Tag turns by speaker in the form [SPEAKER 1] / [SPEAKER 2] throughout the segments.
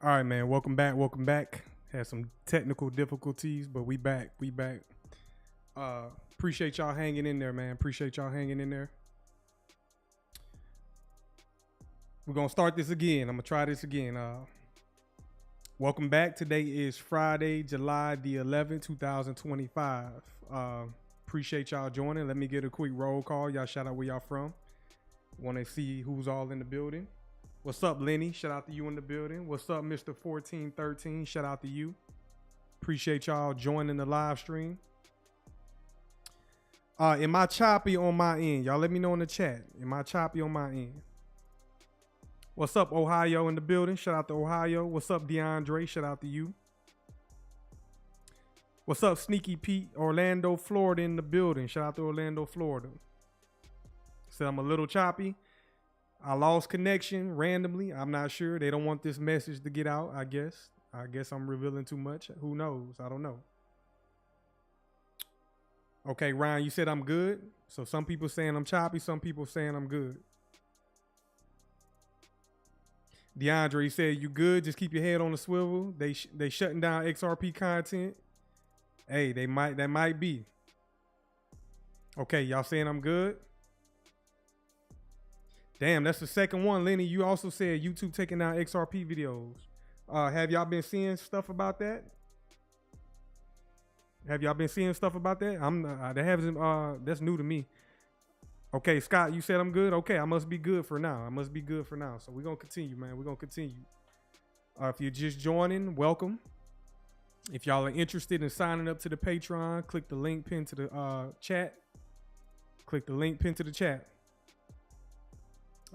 [SPEAKER 1] All right, man. Welcome back. Welcome back. Had some technical difficulties, but we back. We back. Appreciate y'all hanging in there, man. Appreciate y'all hanging in there. We're gonna start this again. I'm gonna try this again. Welcome back. Today is Friday, July the 11th, 2025. Appreciate y'all joining. Let me get a quick roll call. Y'all shout out where y'all from. Want to see who's all in the building. What's up, Lenny? Shout out to you in the building. What's up, Mr. 1413? Shout out to you. Appreciate y'all joining the live stream. Am I choppy on my end? Y'all let me know in the chat. Am I choppy on my end? What's up, Ohio in the building? Shout out to Ohio. What's up, DeAndre? Shout out to you. What's up, Sneaky Pete? Orlando, Florida in the building. Shout out to Orlando, Florida. Said I'm a little choppy. I lost connection randomly. I'm not sure. They don't want this message to get out, I guess. I guess I'm revealing too much. Who knows? I don't know. Okay, Ryan, you said I'm good. So some people saying I'm choppy. Some people saying I'm good. DeAndre said, you good? Just keep your head on the swivel. They shutting down XRP content. Hey, that might be. Okay, y'all saying I'm good? Damn, that's the second one. Lenny, you also said YouTube taking down XRP videos. Have y'all been seeing stuff about that? Have y'all been seeing stuff about that? That's new to me. Okay, Scott, you said I'm good. Okay, I must be good for now. So we're gonna continue, man. We're gonna continue. If you're just joining, welcome. If y'all are interested in signing up to the Patreon, click the link pinned to the chat. Click the link pinned to the chat.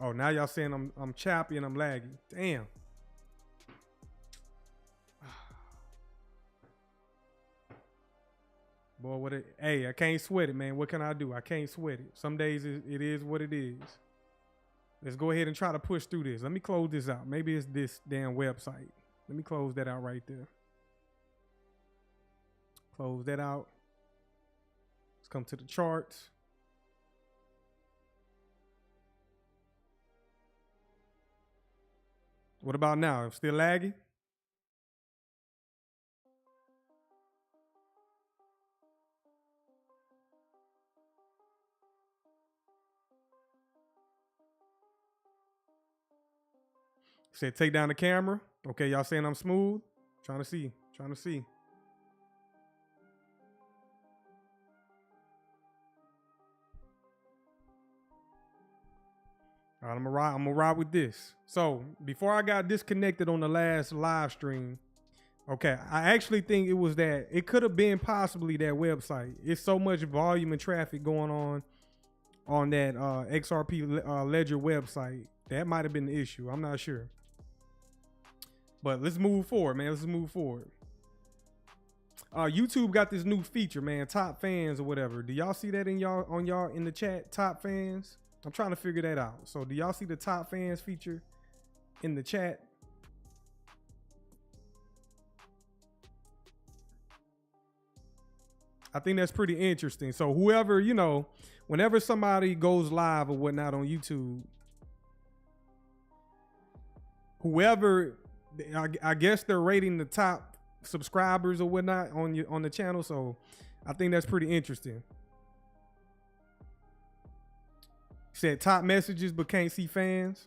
[SPEAKER 1] Oh, now y'all saying I'm choppy and I'm laggy. Damn. Boy, hey, I can't sweat it, man. What can I do? I can't sweat it. Some days it is what it is. Let's go ahead and try to push through this. Let me close this out. Maybe it's this damn website. Let me close that out right there. Close that out. Let's come to the charts. What about now? Still laggy? Said take down the camera. Okay, y'all saying I'm smooth? Trying to see. All right, I'm gonna ride with this. So before I got disconnected on the last live stream, okay, I actually think it was that. It could have been possibly that website. It's so much volume and traffic going on that XRP Ledger website. That might have been the issue. I'm not sure. But let's move forward, man. Let's move forward. YouTube got this new feature, man. Top fans or whatever. Do y'all see that in the chat? Top fans. I'm trying to figure that out. So do y'all see the top fans feature in the chat? I think that's pretty interesting. So whoever, whenever somebody goes live or whatnot on YouTube, whoever, I guess they're rating the top subscribers or whatnot on the channel. So I think that's pretty interesting. Said top messages but can't see fans.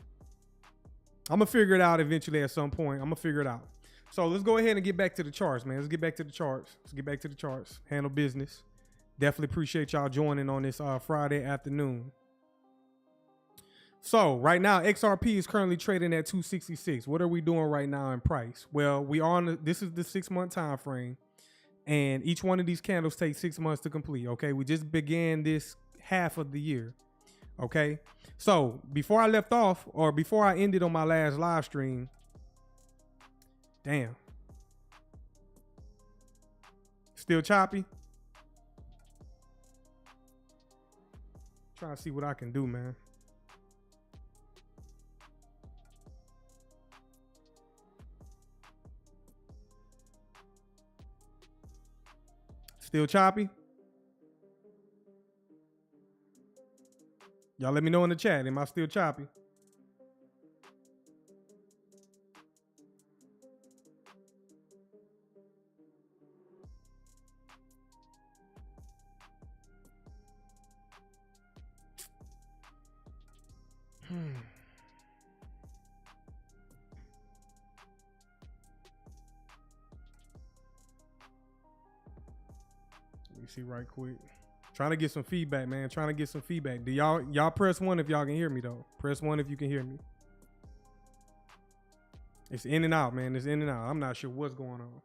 [SPEAKER 1] I'm gonna figure it out eventually at some point. I'm gonna figure it out. So let's go ahead and get back to the charts, man. Let's get back to the charts. Handle business. Definitely appreciate y'all joining on this Friday afternoon. So right now, XRP is currently trading at 266. What are we doing right now in price? Well, this is the 6-month time frame, and each one of these candles takes 6 months to complete. Okay, we just began this half of the year. Okay, so before I left off, or before I ended on my last live stream, damn, still choppy. Trying to see what I can do, man. Still choppy? Y'all let me know in the chat. Am I still choppy? see right quick. Trying to get some feedback, man. Trying to get some feedback. Do y'all press 1 if y'all can hear me though. Press 1 if you can hear me. It's in and out, man. It's in and out. I'm not sure what's going on.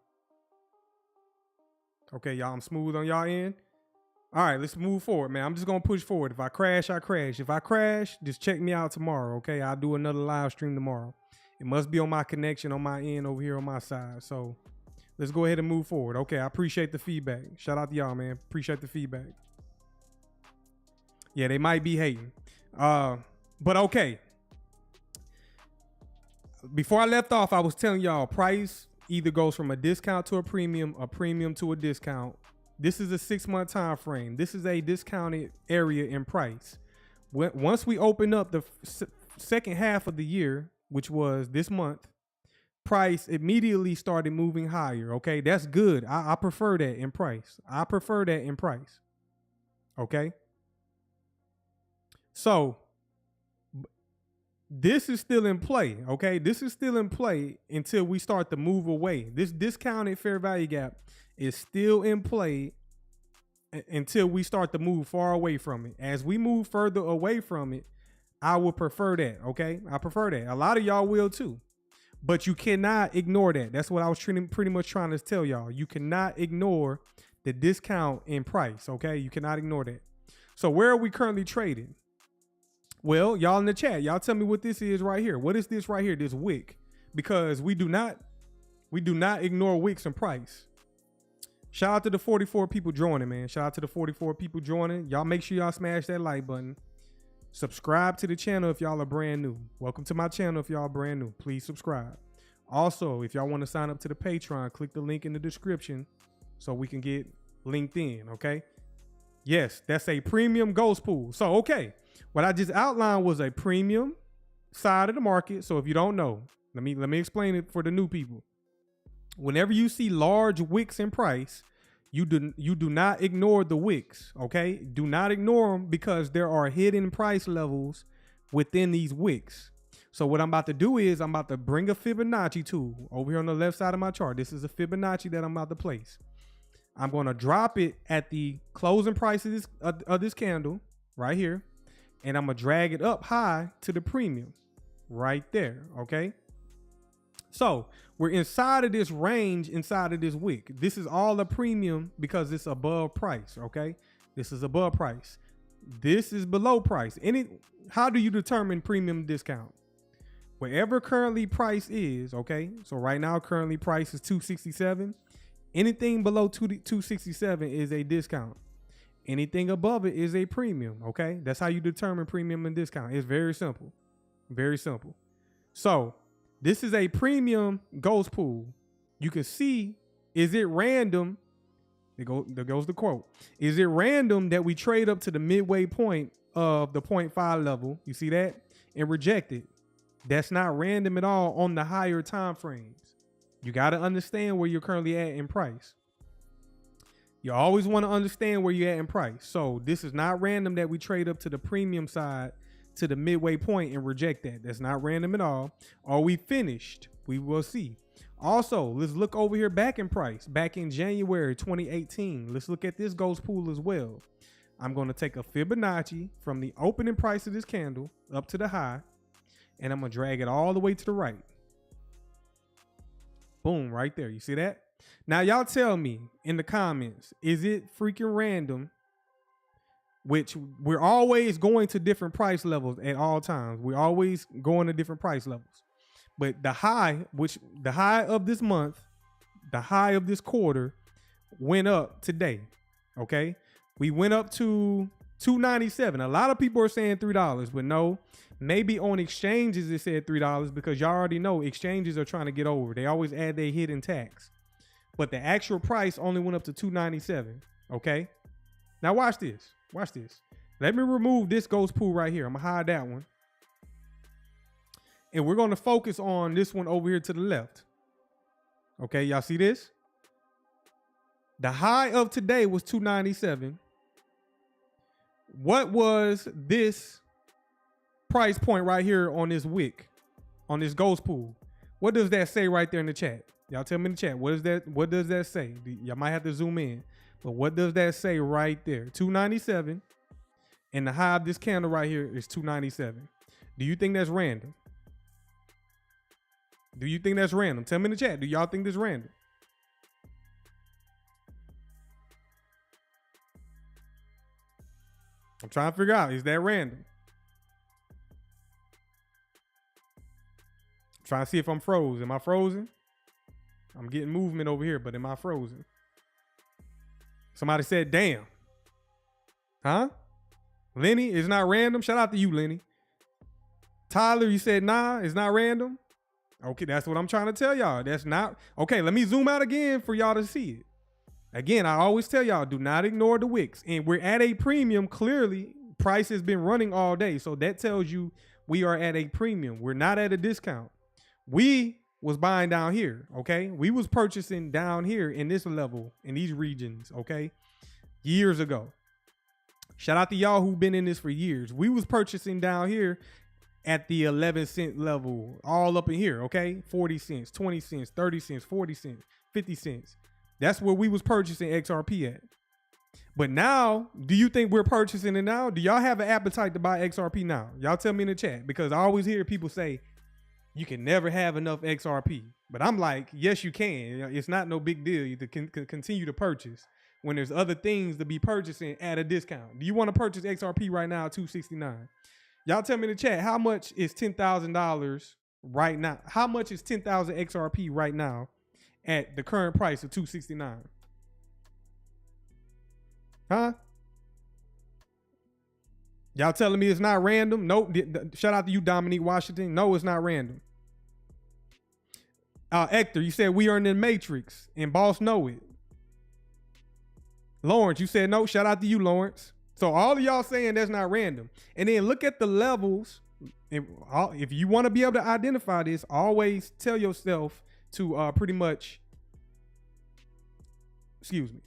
[SPEAKER 1] Okay, y'all, I'm smooth on y'all end. All right, let's move forward, man. I'm just gonna push forward. If I crash, I crash. If I crash, just check me out tomorrow, okay? I'll do another live stream tomorrow. It must be on my connection on my end over here on my side. So let's go ahead and move forward. Okay, I appreciate the feedback. Shout out to y'all, man. Appreciate the feedback. Yeah, they might be hating. But okay. Before I left off, I was telling y'all price either goes from a discount to a premium to a discount. This is a 6-month time frame. This is a discounted area in price. Once we open up the second half of the year, which was this month, price immediately started moving higher. Okay, that's good. I prefer that in price. I prefer that in price. Okay. So this is still in play. Okay, this is still in play until we start to move away. This discounted fair value gap is still in play until we start to move far away from it. As we move further away from it, I would prefer that. Okay, I prefer that. A lot of y'all will too, but you cannot ignore that. That's what I was pretty much trying to tell y'all. You cannot ignore the discount in price. Okay, you cannot ignore that. So where are we currently trading? Well, y'all in the chat, y'all tell me what this is right here. What is this right here? This wick, because we do not ignore wicks in price. Shout out to the 44 people joining, man. Shout out to the 44 people joining. Y'all make sure y'all smash that like button. Subscribe to the channel if y'all are brand new. Welcome to my channel if y'all are brand new. Please subscribe. Also, if y'all want to sign up to the Patreon, click the link in the description so we can get linked in, okay? Yes, that's a premium ghost pool. So, okay, what I just outlined was a premium side of the market. So if you don't know, let me explain it for the new people. Whenever you see large wicks in price, you do not ignore the wicks, okay? Do not ignore them because there are hidden price levels within these wicks. So what I'm about to do is I'm about to bring a Fibonacci tool over here on the left side of my chart. This is a Fibonacci that I'm about to place. I'm going to drop it at the closing price of this candle right here. And I'm going to drag it up high to the premium right there, okay? So we're inside of this range, inside of this wick. This is all a premium because it's above price, okay? This is above price. This is below price. How do you determine premium discount? Wherever currently price is, okay? So right now currently price is 267. Anything below 267 is a discount. Anything above it is a premium, okay? That's how you determine premium and discount. It's very simple. Very simple. So this is a premium ghost pool. You can see, is it random? There goes the quote. Is it random that we trade up to the midway point of the 0.5 level? You see that? And reject it. That's not random at all on the higher time frames. You got to understand where you're currently at in price. You always want to understand where you're at in price. So this is not random that we trade up to the premium side to the midway point and reject that. That's not random at all. Are we finished? We will see. Also, let's look over here back in price. Back in January 2018. Let's look at this ghost pool as well. I'm going to take a Fibonacci from the opening price of this candle up to the high. And I'm going to drag it all the way to the right. Boom, right there. You see that? Now, y'all tell me in the comments, is it freaking random? Which we're always going to different price levels at all times. We're always going to different price levels. But the high of this month, the high of this quarter went up today. Okay. We went up to $2.97. A lot of people are saying $3, but no, maybe on exchanges it said $3 because y'all already know exchanges are trying to get over. They always add their hidden tax. But the actual price only went up to $2.97. Okay. Now watch this. Watch this. Let me remove this ghost pool right here. I'm going to hide that one. And we're going to focus on this one over here to the left. Okay, y'all see this? The high of today was $2.97. What was this price point right here on this wick, on this ghost pool? What does that say right there in the chat? Y'all tell me in the chat. What does that say? Y'all might have to zoom in. But what does that say right there? 297. And the high of this candle right here is 297. Do you think that's random? Do you think that's random? Tell me in the chat. Do y'all think this random? I'm trying to figure out, is that random? I'm trying to see if I'm frozen. Am I frozen? I'm getting movement over here, but am I frozen? Somebody said, damn. Huh? Lenny, it's not random. Shout out to you, Lenny. Tyler, you said, nah, it's not random. Okay, that's what I'm trying to tell y'all. That's not. Okay, let me zoom out again for y'all to see it. Again, I always tell y'all, do not ignore the wicks. And we're at a premium. Clearly, price has been running all day. So that tells you we are at a premium. We're not at a discount. We was buying down here, okay? We was purchasing down here in this level, in these regions, okay? Years ago. Shout out to y'all who've been in this for years. We was purchasing down here at the 11-cent level, all up in here, okay? 40 cents, 20 cents, 30 cents, 40 cents, 50 cents. That's where we was purchasing XRP at. But now, do you think we're purchasing it now? Do y'all have an appetite to buy XRP now? Y'all tell me in the chat, because I always hear people say, you can never have enough XRP. But I'm like, yes, you can. It's not no big deal to continue to purchase when there's other things to be purchasing at a discount. Do you want to purchase XRP right now at $269? Y'all tell me in the chat, how much is $10,000 right now? How much is 10,000 XRP right now at the current price of $269? Huh? Y'all telling me it's not random? Nope. Shout out to you, Dominique Washington. No, it's not random. Hector, you said we are in the matrix and boss know it. Lawrence, you said no. Shout out to you, Lawrence. So all of y'all saying that's not random. And then look at the levels. If you want to be able to identify this, always tell yourself to pretty much, excuse me,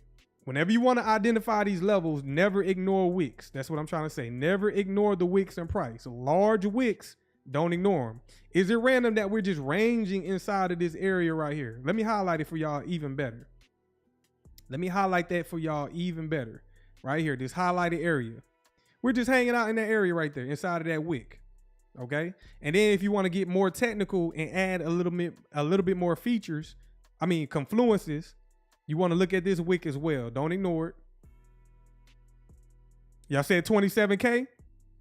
[SPEAKER 1] whenever you want to identify these levels, never ignore wicks. That's what I'm trying to say. Never ignore the wicks and price. Large wicks, don't ignore them. Is it random that we're just ranging inside of this area right here? Let me highlight it for y'all even better. Let me highlight that for y'all even better. Right here, this highlighted area. We're just hanging out in that area right there, inside of that wick. Okay? And then if you want to get more technical and add a little bit more features, confluences, you want to look at this wick as well. Don't ignore it. Y'all said 27K?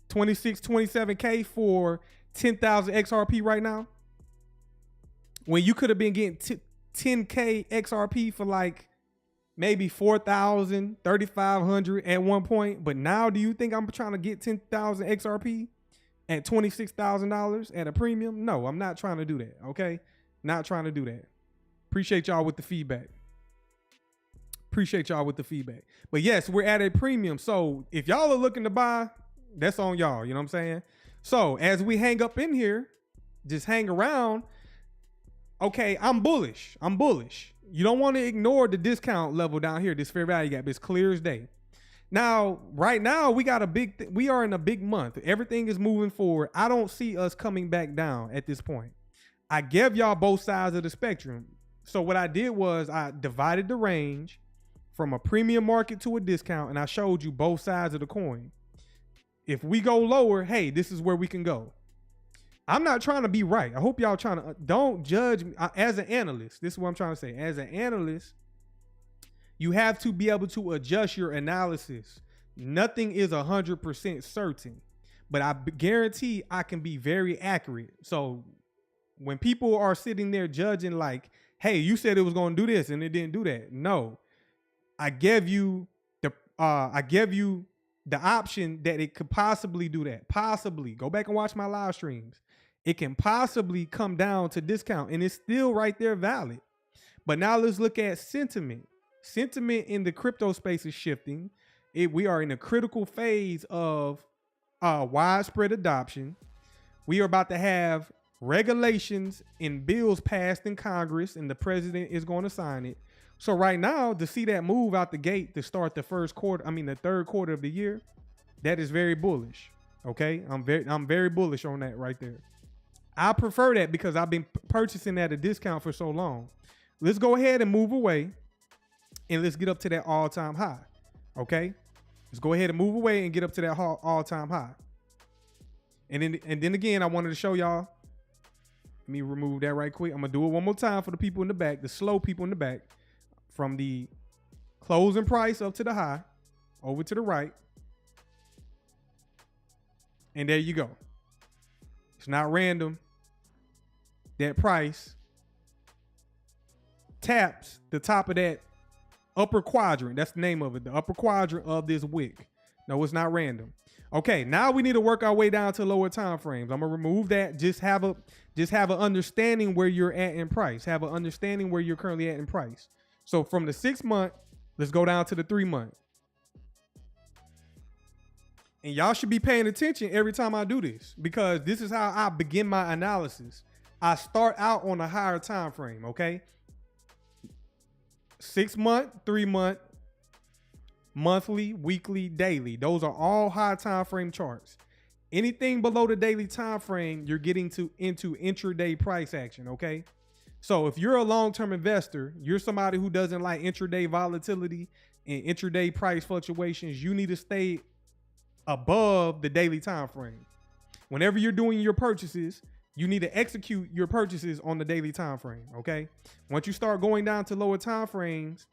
[SPEAKER 1] 26, 27K for 10,000 XRP right now? When you could have been getting 10K XRP for like maybe 4,000, 3,500 at one point. But now do you think I'm trying to get 10,000 XRP at $26,000 at a premium? No, I'm not trying to do that. Okay. Not trying to do that. Appreciate y'all with the feedback. But yes, we're at a premium. So if y'all are looking to buy, that's on y'all. You know what I'm saying? So as we hang up in here, just hang around. Okay. I'm bullish. You don't want to ignore the discount level down here, this fair value gap. It's clear as day. Now, right now, we got we are in a big month. Everything is moving forward. I don't see us coming back down at this point. I gave y'all both sides of the spectrum. So what I did was I divided the range from a premium market to a discount, and I showed you both sides of the coin. If we go lower, hey, this is where we can go. I'm not trying to be right. I hope y'all trying to, don't judge me as an analyst. This is what I'm trying to say. As an analyst, you have to be able to adjust your analysis. Nothing is 100% certain, but I guarantee I can be very accurate. So when people are sitting there judging like, hey, you said it was going to do this and it didn't do that. No, I gave you the option that it could possibly do that. Possibly. Go back and watch my live streams. It can possibly come down to discount, and it's still right there valid. But now let's look at sentiment. Sentiment in the crypto space is shifting. We are in a critical phase of widespread adoption. We are about to have regulations and bills passed in Congress, and the president is going to sign it. So right now, to see that move out the gate to start the third quarter of the year, that is very bullish. Okay, I'm very bullish on that right there. I prefer that because I've been purchasing at a discount for so long. Let's go ahead and move away and let's get up to that all-time high. Okay, let's go ahead and move away and get up to that all-time high. And then again, I wanted to show y'all. Let me remove that right quick. I'm gonna do it one more time for the people in the back, the slow people in the back, from the closing price up to the high, over to the right. And there you go. It's not random. That price taps the top of that upper quadrant. That's the name of it. The upper quadrant of this wick. No, it's not random. Okay, now we need to work our way down to lower time frames. I'm gonna remove that. Just have an understanding where you're at in price. Have an understanding where you're currently at in price. So from the 6 month, let's go down to the 3 month. And y'all should be paying attention every time I do this, because this is how I begin my analysis. I start out on a higher time frame, okay? 6 month, 3 month, monthly, weekly, daily. Those are all high time frame charts. Anything below the daily time frame, you're getting into intraday price action, okay? So if you're a long-term investor, you're somebody who doesn't like intraday volatility and intraday price fluctuations, you need to stay above the daily time frame. Whenever you're doing your purchases, you need to execute your purchases on the daily time frame, okay? Once you start going down to lower time frames,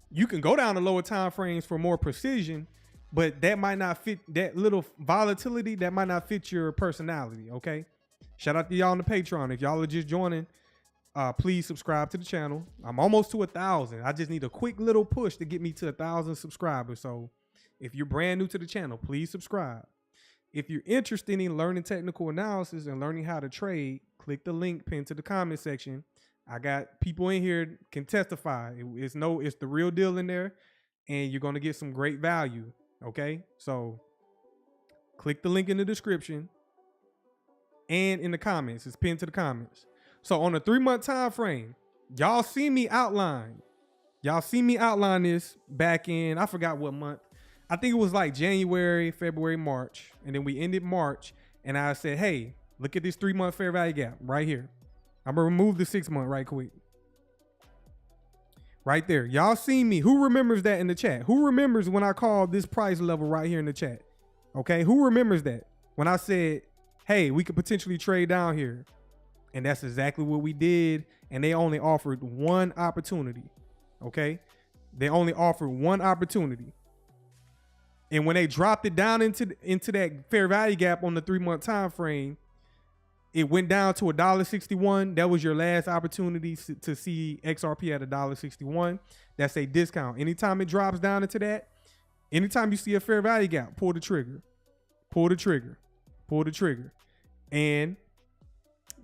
[SPEAKER 1] you can go down to lower time frames for more precision, but that might not fit, that little volatility, that might not fit your personality, okay? Shout out to y'all on the Patreon. If y'all are just joining, please subscribe to the channel. I'm almost to 1,000. I just need a quick little push to get me to 1,000 subscribers. So if you're brand new to the channel, please subscribe. If you're interested in learning technical analysis and learning how to trade, click the link pinned to the comment section. I got people in here can testify. It's the real deal in there, and you're going to get some great value. Okay. So click the link in the description and in the comments. It's pinned to the comments. So on a 3 month time frame, y'all see me outline. Y'all see me outline this back in, I forgot what month. I think it was like January, February, March. And then we ended March. And I said, hey, look at this 3 month fair value gap right here. I'm going to remove the 6 month right quick. Right there. Y'all see me. Who remembers that in the chat? Who remembers when I called this price level right here in the chat? Okay. Who remembers that? When I said, hey, we could potentially trade down here. And that's exactly what we did. And they only offered one opportunity. Okay. They only offered one opportunity. And when they dropped it down into that fair value gap on the 3 month time frame, it went down to $1.61. That was your last opportunity to see XRP at $1.61. That's a discount. Anytime it drops down into that, anytime you see a fair value gap, pull the trigger, pull the trigger, pull the trigger. And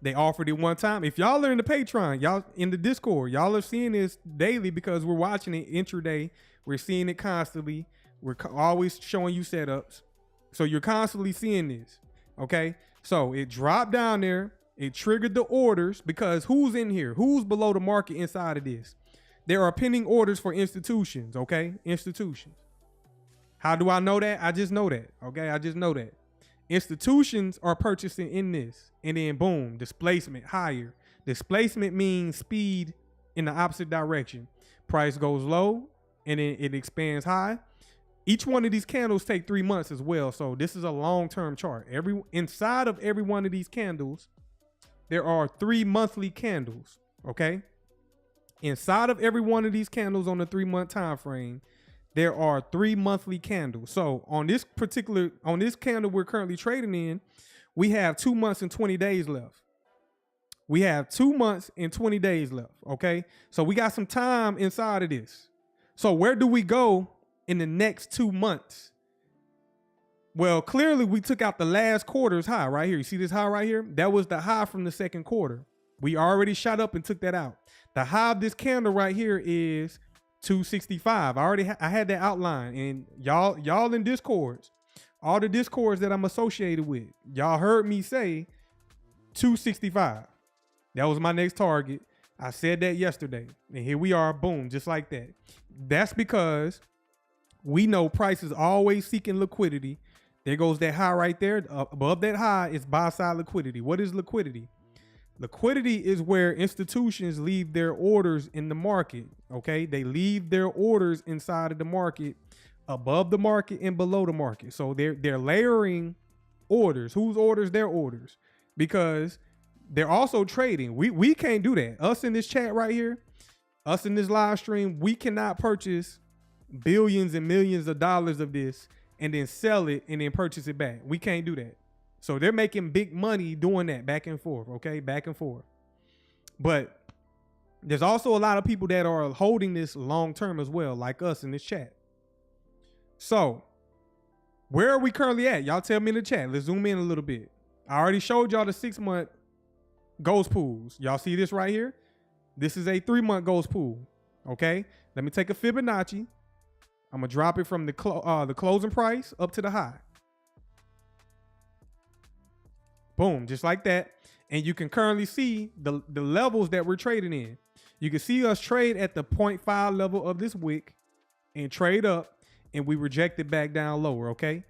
[SPEAKER 1] they offered it one time. If y'all are in the Patreon, y'all in the Discord, y'all are seeing this daily because we're watching it intraday. We're seeing it constantly. We're always showing you setups. So you're constantly seeing this. Okay. So it dropped down there. It triggered the orders because who's in here? Who's below the market inside of this? There are pending orders for institutions. Okay. Institutions. How do I know that? I just know that. Okay. I just know that. Institutions are purchasing in this. And then boom, displacement higher. Displacement means speed in the opposite direction. Price goes low and then it expands high. Each one of these candles take 3 months as well. So this is a long-term chart. Inside of every one of these candles, there are 3 monthly candles. Okay. Inside of every one of these candles on the 3 month time frame, there are 3 monthly candles. So on this candle we're currently trading in, we have 2 months and 20 days left. We have 2 months and 20 days left. Okay. So we got some time inside of this. So where do we go in the next 2 months? Well, clearly we took out the last quarter's high right here. You see this high right here? That was the high from the second quarter. We already shot up and took that out. The high of this candle right here is 265. I had that outline, and y'all in Discords, all the Discords that I'm associated with, y'all heard me say 265. That was my next target. I said that yesterday, and here we are, boom, just like that. That's because we know price is always seeking liquidity. There goes that high right there. Above that high is buy side liquidity. What is liquidity? Liquidity is where institutions leave their orders in the market. Okay, they leave their orders inside of the market, above the market and below the market. So they're layering orders. Whose orders? Their orders, because they're also trading. We can't do that. Us in this chat right here, us in this live stream, we cannot purchase billions and millions of dollars of this and then sell it and then purchase it back. We can't do that. So they're making big money doing that back and forth, okay? Back and forth. But there's also a lot of people that are holding this long term as well, like us in this chat. So where are we currently at? Y'all tell me in the chat. Let's zoom in a little bit. I already showed y'all the 6-month ghost pools. Y'all see this right here? This is a 3-month ghost pool, okay? Let me take a Fibonacci. I'm going to drop it from the closing price up to the high. Boom, just like that. And you can currently see the levels that we're trading in. You can see us trade at the 0.5 level of this wick and trade up, and we reject it back down lower, okay?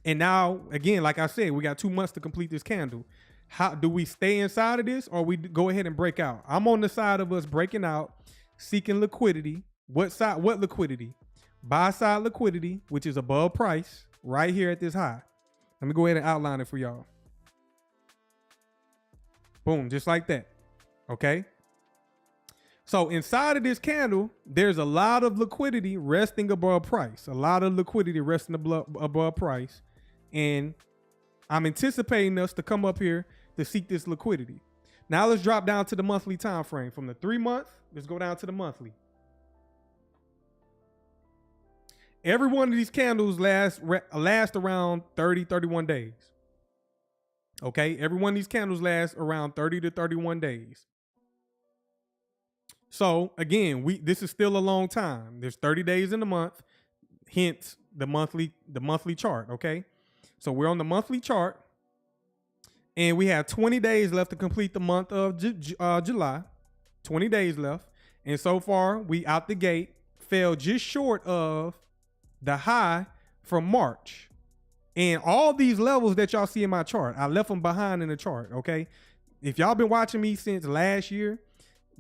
[SPEAKER 1] And now, again, like I said, we got 2 months to complete this candle. How do we stay inside of this, or we go ahead and break out? I'm on the side of us breaking out, seeking liquidity. What side? What liquidity? Buy side liquidity, which is above price, right here at this high. Let me go ahead and outline it for y'all. Boom, just like that. Okay. So inside of this candle, there's a lot of liquidity resting above price. A lot of liquidity resting above price. And I'm anticipating us to come up here to seek this liquidity. Now let's drop down to the monthly time frame. From the 3-month, let's go down to the monthly. Every one of these candles last around 30, 31 days. Okay, every one of these candles lasts around 30 to 31 days. So again, this is still a long time. There's 30 days in the month, hence the monthly chart. Okay, so we're on the monthly chart, and we have 20 days left to complete the month of July. 20 days left, and so far we out the gate fell just short of the high from March. And all these levels that y'all see in my chart, I left them behind in the chart, okay? If y'all been watching me since last year,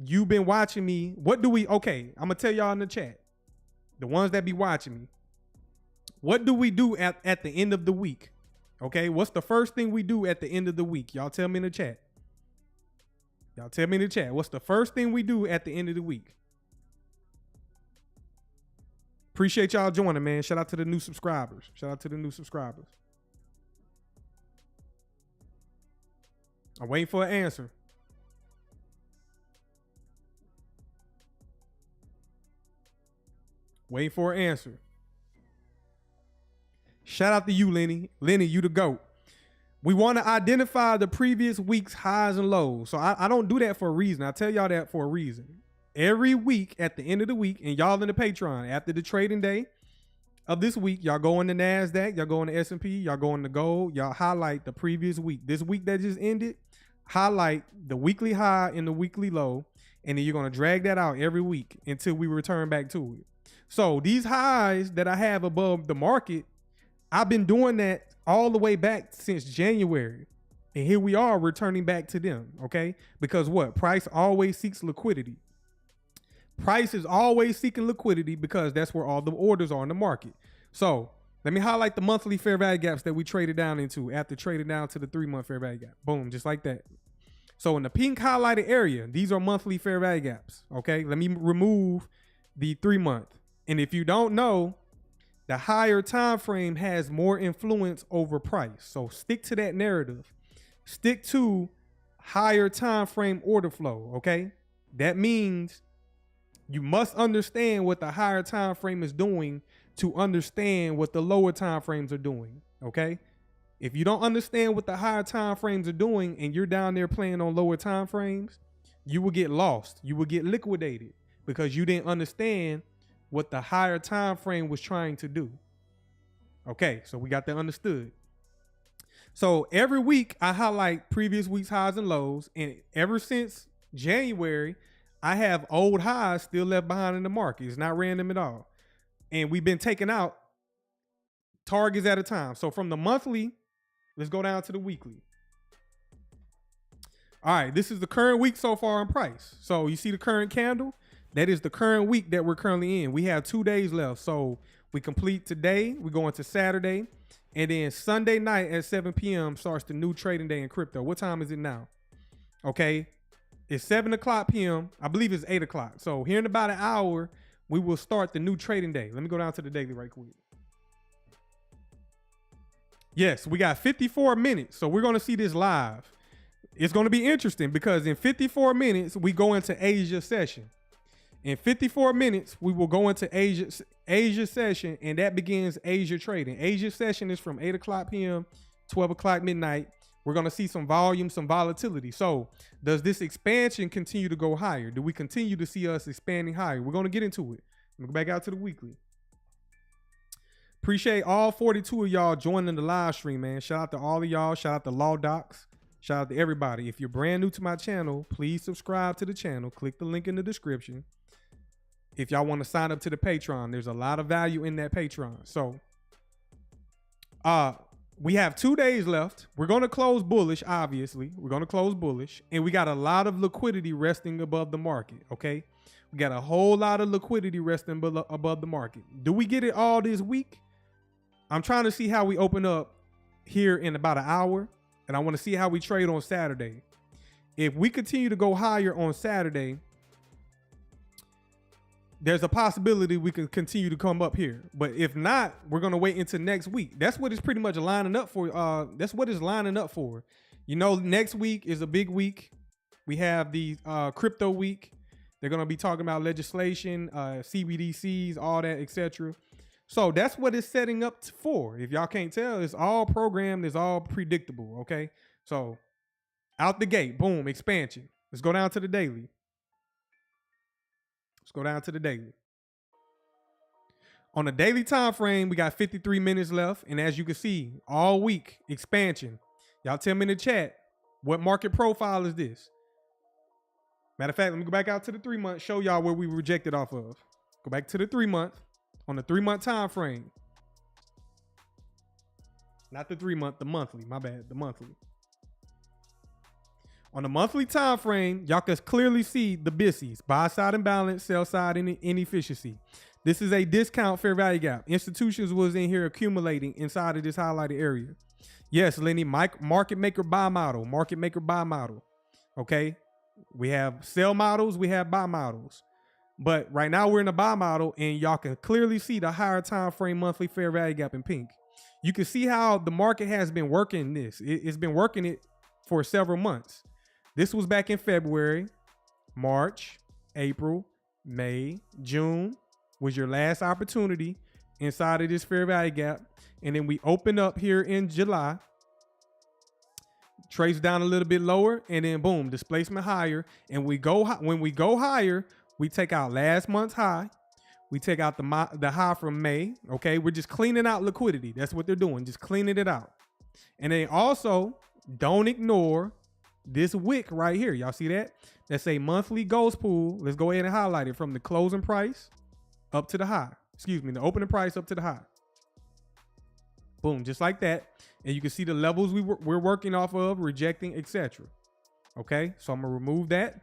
[SPEAKER 1] you've been watching me. Okay, I'm going to tell y'all in the chat, the ones that be watching me, what do we do at the end of the week? Okay, what's the first thing we do at the end of the week? Y'all tell me in the chat. Y'all tell me in the chat. What's the first thing we do at the end of the week? Appreciate y'all joining, man. Shout out to the new subscribers. Shout out to the new subscribers. I'm waiting for an answer. Waiting for an answer. Shout out to you, Lenny. Lenny, you the GOAT. We want to identify the previous week's highs and lows. So I don't do that for a reason. I tell y'all that for a reason. Every week at the end of the week, and y'all in the Patreon, after the trading day of this week, y'all go on the NASDAQ, y'all go on the S&P, y'all go on the gold, y'all highlight the previous week. This week that just ended, highlight the weekly high and the weekly low, and then you're going to drag that out every week until we return back to it. So these highs that I have above the market, I've been doing that all the way back since January. And here we are returning back to them, okay? Because what? Price always seeks liquidity. Price is always seeking liquidity because that's where all the orders are in the market. So let me highlight the monthly fair value gaps that we traded down into after trading down to the 3-month fair value gap. Boom, just like that. So in the pink highlighted area, these are monthly fair value gaps, okay? Let me remove the 3-month. And if you don't know, the higher time frame has more influence over price. So stick to that narrative. Stick to higher time frame order flow, okay? That means you must understand what the higher time frame is doing to understand what the lower time frames are doing, okay? If you don't understand what the higher time frames are doing and you're down there playing on lower time frames, you will get lost. You will get liquidated because you didn't understand what the higher time frame was trying to do. Okay, so we got that understood. So every week I highlight previous week's highs and lows, and ever since January, I have old highs still left behind in the market. It's not random at all. And we've been taking out targets at a time. So from the monthly, let's go down to the weekly. All right, this is the current week so far in price. So you see the current candle? That is the current week that we're currently in. We have 2 days left. So we complete today. We go into Saturday. And then Sunday night at 7 p.m. starts the new trading day in crypto. What time is it now? Okay. It's 7 o'clock p.m. I believe it's 8 o'clock. So here in about an hour, we will start the new trading day. Let me go down to the daily right quick. Yes, we got 54 minutes. So we're going to see this live. It's going to be interesting because in 54 minutes, we go into Asia session. In 54 minutes, we will go into Asia session, and that begins Asia trading. Asia session is from 8 o'clock p.m., 12 o'clock midnight. We're going to see some volume, some volatility. So does this expansion continue to go higher? Do we continue to see us expanding higher? We're going to get into it. Let me go back out to the weekly. Appreciate all 42 of y'all joining the live stream, man. Shout out to all of y'all. Shout out to Law Docs. Shout out to everybody. If you're brand new to my channel, please subscribe to the channel. Click the link in the description. If y'all want to sign up to the Patreon, there's a lot of value in that Patreon. So we have 2 days left. We're going to close bullish, obviously. We're going to close bullish. And we got a lot of liquidity resting above the market, okay? We got a whole lot of liquidity resting above the market. Do we get it all this week? I'm trying to see how we open up here in about an hour. And I want to see how we trade on Saturday. If we continue to go higher on Saturday, there's a possibility we can continue to come up here. But if not, we're going to wait until next week. That's what it's pretty much lining up for. That's what it's lining up for. You know, next week is a big week. We have the crypto week. They're going to be talking about legislation, CBDCs, all that, etc. So that's what it's setting up for. If y'all can't tell, it's all programmed. It's all predictable, okay? So out the gate, boom, expansion. Let's go down to the daily. Let's go down to the daily. On the daily time frame, we got 53 minutes left. And as you can see, all week, expansion. Y'all tell me in the chat, what market profile is this? Matter of fact, let me go back out to the 3 month, show y'all where we rejected off of. Go back to the 3 month. On the 3 month time frame. Not the 3 month, the monthly. My bad, the monthly. On the monthly time frame, y'all can clearly see the BTCs. Buy side imbalance, sell side inefficiency. This is a discount fair value gap. Institutions was in here accumulating inside of this highlighted area. Yes, Lenny, market maker buy model. Market maker buy model. Okay. We have sell models. We have buy models. But right now we're in a buy model, and y'all can clearly see the higher time frame monthly fair value gap in pink. You can see how the market has been working this. It's been working it for several months. This was back in February, March, April, May, June was your last opportunity inside of this fair value gap. And then we open up here in July, trace down a little bit lower, and then boom, displacement higher. And when we go higher, we take out last month's high. We take out the high from May. Okay, we're just cleaning out liquidity. That's what they're doing, just cleaning it out. And then also, don't ignore this wick right here. Y'all see that? That's a monthly ghost pool. Let's go ahead and highlight it from the closing price up to the high. Excuse me, the opening price up to the high. Boom, just like that. And you can see the levels we're working off of, rejecting, etc. Okay, so I'm gonna remove that.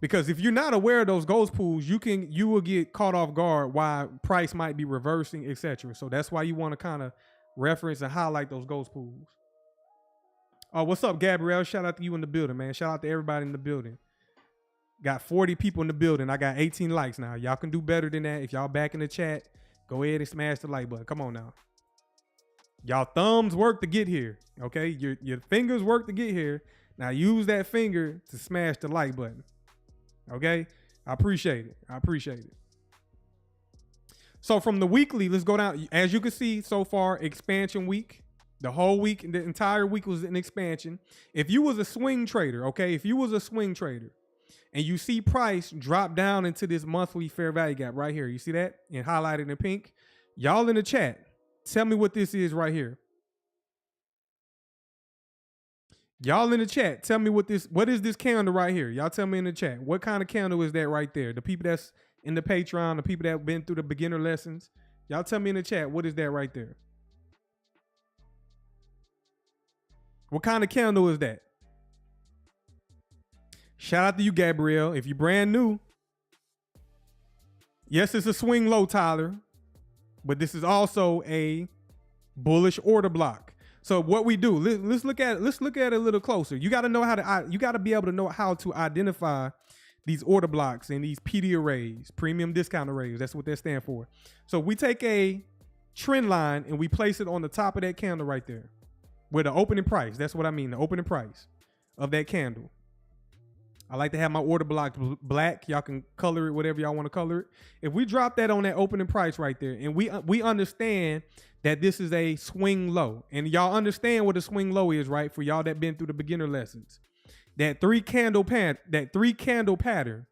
[SPEAKER 1] Because if you're not aware of those ghost pools, you will get caught off guard why price might be reversing, etc. So that's why you want to kind of reference and highlight those ghost pools. What's up, Gabrielle? Shout out to you in the building, man. Shout out to everybody in the building. Got 40 people in the building. I got 18 likes now. Y'all can do better than that. If y'all back in the chat, go ahead and smash the like button. Come on now. Y'all thumbs work to get here. Okay, your fingers work to get here. Now use that finger to smash the like button. Okay, I appreciate it. I appreciate it. So from the weekly, let's go down. As you can see so far, expansion week. The whole week, the entire week was an expansion. If you was a swing trader, okay, if you was a swing trader and you see price drop down into this monthly fair value gap right here, you see that? And highlighted in pink. Y'all in the chat, tell me what this is right here. Y'all in the chat, tell me what is this candle right here? Y'all tell me in the chat. What kind of candle is that right there? The people that's in the Patreon, the people that have been through the beginner lessons, y'all tell me in the chat, what is that right there? What kind of candle is that? Shout out to you, Gabrielle. If you're brand new, yes, it's a swing low, Tyler, but this is also a bullish order block. So what we do, let's look at it a little closer. You got to know you got to be able to know how to identify these order blocks and these PD arrays, premium discount arrays. That's what they stand for. So we take a trend line and we place it on the top of that candle right there with the opening price. That's what I mean, the opening price of that candle. I like to have my order block black. Y'all can color it whatever y'all want to color it. If we drop that on that opening price right there, and we understand that this is a swing low, and y'all understand what a swing low is, right? For y'all that been through the beginner lessons, that three candle pattern.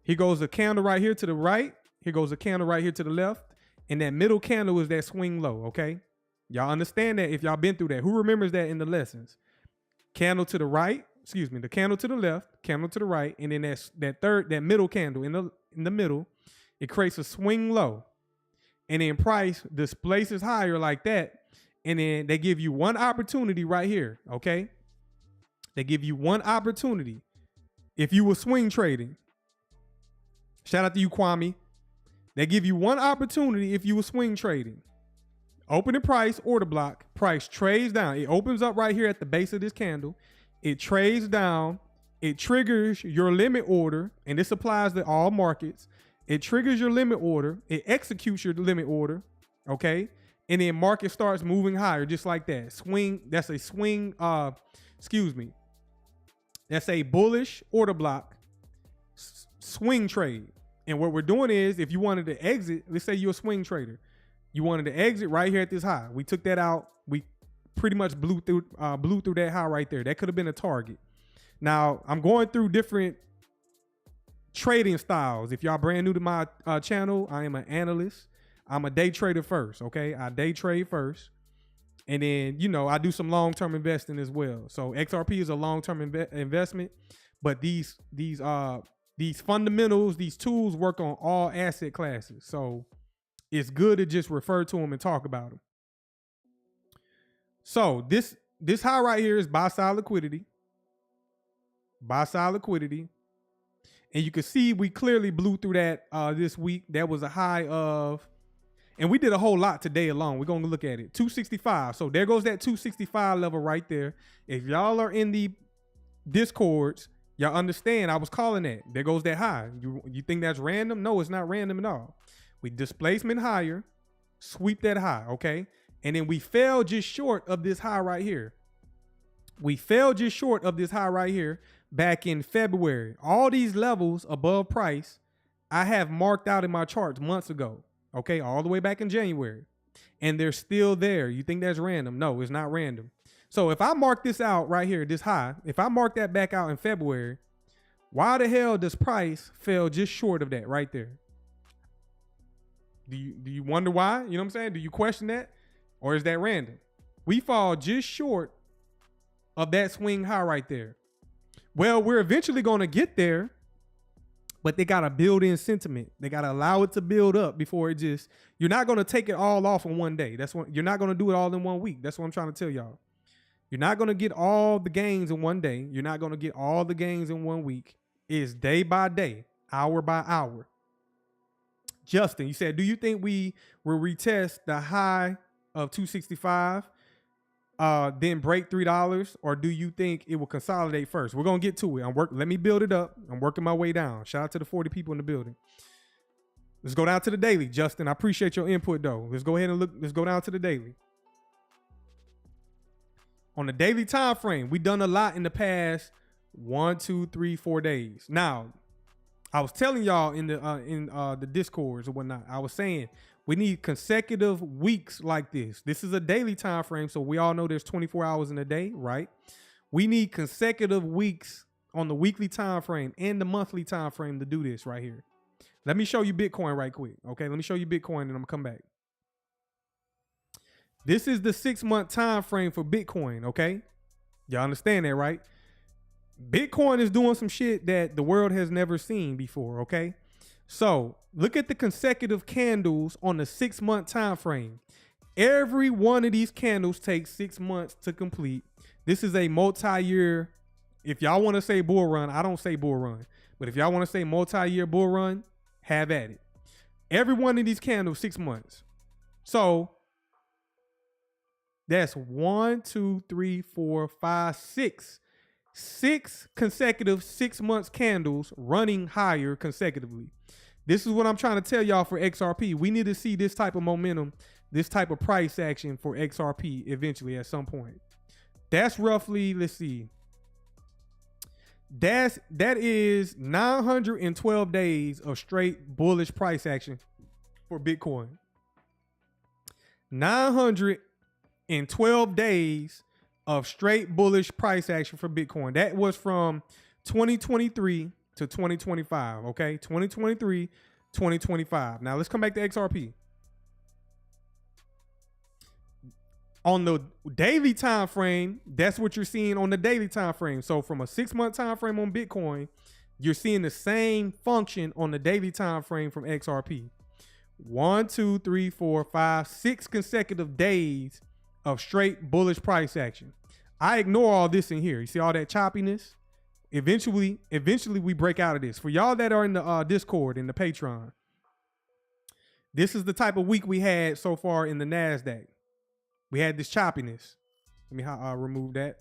[SPEAKER 1] Here goes a candle right here to the right. Here goes a candle right here to the left, and that middle candle is that swing low. Okay, y'all understand that if y'all been through that. Who remembers that in the lessons? Candle to the right. Excuse me, the candle to the left, candle to the right, and then that middle candle in the middle, it creates a swing low. And then price displaces higher like that. And then they give you one opportunity right here, okay? They give you one opportunity. If you were swing trading, shout out to you, Kwame. They give you one opportunity if you were swing trading. Opening price, order block, price trades down. It opens up right here at the base of this candle. It trades down, it triggers your limit order, and this applies to all markets. It triggers your limit order, it executes your limit order, okay? And then market starts moving higher just like that. Swing, that's a swing, that's a bullish order block swing trade. And what we're doing is, if you wanted to exit, let's say you're a swing trader, you wanted to exit right here at this high. We took that out, we pretty much blew through that high right there. That could have been a target. Now, I'm going through different trading styles. If y'all brand new to my channel, I am an analyst. I'm a day trader first, okay? I day trade first. And then, I do some long-term investing as well. So XRP is a long-term investment, but these fundamentals, these tools work on all asset classes. So it's good to just refer to them and talk about them. So this high right here is buy side liquidity. Buy side liquidity. And you can see we clearly blew through that this week. That was a high of, and we did a whole lot today alone. We're going to look at it. 265. So there goes that 265 level right there. If y'all are in the Discords, y'all understand I was calling that. There goes that high. You think that's random? No, it's not random at all. We displacement higher, sweep that high, okay? And then we fell just short of this high right here. We fell just short of this high right here back in February. All these levels above price, I have marked out in my charts months ago, okay? All the way back in January. And they're still there. You think that's random? No, it's not random. So if I mark this out right here, this high, if I mark that back out in February, why the hell does price fell just short of that right there? Do you wonder why? You know what I'm saying? Do you question that? Or is that random? We fall just short of that swing high right there. Well, we're eventually going to get there, but they got to build in sentiment. They got to allow it to build up before it just, you're not going to take it all off in one day. That's what, you're not going to do it all in 1 week. That's what I'm trying to tell y'all. You're not going to get all the gains in one day. You're not going to get all the gains in 1 week. It's day by day, hour by hour. Justin, you said, do you think we will retest the high of 265, then break $3, or do you think it will consolidate first? We're gonna get to it. Let me build it up. I'm working my way down. Shout out to the 40 people in the building. Let's go down to the daily, Justin. I appreciate your input though. Let's go ahead and look. Let's go down to the daily. On the daily time frame, we've done a lot in the past 1, 2, 3, 4 days. Now, I was telling y'all in the Discords or whatnot, I was saying we need consecutive weeks like this. This is a daily time frame, so we all know there's 24 hours in a day, right? We need consecutive weeks on the weekly time frame and the monthly time frame to do this right here. Let me show you Bitcoin right quick, okay? Let me show you Bitcoin and I'm gonna come back. This is the 6-month time frame for Bitcoin, okay? Y'all understand that, right? Bitcoin is doing some shit that the world has never seen before, okay? So look at the consecutive candles on the 6-month time frame. Every one of these candles takes 6 months to complete. This is a multi-year If y'all want to say bull run, I don't say bull run. But if y'all want to say multi-year bull run, have at it. Every one of these candles, 6 months. So that's 1, 2, 3, 4, 5, 6. 6 consecutive 6 months candles running higher consecutively. This is what I'm trying to tell y'all for XRP. We need to see this type of momentum, this type of price action for XRP eventually at some point. That's roughly, let's see. That is 912 days of straight bullish price action for Bitcoin. 912 days of straight bullish price action for Bitcoin. That was from 2023 to 2025, okay? 2023, 2025. Now let's come back to XRP. On the daily time frame, that's what you're seeing on the daily time frame. So from a 6 month time frame on Bitcoin, you're seeing the same function on the daily time frame from XRP. 1, 2, 3, 4, 5, 6 consecutive days of straight bullish price action. I ignore all this in here. You see all that choppiness? Eventually we break out of this. For y'all that are in the Discord, in the Patreon, this is the type of week we had so far in the NASDAQ. We had this choppiness. Let me remove that.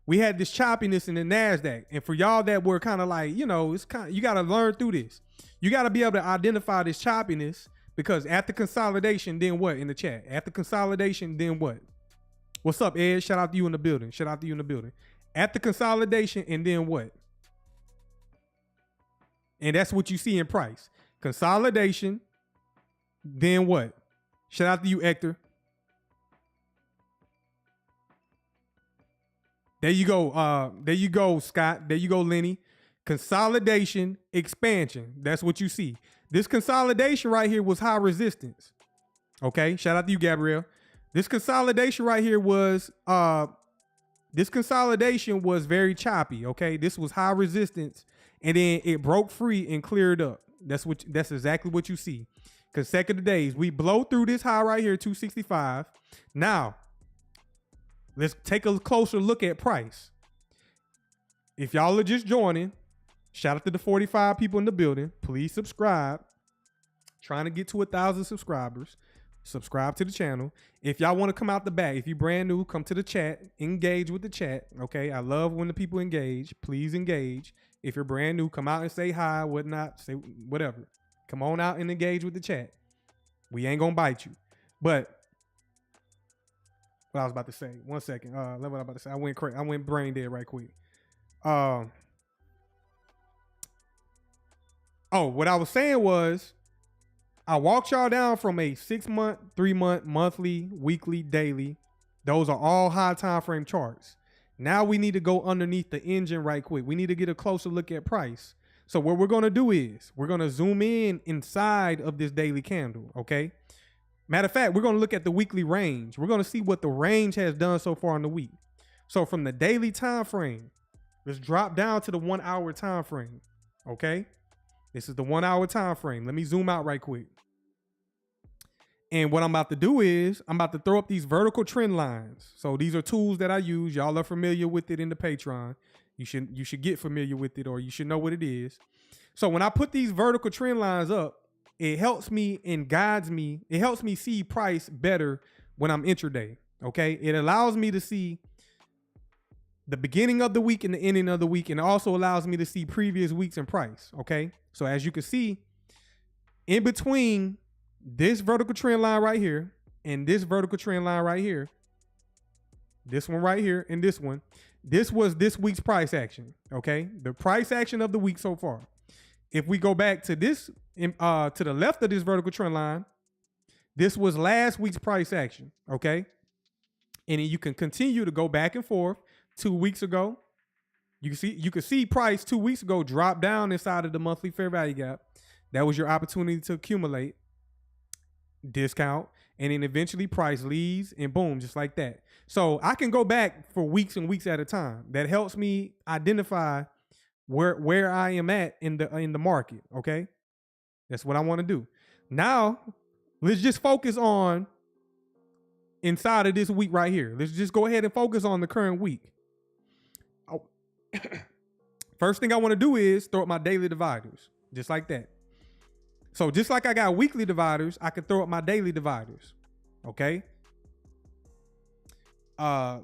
[SPEAKER 1] We had this choppiness in the NASDAQ. And for y'all that were kind of like, it's kind of, you got to learn through this. You got to be able to identify this choppiness, because after consolidation, then what in the chat? After consolidation, then what? What's up, Ed? Shout out to you in the building. Shout out to you in the building. After consolidation, and then what? And that's what you see in price. Consolidation, then what? Shout out to you, Hector. There you go. There you go, Scott. There you go, Lenny. Consolidation, expansion. That's what you see. This consolidation right here was high resistance. Okay. Shout out to you, Gabrielle. This consolidation right here was very choppy. Okay. This was high resistance, and then it broke free and cleared up. That's exactly what you see. Consecutive days. We blow through this high right here, 265. Now, let's take a closer look at price. If y'all are just joining, shout out to the 45 people in the building. Please subscribe. Trying to get to 1,000 subscribers. Subscribe to the channel. If y'all want to come out the back, if you're brand new, come to the chat. Engage with the chat. Okay. I love when the people engage. Please engage. If you're brand new, come out and say hi, whatnot, say whatever. Come on out and engage with the chat. We ain't gonna bite you. But what I was about to say. 1 second. What I was about to say. I went brain dead right quick. What I was saying was, I walked y'all down from a 6 month, 3 month, monthly, weekly, daily. Those are all high time frame charts. Now we need to go underneath the engine right quick. We need to get a closer look at price. So what we're going to do is we're going to zoom in inside of this daily candle. Okay. Matter of fact, we're going to look at the weekly range. We're going to see what the range has done so far in the week. So from the daily time frame, let's drop down to the 1 hour time frame. Okay. This is the 1 hour time frame. Let me zoom out right quick. And what I'm about to do is I'm about to throw up these vertical trend lines. So these are tools that I use. Y'all are familiar with it in the Patreon. You should get familiar with it, or you should know what it is. So when I put these vertical trend lines up, it helps me and guides me. It helps me see price better when I'm intraday. Okay. It allows me to see the beginning of the week and the ending of the week, and it also allows me to see previous weeks in price. Okay. So as you can see, in between this vertical trend line right here and this vertical trend line right here, this one right here and this one, this was this week's price action. Okay. The price action of the week so far. If we go back to this, to the left of this vertical trend line, this was last week's price action. Okay. And then you can continue to go back and forth. 2 weeks ago, you can see price 2 weeks ago drop down inside of the monthly fair value gap. That was your opportunity to accumulate discount, and then eventually price leaves, and boom, just like that. So I can go back for weeks and weeks at a time. That helps me identify where I am at in the market. Okay, that's what I want to do. Now let's just focus on inside of this week right here. Let's just go ahead and focus on the current week. First thing I want to do is throw up my daily dividers, just like that. So just like I got weekly dividers, I can throw up my daily dividers. Okay. Where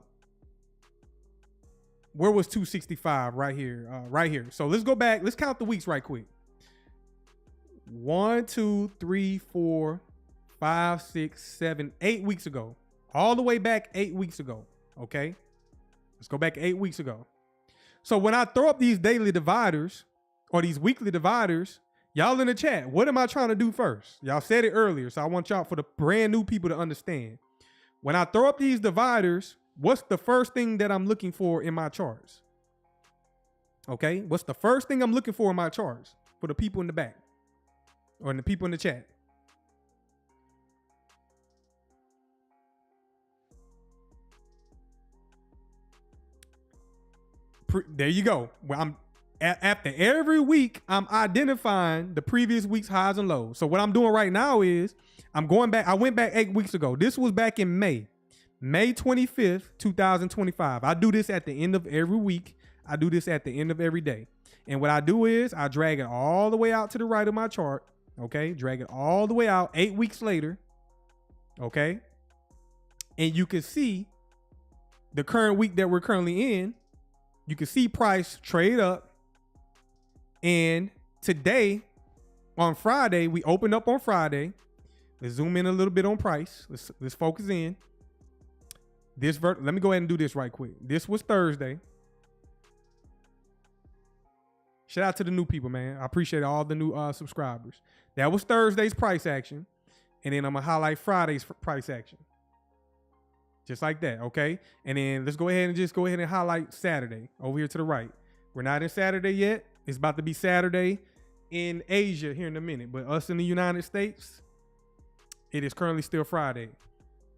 [SPEAKER 1] was 265? Right here. Right here. So let's go back. Let's count the weeks right quick. 1, 2, 3, 4, 5, 6, 7, 8 weeks ago. All the way back 8 weeks ago. Okay. Let's go back 8 weeks ago. So when I throw up these daily dividers or these weekly dividers, y'all in the chat, what am I trying to do first? Y'all said it earlier, so I want y'all, for the brand new people, to understand. When I throw up these dividers, what's the first thing that I'm looking for in my charts? Okay, what's the first thing I'm looking for in my charts for the people in the back or in the people in the chat? There you go. Well, I'm after every week, I'm identifying the previous week's highs and lows. So what I'm doing right now is I'm going back. I went back 8 weeks ago. This was back in May 25th, 2025. I do this at the end of every week. I do this at the end of every day. And what I do is I drag it all the way out to the right of my chart. Okay. Drag it all the way out 8 weeks later. Okay. And you can see the current week that we're currently in. You can see price trade up. And today, on Friday, we opened up on Friday. Let's zoom in a little bit on price. Let's focus in. Let me go ahead and do this right quick. This was Thursday. Shout out to the new people, man. I appreciate all the new subscribers. That was Thursday's price action. And then I'm going to highlight Friday's price action. Just like that, okay? And then let's go ahead and highlight Saturday over here to the right. We're not in Saturday yet. It's about to be Saturday in Asia here in a minute. But us in the United States, it is currently still Friday.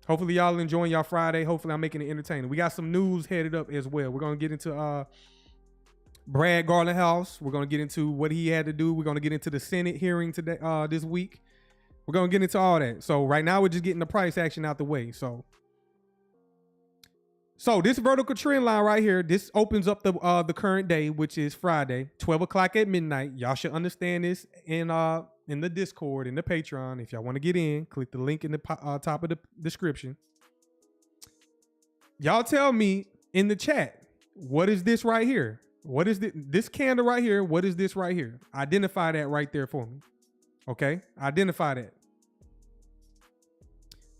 [SPEAKER 1] Hopefully y'all enjoying y'all Friday. Hopefully I'm making it entertaining. We got some news headed up as well. We're going to get into Brad Garland House. We're going to get into what he had to do. We're going to get into the Senate hearing today, this week. We're going to get into all that. So right now we're just getting the price action out the way. So this vertical trend line right here, this opens up the current day, which is Friday, 12 o'clock at midnight. Y'all should understand this in the Discord, in the Patreon. If y'all want to get in, click the link in the top of the description. Y'all tell me in the chat, what is this right here? What is this candle right here? What is this right here? Identify that right there for me. Okay, identify that.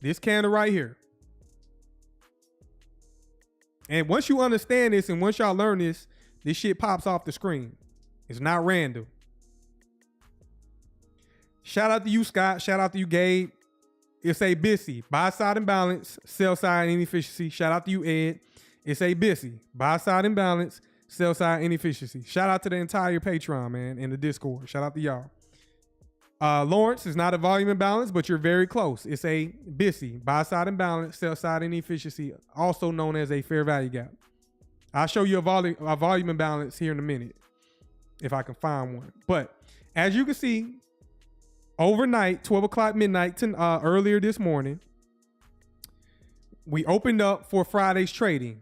[SPEAKER 1] This candle right here. And once you understand this and once y'all learn this, this shit pops off the screen. It's not random. Shout out to you, Scott. Shout out to you, Gabe. It's a BTC. Buy side imbalance, sell side inefficiency. Shout out to you, Ed. It's a BTC. Buy side imbalance, sell side inefficiency. Shout out to the entire Patreon, man, and the Discord. Shout out to y'all. Lawrence is not a volume imbalance, but you're very close. It's a BTC, buy side imbalance, sell side inefficiency, also known as a fair value gap. I'll show you a volume imbalance here in a minute if I can find one. But as you can see, overnight, 12 o'clock midnight to earlier this morning, we opened up for Friday's trading.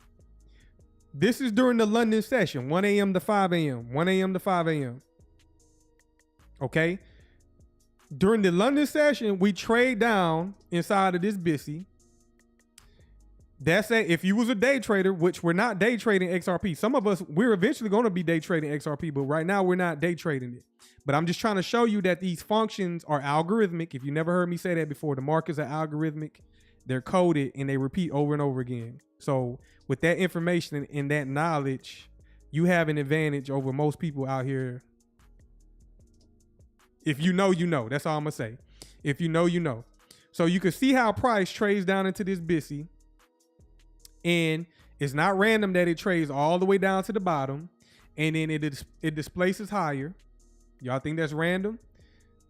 [SPEAKER 1] This is during the London session, 1 a.m. to 5 a.m., 1 a.m. to 5 a.m. Okay? During the London session, we trade down inside of this BTC. That's if you was a day trader, which we're not day trading XRP. Some of us, we're eventually going to be day trading XRP, but right now we're not day trading it. But I'm just trying to show you that these functions are algorithmic. If you never heard me say that before, the markets are algorithmic. They're coded and they repeat over and over again. So with that information and that knowledge, you have an advantage over most people out here. If you know, you know. That's all I'm going to say. If you know, you know. So you can see how price trades down into this BTC. And it's not random that it trades all the way down to the bottom. And then it displaces higher. Y'all think that's random?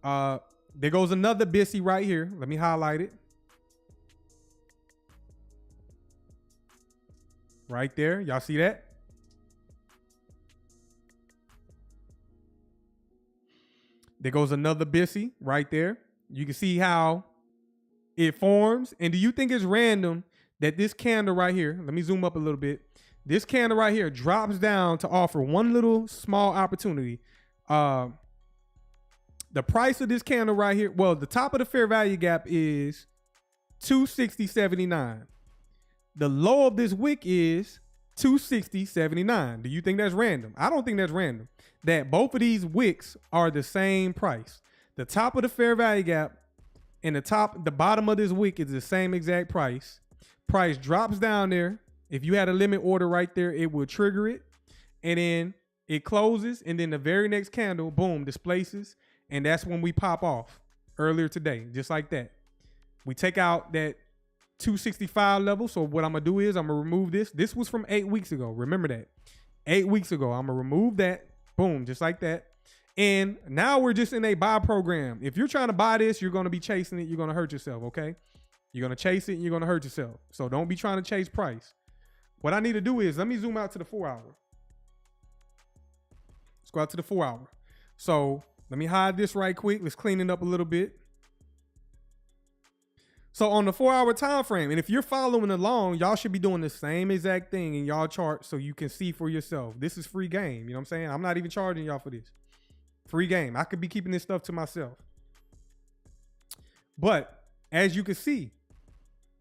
[SPEAKER 1] There goes another BTC right here. Let me highlight it. Right there. Y'all see that? There goes another BTC right there. You can see how it forms. And do you think it's random that this candle right here, let me zoom up a little bit. This candle right here drops down to offer one little small opportunity. The price of this candle right here, well, the top of the fair value gap is 260.79. The low of this wick is 260.79. Do you think that's random? I don't think that's random. That both of these wicks are the same price. The top of the fair value gap and the bottom of this wick is the same exact price. Price drops down there. If you had a limit order right there, it will trigger it. And then it closes. And then the very next candle, boom, displaces. And that's when we pop off earlier today, just like that. We take out that 265 level. So what I'm going to do is I'm going to remove this. This was from 8 weeks ago. Remember that. 8 weeks ago. I'm going to remove that. Boom, just like that. And now we're just in a buy program. If you're trying to buy this, you're going to be chasing it. You're going to hurt yourself, okay? You're going to chase it and you're going to hurt yourself. So don't be trying to chase price. What I need to do is, let me zoom out to the 4 hour. Let's go out to the 4 hour. So let me hide this right quick. Let's clean it up a little bit. So on the 4 hour time frame, and if you're following along, y'all should be doing the same exact thing in y'all chart so you can see for yourself. This is free game. You know what I'm saying? I'm not even charging y'all for this. Free game. I could be keeping this stuff to myself. But as you can see,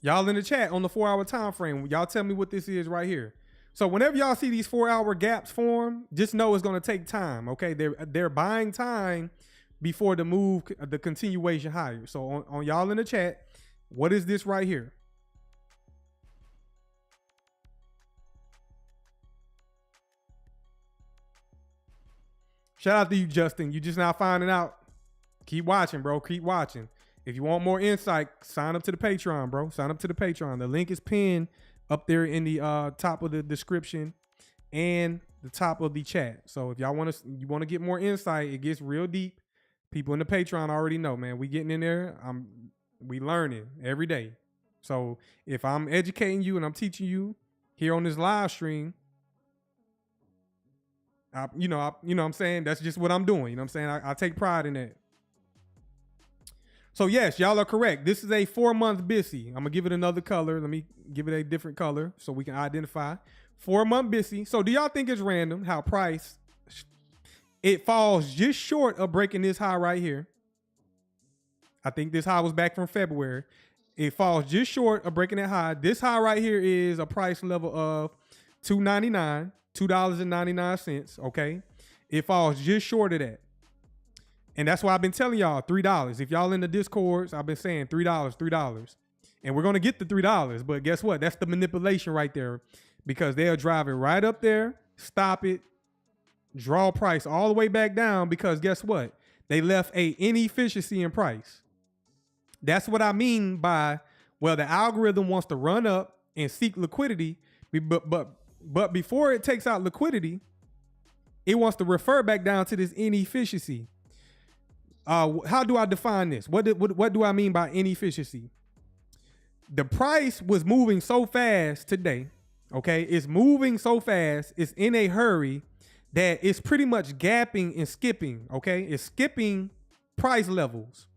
[SPEAKER 1] y'all in the chat on the 4 hour time frame, y'all tell me what this is right here. So whenever y'all see these 4 hour gaps form, just know it's going to take time. Okay, they're buying time before the move, the continuation higher. So on y'all in the chat, what is this right here? Shout out to you, Justin. You just now finding out. Keep watching, bro. Keep watching. If you want more insight, sign up to the Patreon, bro. Sign up to the Patreon. The link is pinned up there in the top of the description and the top of the chat. So if y'all want to get more insight, it gets real deep. People in the Patreon already know, man. We getting in there. We learning every day. So if I'm educating you and I'm teaching you here on this live stream, you know what I'm saying? That's just what I'm doing. You know what I'm saying? I take pride in that. So yes, y'all are correct. This is a 4-month BTC. I'm gonna give it another color. Let me give it a different color so we can identify. 4-month BTC. So do y'all think it's random how price, it falls just short of breaking this high right here? I think this high was back from February. It falls just short of breaking that high. This high right here is a price level of $2.99, okay? It falls just short of that. And that's why I've been telling y'all $3. If y'all in the Discords, I've been saying $3. And we're going to get the $3. But guess what? That's the manipulation right there, because they'll drive it right up there, stop it, draw price all the way back down, because guess what? They left a inefficiency in price. That's what I mean by, well, the algorithm wants to run up and seek liquidity, but before it takes out liquidity, it wants to refer back down to this inefficiency. How do I define this? What do I mean by inefficiency? The price was moving so fast today, okay? It's moving so fast, it's in a hurry that it's pretty much gapping and skipping, okay? It's skipping price levels.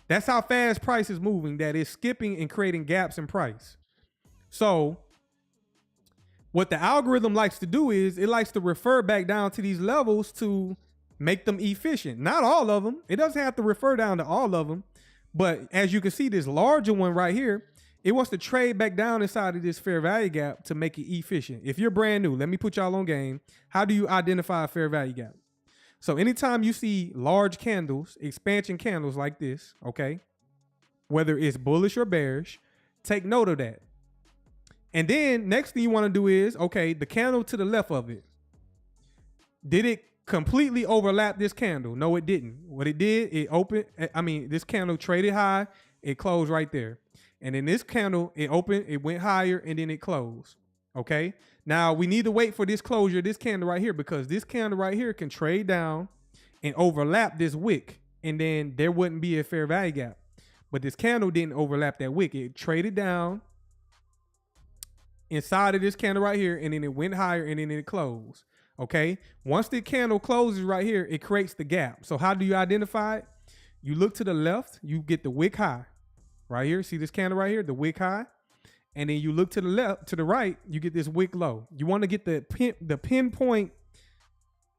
[SPEAKER 1] That's how fast price is moving, that it's skipping and creating gaps in price. So what the algorithm likes to do is it likes to refer back down to these levels to make them efficient. Not all of them. It doesn't have to refer down to all of them. But as you can see, this larger one right here, it wants to trade back down inside of this fair value gap to make it efficient. If you're brand new, let me put y'all on game. How do you identify a fair value gap? So anytime you see large candles, expansion candles like this, okay, whether it's bullish or bearish, take note of that. And then next thing you want to do is, okay, the candle to the left of it, did it completely overlap this candle? No, it didn't. What it did, it opened, this candle traded high, it closed right there. And then this candle, it opened, it went higher, and then it closed. Okay. Now we need to wait for this closure, this candle right here, because this candle right here can trade down and overlap this wick, and then there wouldn't be a fair value gap. But this candle didn't overlap that wick. It traded down inside of this candle right here, and then it went higher, and then it closed. Okay. Once the candle closes right here, it creates the gap. So how do you identify it? You look to the left, you get the wick high right here. See this candle right here, the wick high. and then you look to the left, to the right, you get this wick low. You want to get the pinpoint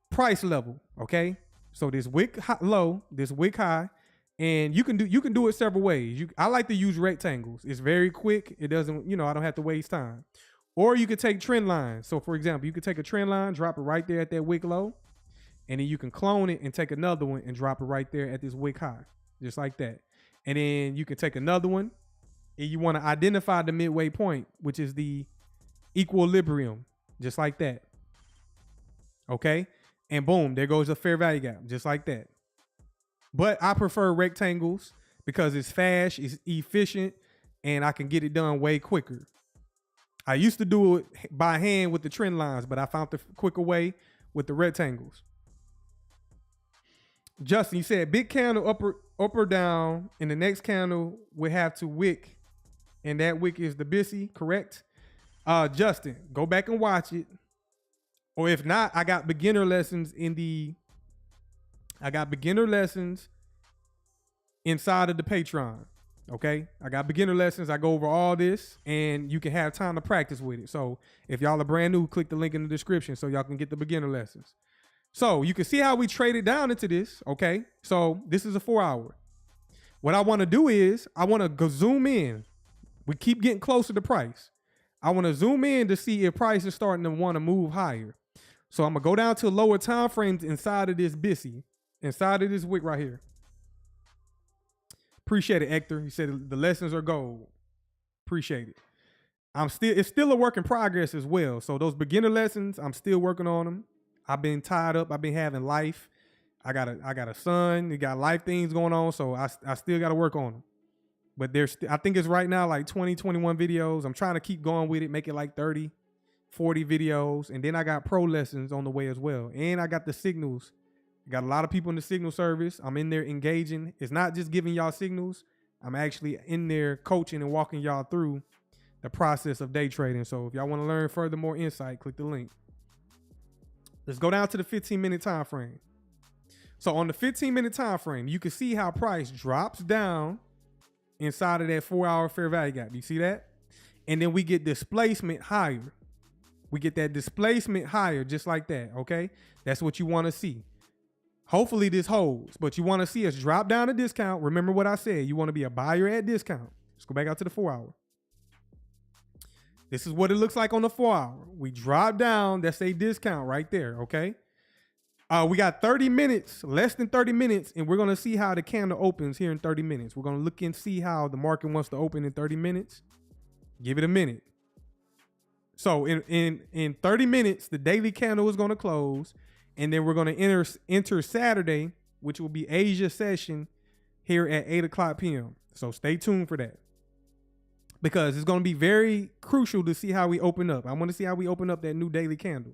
[SPEAKER 1] price level, okay? So this wick low, this wick high, and you can do it several ways. I like to use rectangles. It's very quick. It doesn't, I don't have to waste time. Or you could take trend lines. So for example, you could take a trend line, drop it right there at that wick low, and then you can clone it and take another one and drop it right there at this wick high, just like that. And then you can take another one, and you want to identify the midway point, which is the equilibrium, just like that. Okay? And boom, there goes a fair value gap, just like that. But I prefer rectangles because it's fast, it's efficient, and I can get it done way quicker. I used to do it by hand with the trend lines, but I found the quicker way with the rectangles. Justin, you said big candle up or down, and the next candle would have to wick, and that wick is the BTC, correct? Justin, go back and watch it. Or if not, I got beginner lessons inside of the Patreon. Okay, I got beginner lessons. I go over all this, and you can have time to practice with it. So if y'all are brand new, click the link in the description so y'all can get the beginner lessons. So you can see how we traded down into this. Okay, so this is a 4 hour. What I want to do is I want to go zoom in. We keep getting closer to price. I want to zoom in to see if price is starting to want to move higher. So I'm gonna go down to lower time frames inside of this BTC, inside of this wick right here. Appreciate it, Hector. He said the lessons are gold. Appreciate it. It's still a work in progress as well. So those beginner lessons, I'm still working on them. I've been tied up. I've been having life. I got a son. You got life things going on. So I still got to work on them. But I think it's right now like 20, 21 videos. I'm trying to keep going with it, make it like 30, 40 videos. And then I got pro lessons on the way as well. And I got the signals. I got a lot of people in the signal service. I'm in there engaging. It's not just giving y'all signals. I'm actually in there coaching and walking y'all through the process of day trading. So if y'all want to learn further more insight, click the link. Let's go down to the 15-minute time frame. So on the 15-minute time frame, you can see how price drops down inside of that 4 hour fair value gap. You see that? And then we get displacement higher. We get that displacement higher just like that, okay? That's what you want to see. Hopefully this holds, but you want to see us drop down a discount. Remember what I said. You want to be a buyer at discount. Let's go back out to the 4 hour. This is what it looks like on the 4 hour. We drop down. That's a discount right there, okay? We got 30 minutes, less than 30 minutes, and we're going to see how the candle opens here in 30 minutes. We're going to look and see how the market wants to open in 30 minutes. Give it a minute. So in 30 minutes, the daily candle is going to close, and then we're going to enter Saturday, which will be Asia session here at 8 o'clock p.m. So stay tuned for that, because it's going to be very crucial to see how we open up. I want to see how we open up that new daily candle.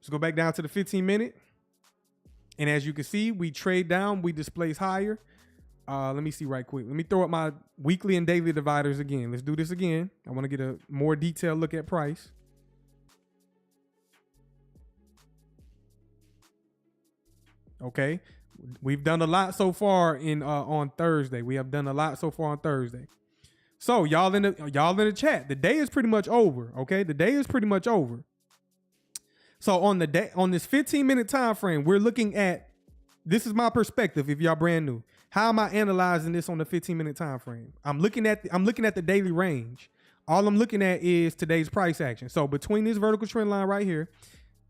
[SPEAKER 1] Let's go back down to the 15-minute. And as you can see, we trade down, we displace higher. Let me see right quick. Let me throw up my weekly and daily dividers again. Let's do this again. I want to get a more detailed look at price. Okay. We've done a lot so far on Thursday. We have done a lot so far on Thursday. So y'all in the chat, the day is pretty much over. Okay. The day is pretty much over. So on this 15-minute time frame, we're looking at, this is my perspective if y'all brand new. How am I analyzing this on the 15-minute time frame? I'm looking at the daily range. All I'm looking at is today's price action. So between this vertical trend line right here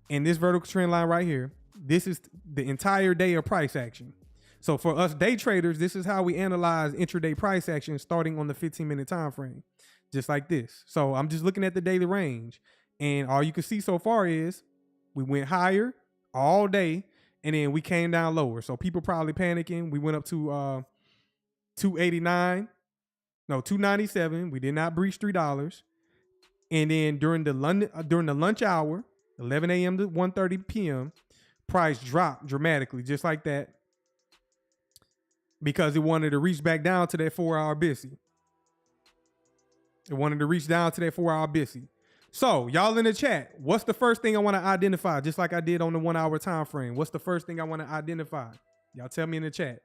[SPEAKER 1] and this vertical trend line right here, this is the entire day of price action. So for us day traders, this is how we analyze intraday price action starting on the 15-minute time frame, just like this. So I'm just looking at the daily range, and all you can see so far is we went higher all day, and then we came down lower. So people probably panicking. We went up to 289, no 297. We did not breach $3. And then during the lunch hour, 11 a.m. to 1:30 p.m., price dropped dramatically, just like that, because it wanted to reach back down to that 4 hour BTC. It wanted to reach down to that 4 hour BTC. So y'all in the chat, what's the first thing I want to identify? Just like I did on the 1 hour time frame. What's the first thing I want to identify? Y'all tell me in the chat.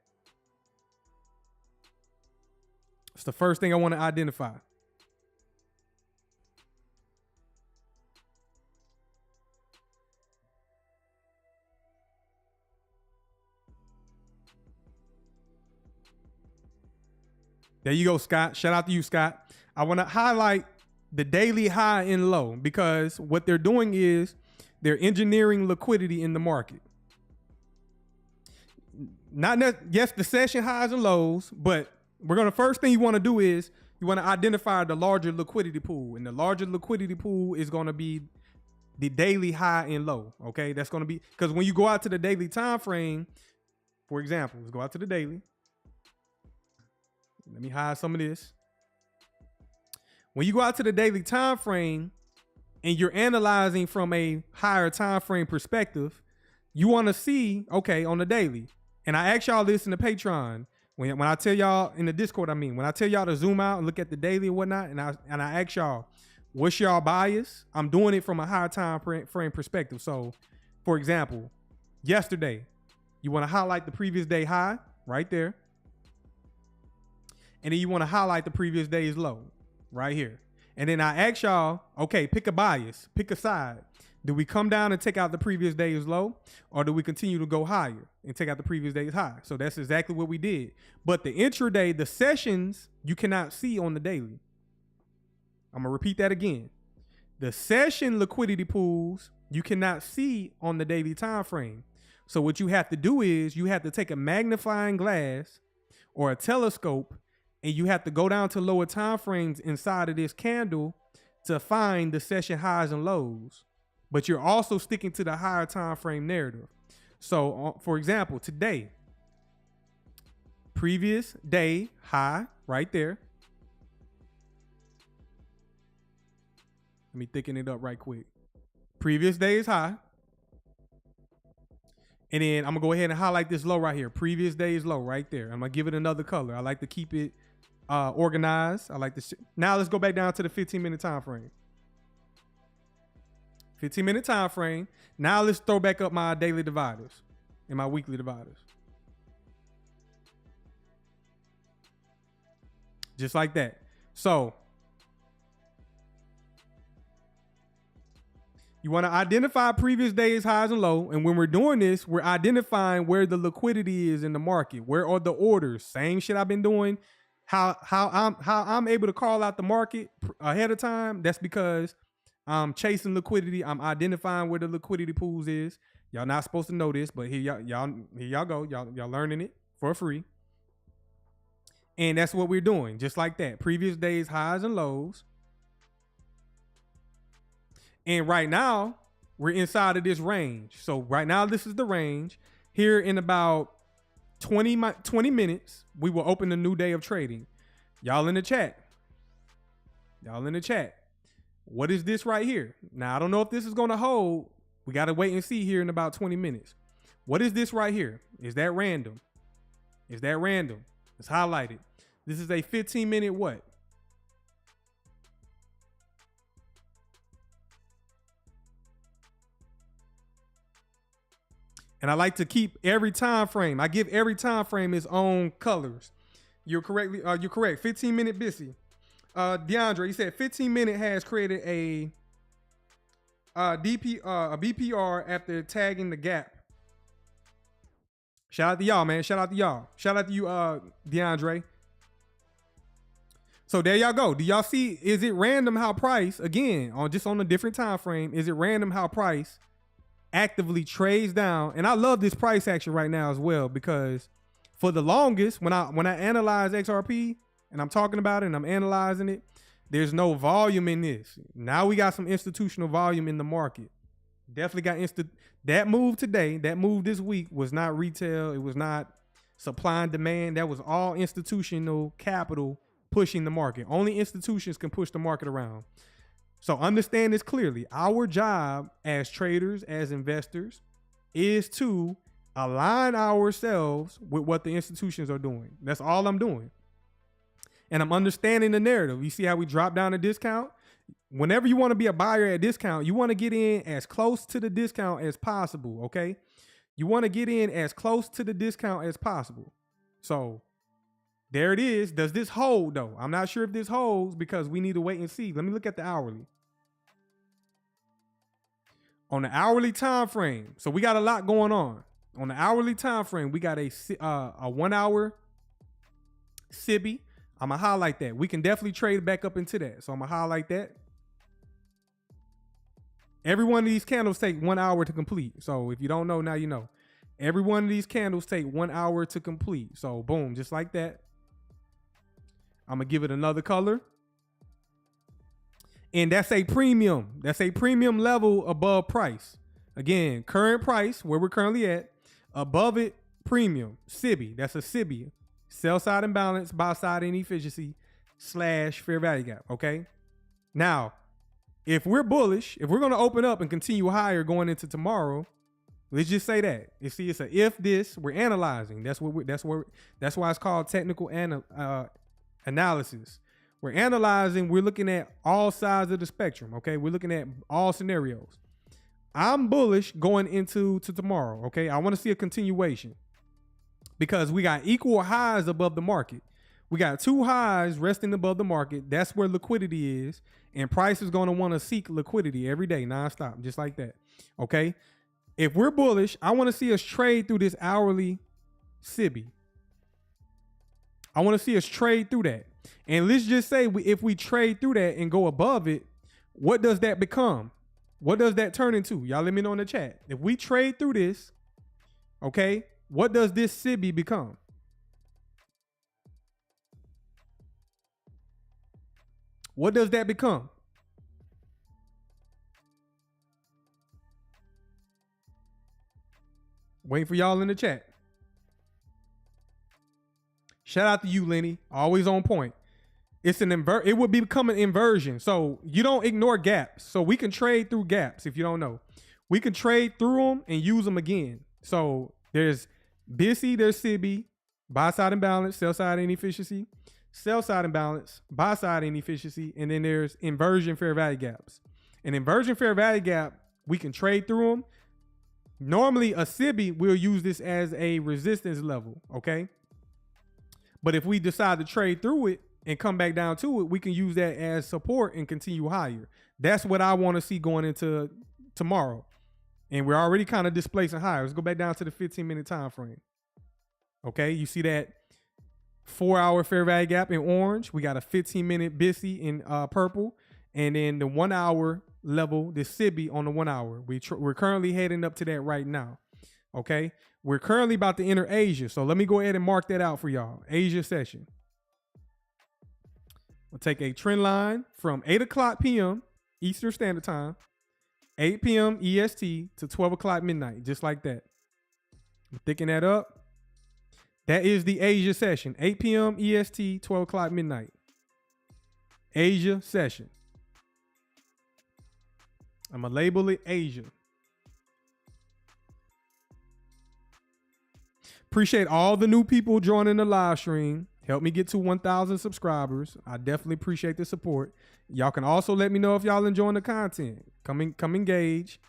[SPEAKER 1] It's the first thing I want to identify. There you go, Scott. Shout out to you, Scott. I want to highlight the daily high and low because what they're doing is they're engineering liquidity in the market. Yes, the session highs and lows, but first thing you want to do is you want to identify the larger liquidity pool, and the larger liquidity pool is going to be the daily high and low. Okay, that's going to be because when you go out to the daily time frame, for example, let's go out to the daily. Let me hide some of this. When you go out to the daily time frame and you're analyzing from a higher time frame perspective, you want to see, okay, on the daily. And I ask y'all this in the Patreon. When I tell y'all in the Discord, when I tell y'all to zoom out and look at the daily and whatnot, and I ask y'all, what's y'all bias? I'm doing it from a higher time frame perspective. So, for example, yesterday, you want to highlight the previous day high right there. And then you want to highlight the previous day's low right here. And then I ask y'all, okay, pick a bias, pick a side. Do we come down and take out the previous day's low, or do we continue to go higher and take out the previous day's high? So that's exactly what we did. But the intraday, the sessions, you cannot see on the daily. I'm going to repeat that again. The session liquidity pools, you cannot see on the daily time frame. So what you have to do is you have to take a magnifying glass or a telescope, and you have to go down to lower time frames inside of this candle to find the session highs and lows. But you're also sticking to the higher time frame narrative. So, for example, today, previous day high right there. Let me thicken it up right quick. Previous day's high. And then I'm going to go ahead and highlight this low right here. Previous day's low right there. I'm going to give it another color. I like to keep it organized. I like to. Now let's go back down to the 15-minute time frame. 15-minute time frame. Now let's throw back up my daily dividers and my weekly dividers. Just like that. So you want to identify previous days highs and low. And when we're doing this, we're identifying where the liquidity is in the market. Where are the orders? Same shit I've been doing. How I'm able to call out the market ahead of time. That's because I'm chasing liquidity. I'm identifying where the liquidity pools is. Y'all not supposed to know this, but here y'all go. Y'all learning it for free. And that's what we're doing. Just like that. Previous days highs and lows. And right now, we're inside of this range. So right now, this is the range. Here in about 20 minutes, we will open a new day of trading. Y'all in the chat. What is this right here? Now, I don't know if this is going to hold. We got to wait and see here in about 20 minutes. What is this right here? Is that random? It's highlighted. This is a 15-minute what? And I like to keep every time frame. I give every time frame its own colors. You're correct. 15-minute busy. DeAndre, he said 15-minute has created a BPR after tagging the gap. Shout out to y'all, man. Shout out to you, DeAndre. So there y'all go. Do y'all see? Is it random how price, again, on a different time frame, is it random how price actively trades down? And I love this price action right now as well, because for the longest, when I analyze XRP and I'm talking about it and I'm analyzing it, there's no volume in this. Now we got some institutional volume in the market. Definitely got that move today, that move this week was not retail. It was not supply and demand. That was all institutional capital pushing the market. Only institutions can push the market around. So understand this clearly. Our job as traders, as investors, is to align ourselves with what the institutions are doing. That's all I'm doing. And I'm understanding the narrative. You see how we drop down a discount? Whenever you want to be a buyer at discount, you want to get in as close to the discount as possible, okay? You want to get in as close to the discount as possible. So there it is. Does this hold, though? I'm not sure if this holds because we need to wait and see. Let me look at the hourly. On the hourly time frame, so we got a lot going on. On the hourly time frame, we got a 1 hour SIBI. I'm going to highlight that. We can definitely trade back up into that. So I'm going to highlight that. Every one of these candles take 1 hour to complete. So if you don't know, now you know. Every one of these candles take 1 hour to complete. So boom, just like that. I'm going to give it another color. And that's a premium. That's a premium level above price. Again, current price, where we're currently at. Above it, premium. SIBI. That's a SIBI. Sell side imbalance, buy side inefficiency / fair value gap. Okay. Now, if we're bullish, if we're going to open up and continue higher going into tomorrow, let's just say that. You see, it's a if this. We're analyzing. That's why it's called technical analysis. We're analyzing. We're looking at all sides of the spectrum. Okay, we're looking at all scenarios. I'm bullish going into tomorrow. Okay, I want to see a continuation because we got equal highs above the market. We got 2 highs resting above the market. That's where liquidity is, and price is going to want to seek liquidity every day, nonstop, just like that. Okay, if we're bullish, I want to see us trade through this hourly SIBI. I want to see us trade through that. And let's just say if we trade through that and go above it, what does that become? What does that turn into? Y'all let me know in the chat. If we trade through this, okay, what does this SIBI become? What does that become? Waiting for y'all in the chat. Shout out to you, Lenny. Always on point. It's it would become an inversion. So you don't ignore gaps. So we can trade through gaps if you don't know. We can trade through them and use them again. So there's BTC, there's SIBI, buy side imbalance, sell side inefficiency, sell side imbalance, buy side inefficiency, and then there's inversion fair value gaps. An inversion fair value gap, we can trade through them. Normally a SIBI, we'll use this as a resistance level, okay? But if we decide to trade through it and come back down to it, we can use that as support and continue higher. That's what I want to see going into tomorrow. And we're already kind of displacing higher. Let's go back down to the 15-minute time frame. Okay, you see that 4-hour fair value gap in orange. We got a 15-minute BTC in purple. And then the 1 hour level, the SIBI on the 1 hour. We're currently heading up to that right now. Okay, we're currently about to enter Asia. So let me go ahead and mark that out for y'all. Asia session. We'll take a trend line from 8 o'clock p.m. Eastern Standard Time, 8 p.m. EST to 12 o'clock midnight, just like that. I'm thicking that up. That is the Asia session, 8 p.m. EST, 12 o'clock midnight. Asia session. I'm going to label it Asia. Appreciate all the new people joining the live stream. Help me get to 1,000 subscribers. I definitely appreciate the support. Y'all can also let me know if y'all enjoying the content. Come engage.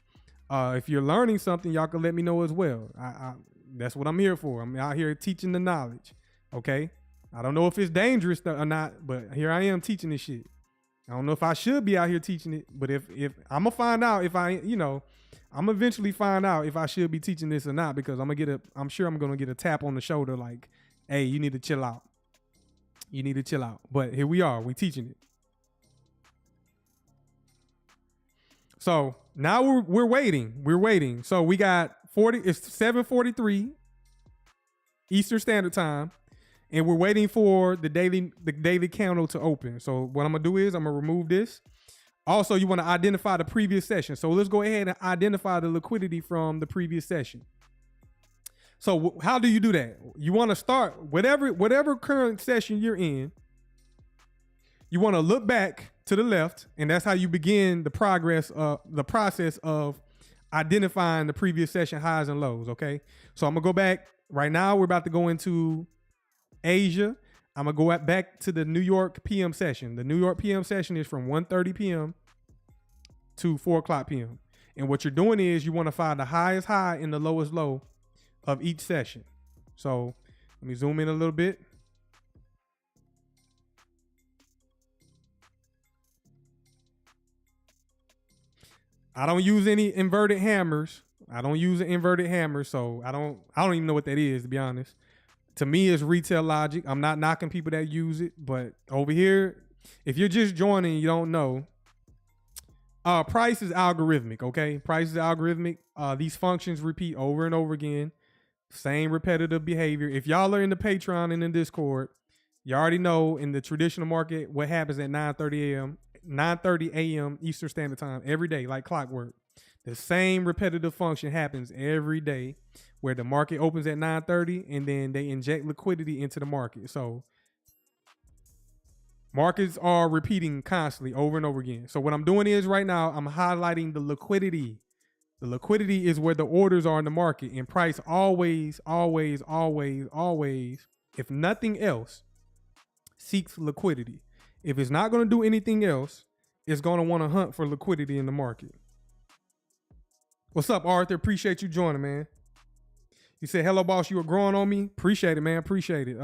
[SPEAKER 1] If you're learning something, y'all can let me know as well. That's what I'm here for. I'm out here teaching the knowledge. Okay? I don't know if it's dangerous or not, but here I am teaching this shit. I don't know if I should be out here teaching it, but if I'm gonna find out if I'm eventually find out if I should be teaching this or not, because I'm sure I'm gonna get a tap on the shoulder like, hey, you need to chill out. You need to chill out. But here we are, we teaching it. So now we're waiting. We're waiting. So we got it's 7:43 Eastern Standard Time, and we're waiting for the daily candle to open. So what I'm gonna do is I'm gonna remove this. Also, you want to identify the previous session. So let's go ahead and identify the liquidity from the previous session. So how do you do that? You want to start whatever current session you're in. You want to look back to the left, and that's how you begin the process of identifying the previous session highs and lows. Okay, so I'm gonna go back right now. We're about to go into Asia. I'm gonna go back to the New York PM session. The New York PM session is from 1:30 p.m. to 4 o'clock p.m. And what you're doing is you want to find the highest high and the lowest low of each session. So let me zoom in a little bit. I don't use any inverted hammers. I don't use an inverted hammer, so I don't even know what that is, to be honest. To me, it's retail logic. I'm not knocking people that use it, but over here, if you're just joining, you don't know. Price is algorithmic, okay? Price is algorithmic. These functions repeat over and over again. Same repetitive behavior. If y'all are in the Patreon and in Discord, you already know in the traditional market what happens at 9:30 a.m. Eastern Standard Time every day, like clockwork. The same repetitive function happens every day where the market opens at 9:30 and then they inject liquidity into the market. So markets are repeating constantly over and over again. So what I'm doing is right now, I'm highlighting the liquidity. The liquidity is where the orders are in the market, and price always, always, always, always, if nothing else, seeks liquidity. If it's not going to do anything else, it's going to want to hunt for liquidity in the market. What's up, Arthur? Appreciate you joining, man. You said, hello, boss. You were growing on me. Appreciate it, man. Appreciate it.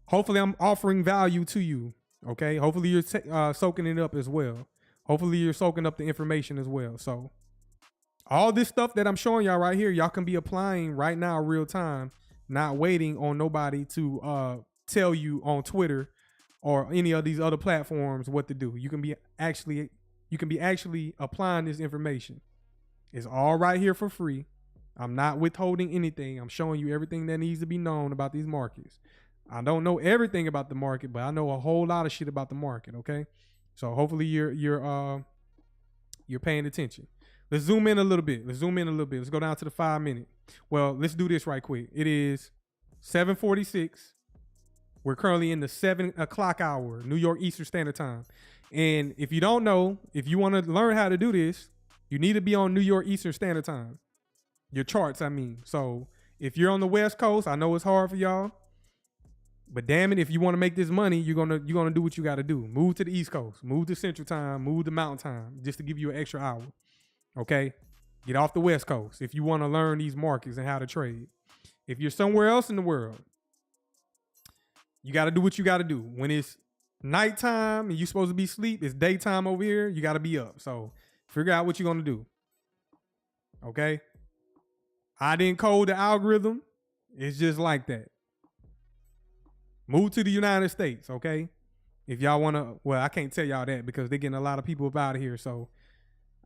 [SPEAKER 1] Hopefully, I'm offering value to you. Okay. Hopefully, you're soaking it up as well. Hopefully, you're soaking up the information as well. So, all this stuff that I'm showing y'all right here, y'all can be applying right now, real time, not waiting on nobody to tell you on Twitter or any of these other platforms what to do. You can be actually applying this information. It's all right here for free. I'm not withholding anything. I'm showing you everything that needs to be known about these markets. I don't know everything about the market, but I know a whole lot of shit about the market. Okay, so hopefully you're paying attention. Let's zoom in a little bit. Let's go down to the 5 minute. Well, let's do this right quick. It is 7:46. We're currently in the 7 o'clock hour, New York Eastern Standard Time. And if you don't know, if you want to learn how to do this, you need to be on New York Eastern Standard Time. Your charts, I mean. So if you're on the West Coast, I know it's hard for y'all. But damn it, if you want to make this money, you're gonna do what you got to do. Move to the East Coast, move to Central Time, move to Mountain Time, just to give you an extra hour. Okay, get off the West Coast if you want to learn these markets and how to trade. If you're somewhere else in the world, you got to do what you got to do. When it's nighttime and you're supposed to be asleep, it's daytime over here. You got to be up. So figure out what you're gonna do. Okay, I didn't code the algorithm. It's just like that. Move to the United States, okay? If y'all want to, well, I can't tell y'all that because they're getting a lot of people up out of here, so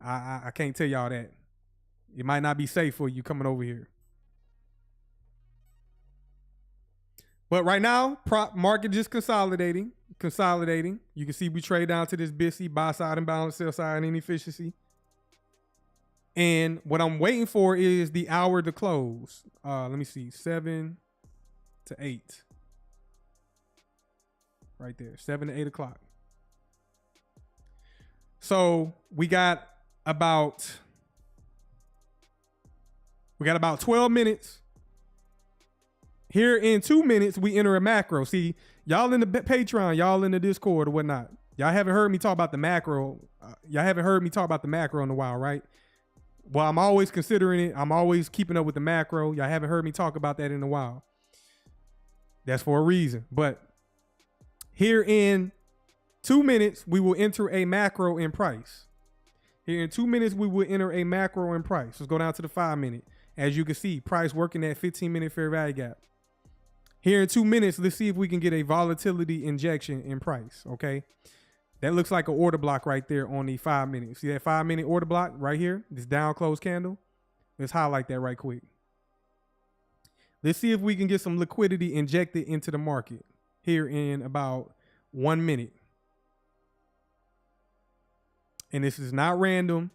[SPEAKER 1] I can't tell y'all that. It might not be safe for you coming over here. But right now, prop market just consolidating. You can see we trade down to this BTC, buy side imbalance, sell side inefficiency. And what I'm waiting for is the hour to close. Let me see, 7 to 8. Right there, 7 to 8 o'clock. So we got about 12 minutes. Here in 2 minutes, we enter a macro. See, y'all in the Patreon, y'all in the Discord or whatnot. Y'all haven't heard me talk about the macro. Y'all haven't heard me talk about the macro in a while, right? Well, I'm always considering it. I'm always keeping up with the macro. Y'all haven't heard me talk about that in a while. That's for a reason. But here in 2 minutes, we will enter a macro in price. Here in 2 minutes, we will enter a macro in price. Let's go down to the 5 minute. As you can see, price working at 15-minute fair value gap. Here in 2 minutes, let's see if we can get a volatility injection in price, okay? That looks like an order block right there on the 5 minute. See that 5 minute order block right here? This down close candle? Let's highlight that right quick. Let's see if we can get some liquidity injected into the market here in about 1 minute. And this is not random.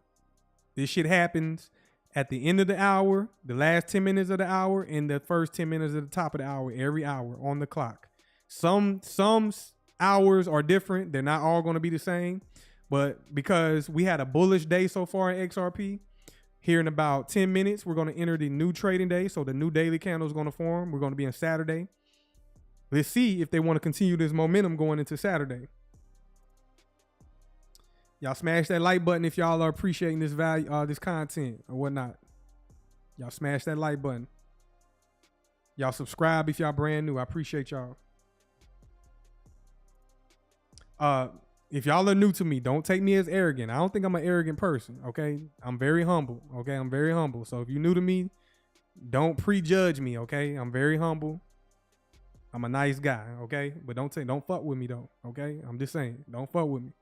[SPEAKER 1] This shit happens at the end of the hour, the last 10 minutes of the hour, and the first 10 minutes at the top of the hour, every hour on the clock. Some hours are different. They're not all going to be the same. But because we had a bullish day so far in XRP, here in about 10 minutes, we're going to enter the new trading day. So the new daily candle is going to form. We're going to be on Saturday. Let's see if they want to continue this momentum going into Saturday. Y'all smash that like button if y'all are appreciating this value, this content or whatnot. Y'all smash that like button. Y'all subscribe if y'all brand new. I appreciate y'all. If y'all are new to me, don't take me as arrogant. I don't think I'm an arrogant person, okay? I'm very humble, okay? I'm very humble. So if you're new to me, Don't prejudge me, okay? I'm very humble. I'm a nice guy, okay? But don't fuck with me though, okay? I'm just saying, don't fuck with me.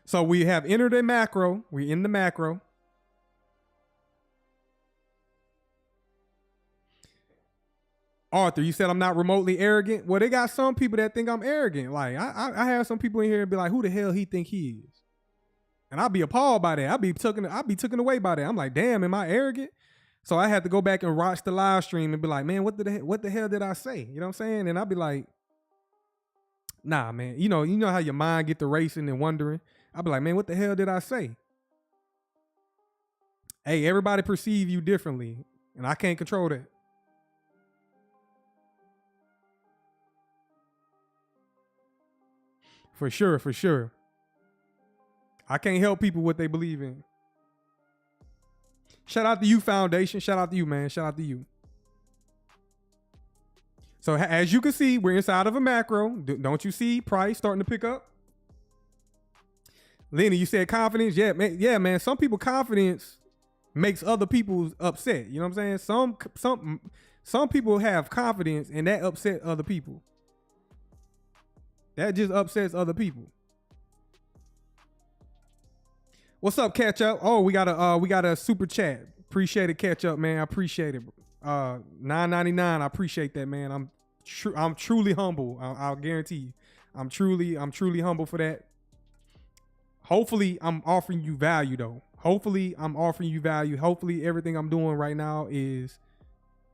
[SPEAKER 1] So we have entered a macro. We're in the macro. Arthur, you said I'm not remotely arrogant. Well, they got some people that think I'm arrogant. Like I have some people in here be like, who the hell he think he is? And I'll be appalled by that. I'll be taken away by that. I'm like, damn, am I arrogant? So I had to go back and watch the live stream and be like, man, what the hell did I say? You know what I'm saying? And I'll be like, nah, man. You know how your mind get to racing and wondering. I'll be like, man, what the hell did I say? Hey, everybody perceive you differently, and I can't control that. For sure, for sure. I can't help people what they believe in. Shout out to you, Foundation. Shout out to you, man. Shout out to you. So as you can see, we're inside of a macro. Don't you see price starting to pick up? Lenny, you said confidence. Yeah, man. Yeah, man. Some people confidence makes other people upset. You know what I'm saying? Some people have confidence and that upset other people. That just upsets other people. What's up, Catch Up? Oh, we got a super chat. Appreciate it, Catch Up, man. I appreciate it. $9.99. I appreciate that, man. I'm truly humble. I'll guarantee you. I'm truly humble for that. Hopefully, I'm offering you value though. Hopefully, everything I'm doing right now is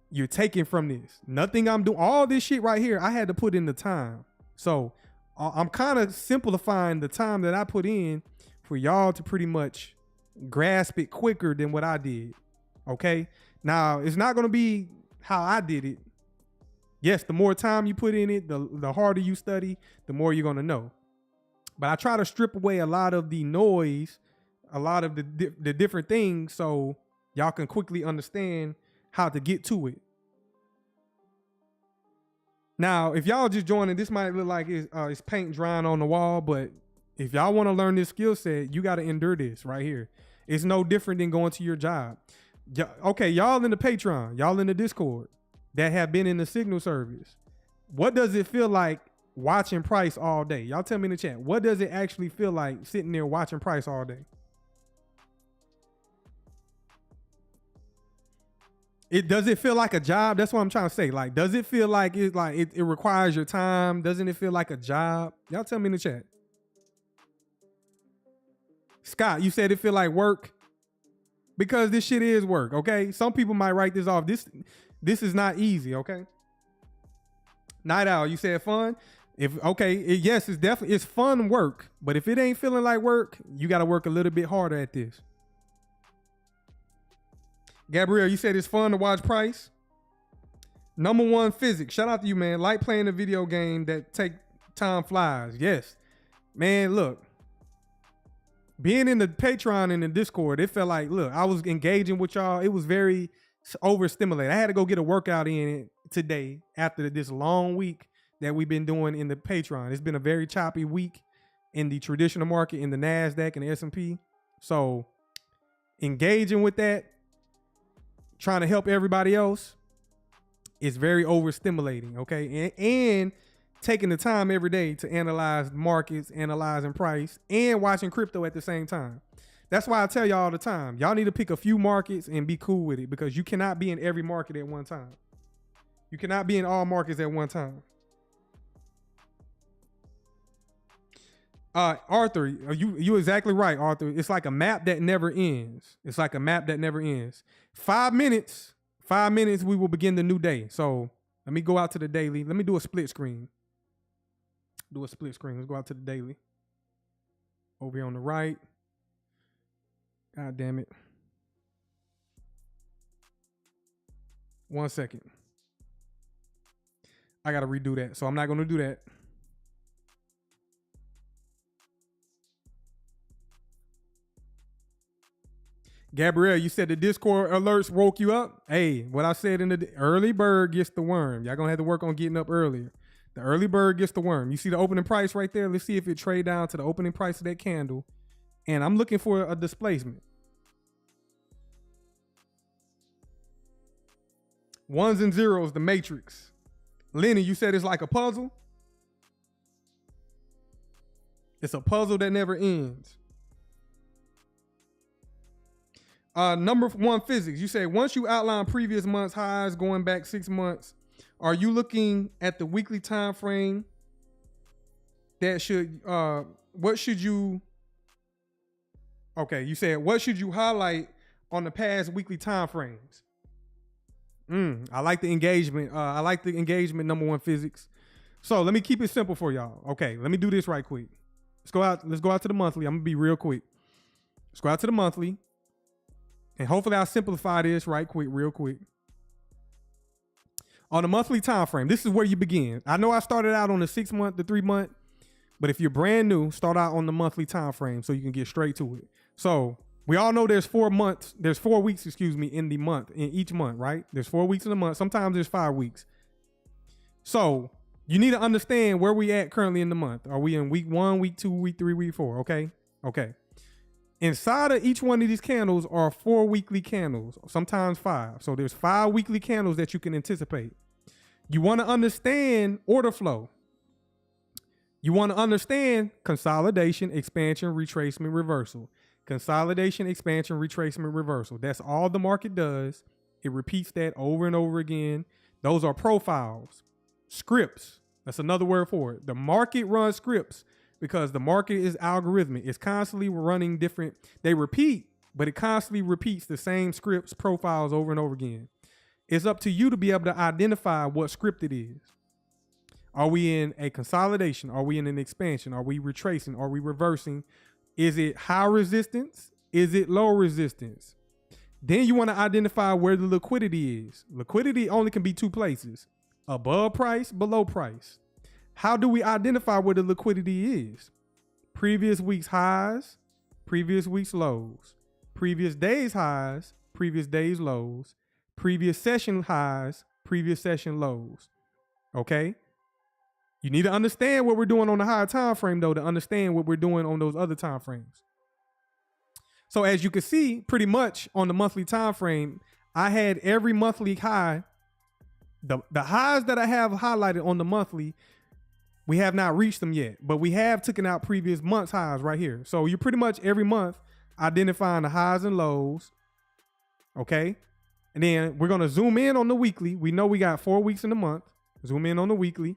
[SPEAKER 1] you're taking from this. Nothing I'm doing, all this shit right here, I had to put in the time. So I'm kind of simplifying the time that I put in for y'all to pretty much grasp it quicker than what I did. Okay. Now it's not going to be how I did it. Yes, the more time you put in it, the harder you study, the more you're going to know. But I try to strip away a lot of the noise, a lot of the different things, so y'all can quickly understand how to get to it. Now, if y'all just joining, this might look like it's paint drying on the wall, but if y'all want to learn this skill set, you got to endure this right here. It's no different than going to your job. Okay, y'all in the Patreon, y'all in the Discord that have been in the signal service. What does it feel like watching price all day? Y'all tell me in the chat. What does it actually feel like sitting there watching price all day? Does it feel like a job? That's what I'm trying to say. Like, does it feel like it requires your time? Doesn't it feel like a job? Y'all tell me in the chat. Scott, you said it feel like work because this shit is work. Okay, some people might write this off. This is not easy. Okay. Night Owl, you said fun. Yes, it's fun work. But if it ain't feeling like work, you got to work a little bit harder at this. Gabrielle, you said it's fun to watch price. Number one, physics. Shout out to you, man. Like playing a video game that take time flies. Yes, man. Look, being in the Patreon and the Discord, it felt like, look, I was engaging with y'all. It was very overstimulated. I had to go get a workout in today after this long week that we've been doing in the Patreon. It's been a very choppy week in the traditional market, in the NASDAQ and the S&P. So engaging with that, trying to help everybody else, is very overstimulating, okay? And taking the time every day to analyze markets, analyzing price, and watching crypto at the same time. That's why I tell y'all all the time, y'all need to pick a few markets and be cool with it, because you cannot be in every market at one time. You cannot be in all markets at one time. Arthur, you exactly right, Arthur. It's like a map that never ends. It's like a map that never ends. 5 minutes, we will begin the new day. So let me go out to the daily. Let me do a split screen. Let's go out to the daily. Over here on the right. God damn it. 1 second. I got to redo that. So I'm not going to do that. Gabrielle, you said the Discord alerts woke you up. Hey, what I said in the early bird gets the worm. Y'all gonna have to work on getting up earlier. The early bird gets the worm. You see the opening price right there? Let's see if it trade down to the opening price of that candle and I'm looking for a displacement. Ones and zeros, the matrix. Lenny, you said it's like a puzzle? It's a puzzle that never ends. Number one, physics. You say once you outline previous month's highs going back 6 months, are you looking at the weekly time frame? That should what should you? Okay, you said what should you highlight on the past weekly time frames? I like the engagement. I like the engagement. Number one, physics. So let me keep it simple for y'all. Okay, let me do this right quick. Let's go out to the monthly. I'm gonna be real quick. Let's go out to the monthly. And hopefully I'll simplify this real quick. On the monthly time frame, this is where you begin. I know I started out on the 6 month, the 3 month, but if you're brand new, start out on the monthly time frame so you can get straight to it. So we all know there's 4 weeks, in the month, in each month, right? There's 4 weeks in a month. Sometimes there's 5 weeks. So you need to understand where we at currently in the month. Are we in week 1, week 2, week 3, week 4? Okay. Inside of each one of these candles are 4 weekly candles, sometimes 5. So there's 5 weekly candles that you can anticipate. You want to understand order flow. You want to understand consolidation, expansion, retracement, reversal. Consolidation, expansion, retracement, reversal. That's all the market does. It repeats that over and over again. Those are profiles, scripts. That's another word for it. The market runs scripts. Because the market is algorithmic. It's constantly running different. They repeat, but it constantly repeats the same scripts, profiles over and over again. It's up to you to be able to identify what script it is. Are we in a consolidation? Are we in an expansion? Are we retracing? Are we reversing? Is it high resistance? Is it low resistance? Then you want to identify where the liquidity is. Liquidity only can be 2 places: above price, below price. How do we identify where the liquidity is? Previous week's highs, previous week's lows, previous day's highs, previous day's lows, previous session highs, previous session lows. Okay? You need to understand what we're doing on the higher time frame, though, to understand what we're doing on those other time frames. So as you can see, pretty much on the monthly time frame, I had every monthly high. The highs that I have highlighted on the monthly, we have not reached them yet, but we have taken out previous month's highs right here. So you're pretty much every month identifying the highs and lows. Okay. And then we're going to zoom in on the weekly. We know we got 4 weeks in the month. Zoom in on the weekly.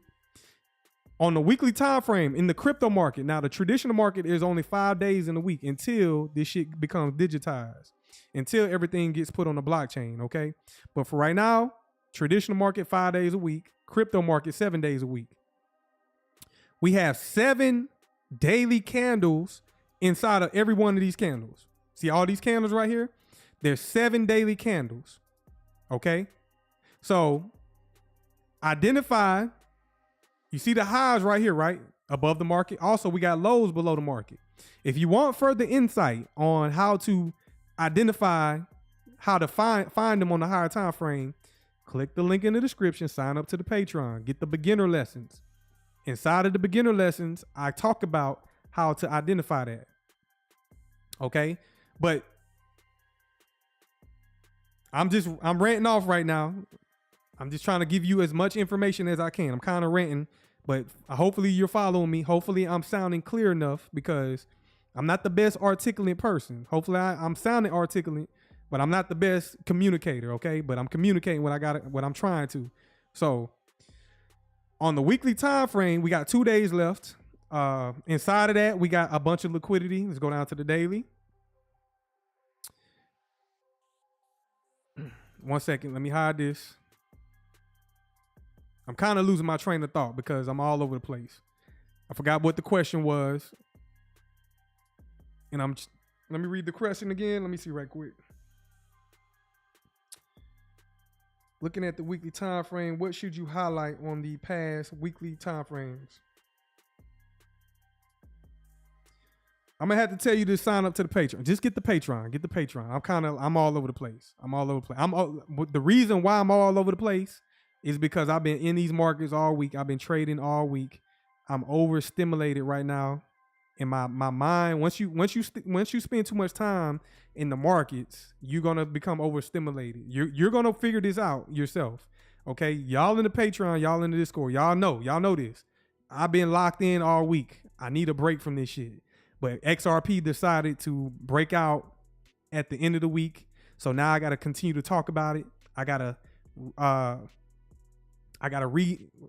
[SPEAKER 1] On the weekly time frame in the crypto market. Now the traditional market is only 5 days in a week until this shit becomes digitized, until everything gets put on the blockchain. Okay. But for right now, traditional market 5 days a week, crypto market 7 days a week. We have 7 daily candles inside of every one of these candles. See all these candles right here? There's 7 daily candles. Okay? So identify, you see the highs right here, right? Above the market. Also, we got lows below the market. If you want further insight on how to identify, how to find them on the higher time frame, click the link in the description, sign up to the Patreon, get the beginner lessons. Inside of the beginner lessons, I talk about how to identify that. Okay? But I'm ranting off right now. I'm just trying to give you as much information as I can. I'm kind of ranting, but hopefully you're following me. Hopefully I'm sounding clear enough, because I'm not the best articulate person. Hopefully I'm sounding articulate, but I'm not the best communicator, okay? But I'm communicating what I'm trying to. So on the weekly time frame, we got 2 days left. Inside of that, we got a bunch of liquidity. Let's go down to the daily. 1 second, let me hide this. I'm kind of losing my train of thought because I'm all over the place. I forgot what the question was. And let me read the question again. Let me see right quick. Looking at the weekly time frame, what should you highlight on the past weekly time frames? I'm gonna have to tell you to sign up to the Patreon. Just get the Patreon. Get the Patreon. I'm all over the place. The reason why I'm all over the place is because I've been in these markets all week. I've been trading all week. I'm overstimulated right now. in my mind, once you spend too much time in the markets, you're gonna become overstimulated. You're gonna figure this out yourself. Okay, y'all in the Patreon, y'all in the Discord, y'all know this. I've been locked in all week. I need a break from this shit. But XRP decided to break out at the end of the week, so now I gotta continue to talk about it. I gotta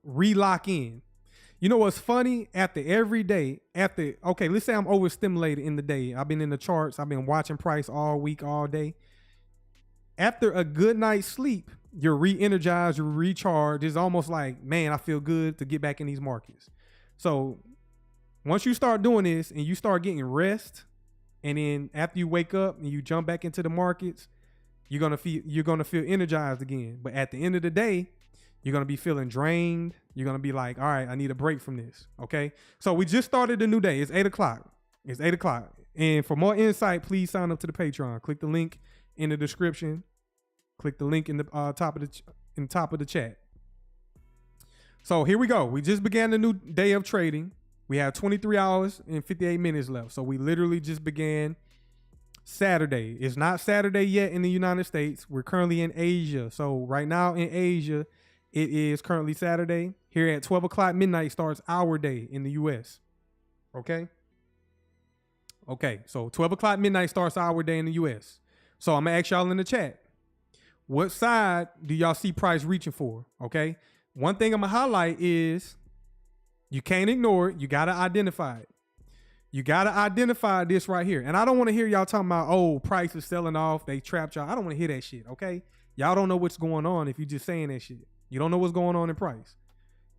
[SPEAKER 1] re-lock in. You know what's funny? After every day, okay, let's say I'm overstimulated in the day. I've been in the charts. I've been watching price all week, all day. After a good night's sleep, you're re-energized, you're recharged. It's almost like, man, I feel good to get back in these markets. So once you start doing this and you start getting rest, and then after you wake up and you jump back into the markets, you're gonna feel energized again. But at the end of the day, you're going to be feeling drained. You're going to be like, all right, I need a break from this. Okay. So we just started a new day. It's 8 o'clock. It's 8 o'clock. And for more insight, please sign up to the Patreon. Click the link in the description. Click the link in the top of the chat. So here we go. We just began the new day of trading. We have 23 hours and 58 minutes left. So we literally just began Saturday. It's not Saturday yet in the United States. We're currently in Asia. So right now in Asia, it is currently Saturday. Here at 12 o'clock midnight starts our day in the U.S. Okay? Okay, so 12 o'clock midnight starts our day in the U.S. So I'm going to ask y'all in the chat, what side do y'all see price reaching for? Okay? One thing I'm going to highlight is you can't ignore it. You got to identify it. You got to identify this right here. And I don't want to hear y'all talking about, oh, price is selling off. They trapped y'all. I don't want to hear that shit, okay? Y'all don't know what's going on if you're just saying that shit. You don't know what's going on in price.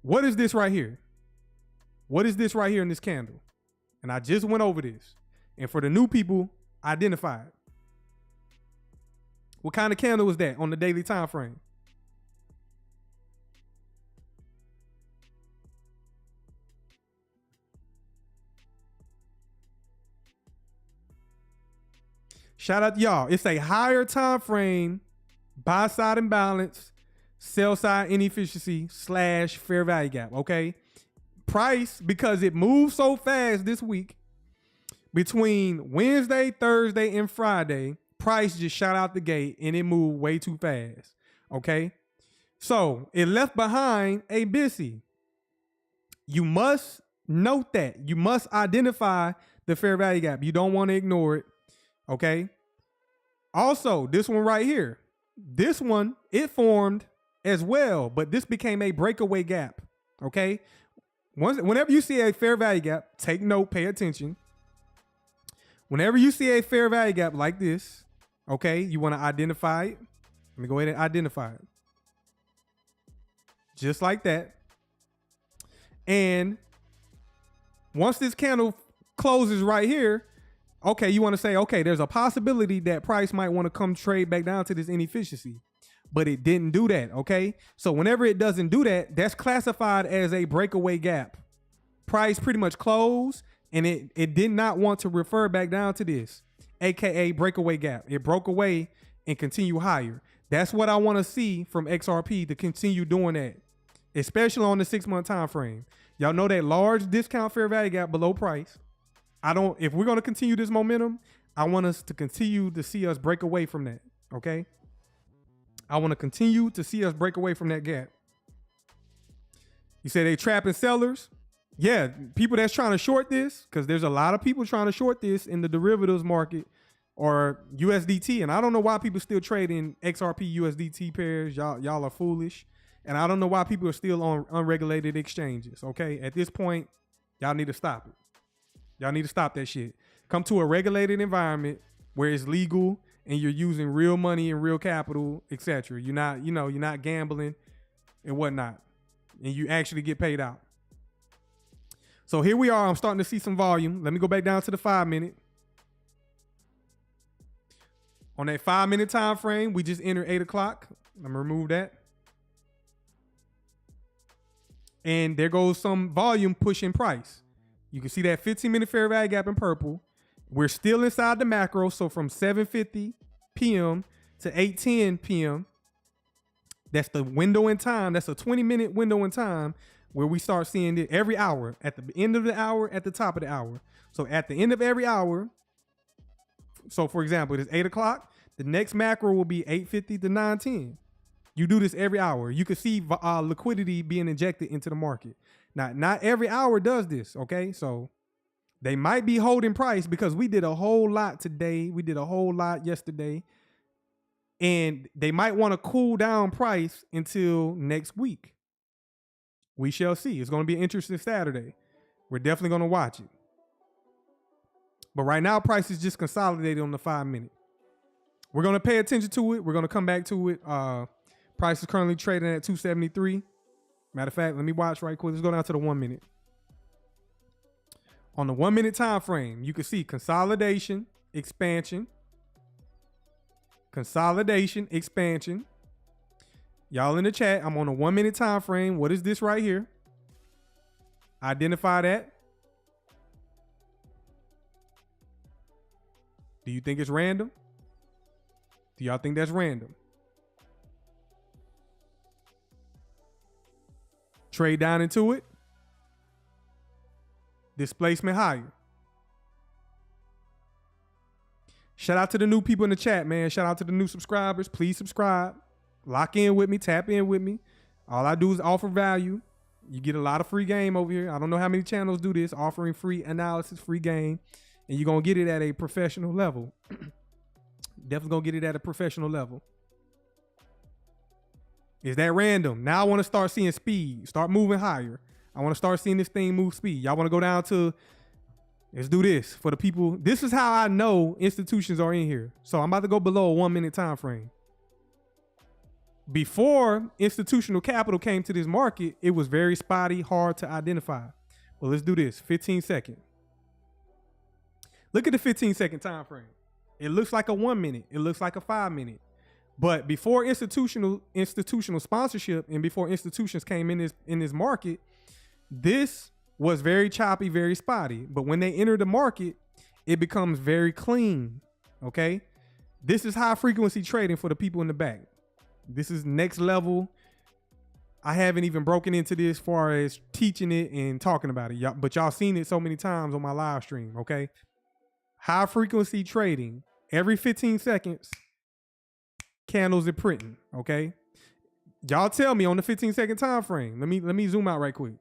[SPEAKER 1] What is this right here? What is this right here in this candle? And I just went over this. And for the new people, identify it. What kind of candle is that on the daily time frame? Shout out to y'all. It's a higher time frame, buy side imbalance, sell side inefficiency / fair value gap. Okay. Price, because it moves so fast this week, between Wednesday, Thursday, and Friday, price just shot out the gate and it moved way too fast. Okay. So it left behind a BTC. You must note that. You must identify the fair value gap. You don't want to ignore it. Okay. Also, this one right here, this one, it formed as well, but this became a breakaway gap. Okay. Whenever you see a fair value gap, take note, pay attention. Whenever you see a fair value gap like this, okay, you want to identify it. Let me go ahead and identify it. Just like that. And once this candle closes right here, okay, you want to say, okay, there's a possibility that price might want to come trade back down to this inefficiency, but it didn't do that, okay? So whenever it doesn't do that, that's classified as a breakaway gap. Price pretty much closed, and it did not want to refer back down to this, aka breakaway gap. It broke away and continue higher. That's what I want to see from XRP, to continue doing that, especially on the 6-month time frame. Y'all know that large discount fair value gap below price. If we're going to continue this momentum, I want us to continue to see us break away from that. Okay. I want to continue to see us break away from that gap. You say they trapping sellers. Yeah. People that's trying to short this, because there's a lot of people trying to short this in the derivatives market or USDT. And I don't know why people still trading XRP USDT pairs. Y'all are foolish. And I don't know why people are still on unregulated exchanges. Okay. At this point, y'all need to stop it. Y'all need to stop that shit. Come to a regulated environment where it's legal and you're using real money and real capital, etc. You're not gambling and whatnot. And you actually get paid out. So here we are. I'm starting to see some volume. Let me go back down to the 5-minute. On that 5-minute time frame, we just entered 8 o'clock. I'm going to remove that. And there goes some volume pushing price. You can see that 15-minute fair value gap in purple. We're still inside the macro. So from 7:50 p.m. to 8:10 p.m., that's the window in time. That's a 20-minute window in time. where we start seeing it every hour, at the end of the hour, at the top of the hour. So at the end of every hour, so for example, it is 8 o'clock. The next macro will be 8:50 to 9:10. You do this every hour. You can see liquidity being injected into the market. Now, not every hour does this, okay? So they might be holding price because we did a whole lot today. We did a whole lot yesterday. And they might want to cool down price until next week. We shall see. It's going to be an interesting Saturday. We're definitely going to watch it. But right now, price is just consolidated on the 5-minute. We're going to pay attention to it. We're going to come back to it. Price is currently trading at 273. Matter of fact, let me watch right quick. Let's go down to the 1 minute. On the 1 minute time frame, you can see consolidation, expansion. Consolidation, expansion. Y'all in the chat, I'm on a 1 minute time frame. What is this right here? Identify that. Do you think it's random? Do y'all think that's random? Trade down into it. Displacement higher. Shout out to the new people in the chat, man. Shout out to the new subscribers. Please subscribe. Lock in with me. Tap in with me. All I do is offer value. You get a lot of free game over here. I don't know how many channels do this, offering free analysis, free game. And you're going to get it at a professional level. Definitely going to get it at a professional level. Is that random? Now I want to start seeing speed. Start moving higher. I want to start seeing this thing move speed. Y'all want to go down to, let's do this for the people. This is how I know institutions are in here. So I'm about to go below a 1 minute time frame. Before institutional capital came to this market, it was very spotty, hard to identify. Well, let's do this. 15 second. Look at the 15-second time frame. It looks like a 1 minute. It looks like a 5 minute. But before institutional sponsorship and before institutions came in this market, this was very choppy, very spotty. But when they enter the market, it becomes very clean. Okay, this is high frequency trading for the people in the back. This is next level. I haven't even broken into this as far as teaching it and talking about it, but y'all seen it so many times on my live stream. Okay, high frequency trading every 15 seconds. Candles are printing. Okay, y'all tell me on the 15-second time frame. Let me zoom out right quick.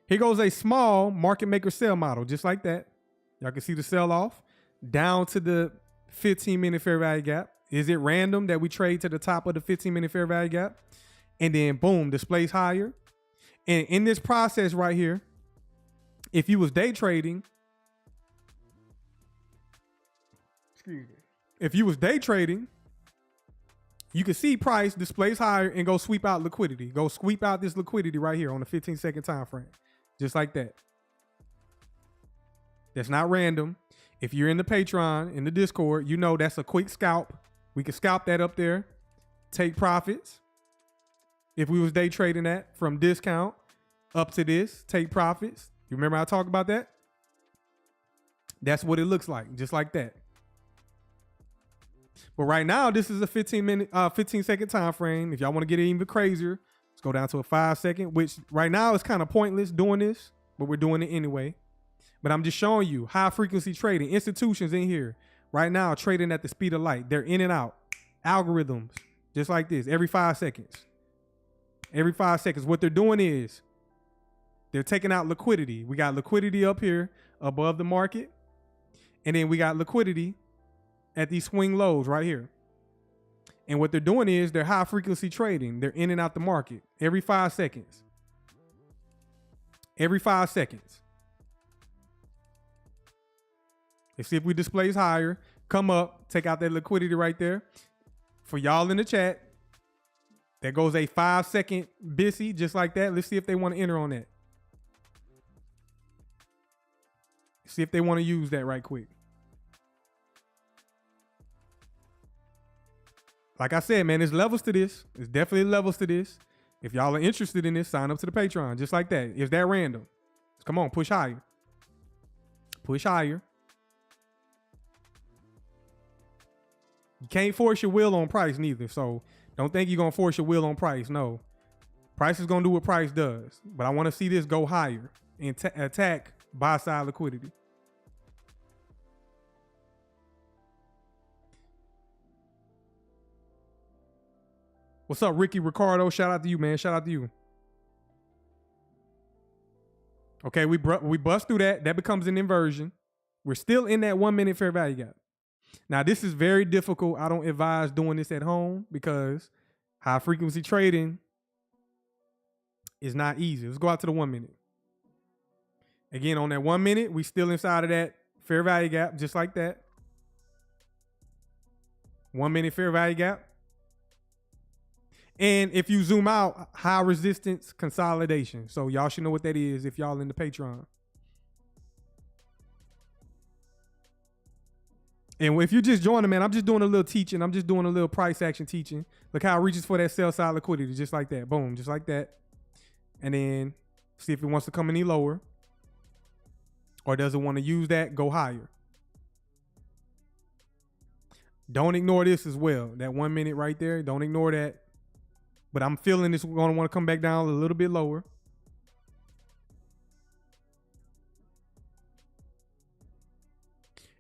[SPEAKER 1] Here goes a small market maker sell model, just like that. Y'all can see the sell off down to the 15-minute fair value gap. Is it random that we trade to the top of the 15-minute fair value gap? And then boom, displays higher. And in this process right here, if you was day trading, if you was day trading, you can see price displays higher and go sweep out liquidity. Go sweep out this liquidity right here on the 15-second time frame. Just like that. That's not random. If you're in the Patreon, in the Discord, you know that's a quick scalp. We can scalp that up there. Take profits. If we was day trading that from discount up to this, take profits. You remember I talked about that? That's what it looks like, just like that. But right now, this is a 15-second time frame. If y'all want to get it even crazier, let's go down to a 5-second, which right now is kind of pointless doing this, but we're doing it anyway. But I'm just showing you high frequency trading. Institutions in here right now trading at the speed of light. They're in and out. Algorithms, just like this, every 5 seconds. Every 5 seconds. What they're doing is they're taking out liquidity. We got liquidity up here above the market. And then we got liquidity at these swing lows right here. And what they're doing is they're high frequency trading. They're in and out the market every 5 seconds. Every 5 seconds. Let's see if we displays higher. Come up, take out that liquidity right there. For y'all in the chat, there goes a 5-second BTC just like that. Let's see if they want to enter on that. See if they want to use that right quick. Like I said, man, there's levels to this. There's definitely levels to this. If y'all are interested in this, sign up to the Patreon. Just like that. Is that random? Come on, push higher. Push higher. You can't force your will on price neither. So don't think you're going to force your will on price. No. Price is going to do what price does. But I want to see this go higher and attack buy-side liquidity. What's up, Ricky Ricardo? Shout out to you, man. Shout out to you. Okay, we bust through that. That becomes an inversion. We're still in that 1 minute fair value gap. Now, this is very difficult. I don't advise doing this at home because high frequency trading is not easy. Let's go out to the 1 minute. Again, on that 1 minute, we still inside of that fair value gap, just like that. 1 minute fair value gap. And if you zoom out, high resistance consolidation. So y'all should know what that is if y'all in the Patreon. And if you just joining, man, I'm just doing a little teaching. I'm just doing a little price action teaching. Look how it reaches for that sell side liquidity, just like that. Boom, just like that. And then see if it wants to come any lower. Or does it want to use that, go higher. Don't ignore this as well. That 1 minute right there, don't ignore that. But I'm feeling this, we're going to want to come back down a little bit lower.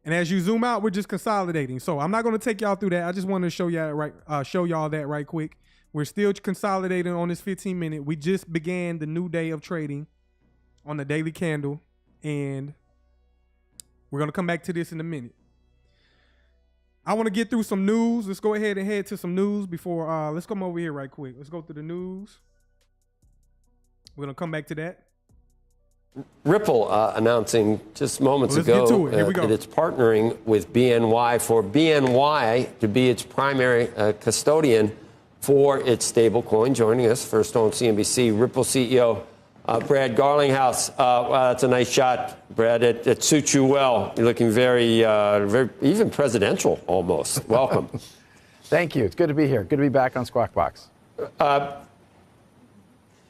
[SPEAKER 1] And as you zoom out, we're just consolidating. So I'm not going to take y'all through that. I just wanted to show y'all that right quick. We're still consolidating on this 15 minute. We just began the new day of trading on the daily candle. And we're going to come back to this in a minute. I want to get through some news. Let's go ahead and head to some news before, let's come over here right quick. Let's go through the news. We're going to come back to that.
[SPEAKER 2] Ripple announcing just moments ago that it's partnering with BNY for BNY to be its primary custodian for its stablecoin. Joining us first on CNBC, Ripple CEO Brad Garlinghouse. Wow, that's a nice shot, Brad. It suits you well. You're looking very, very even presidential almost. Welcome.
[SPEAKER 3] Thank you. It's good to be here. Good to be back on Squawk Box.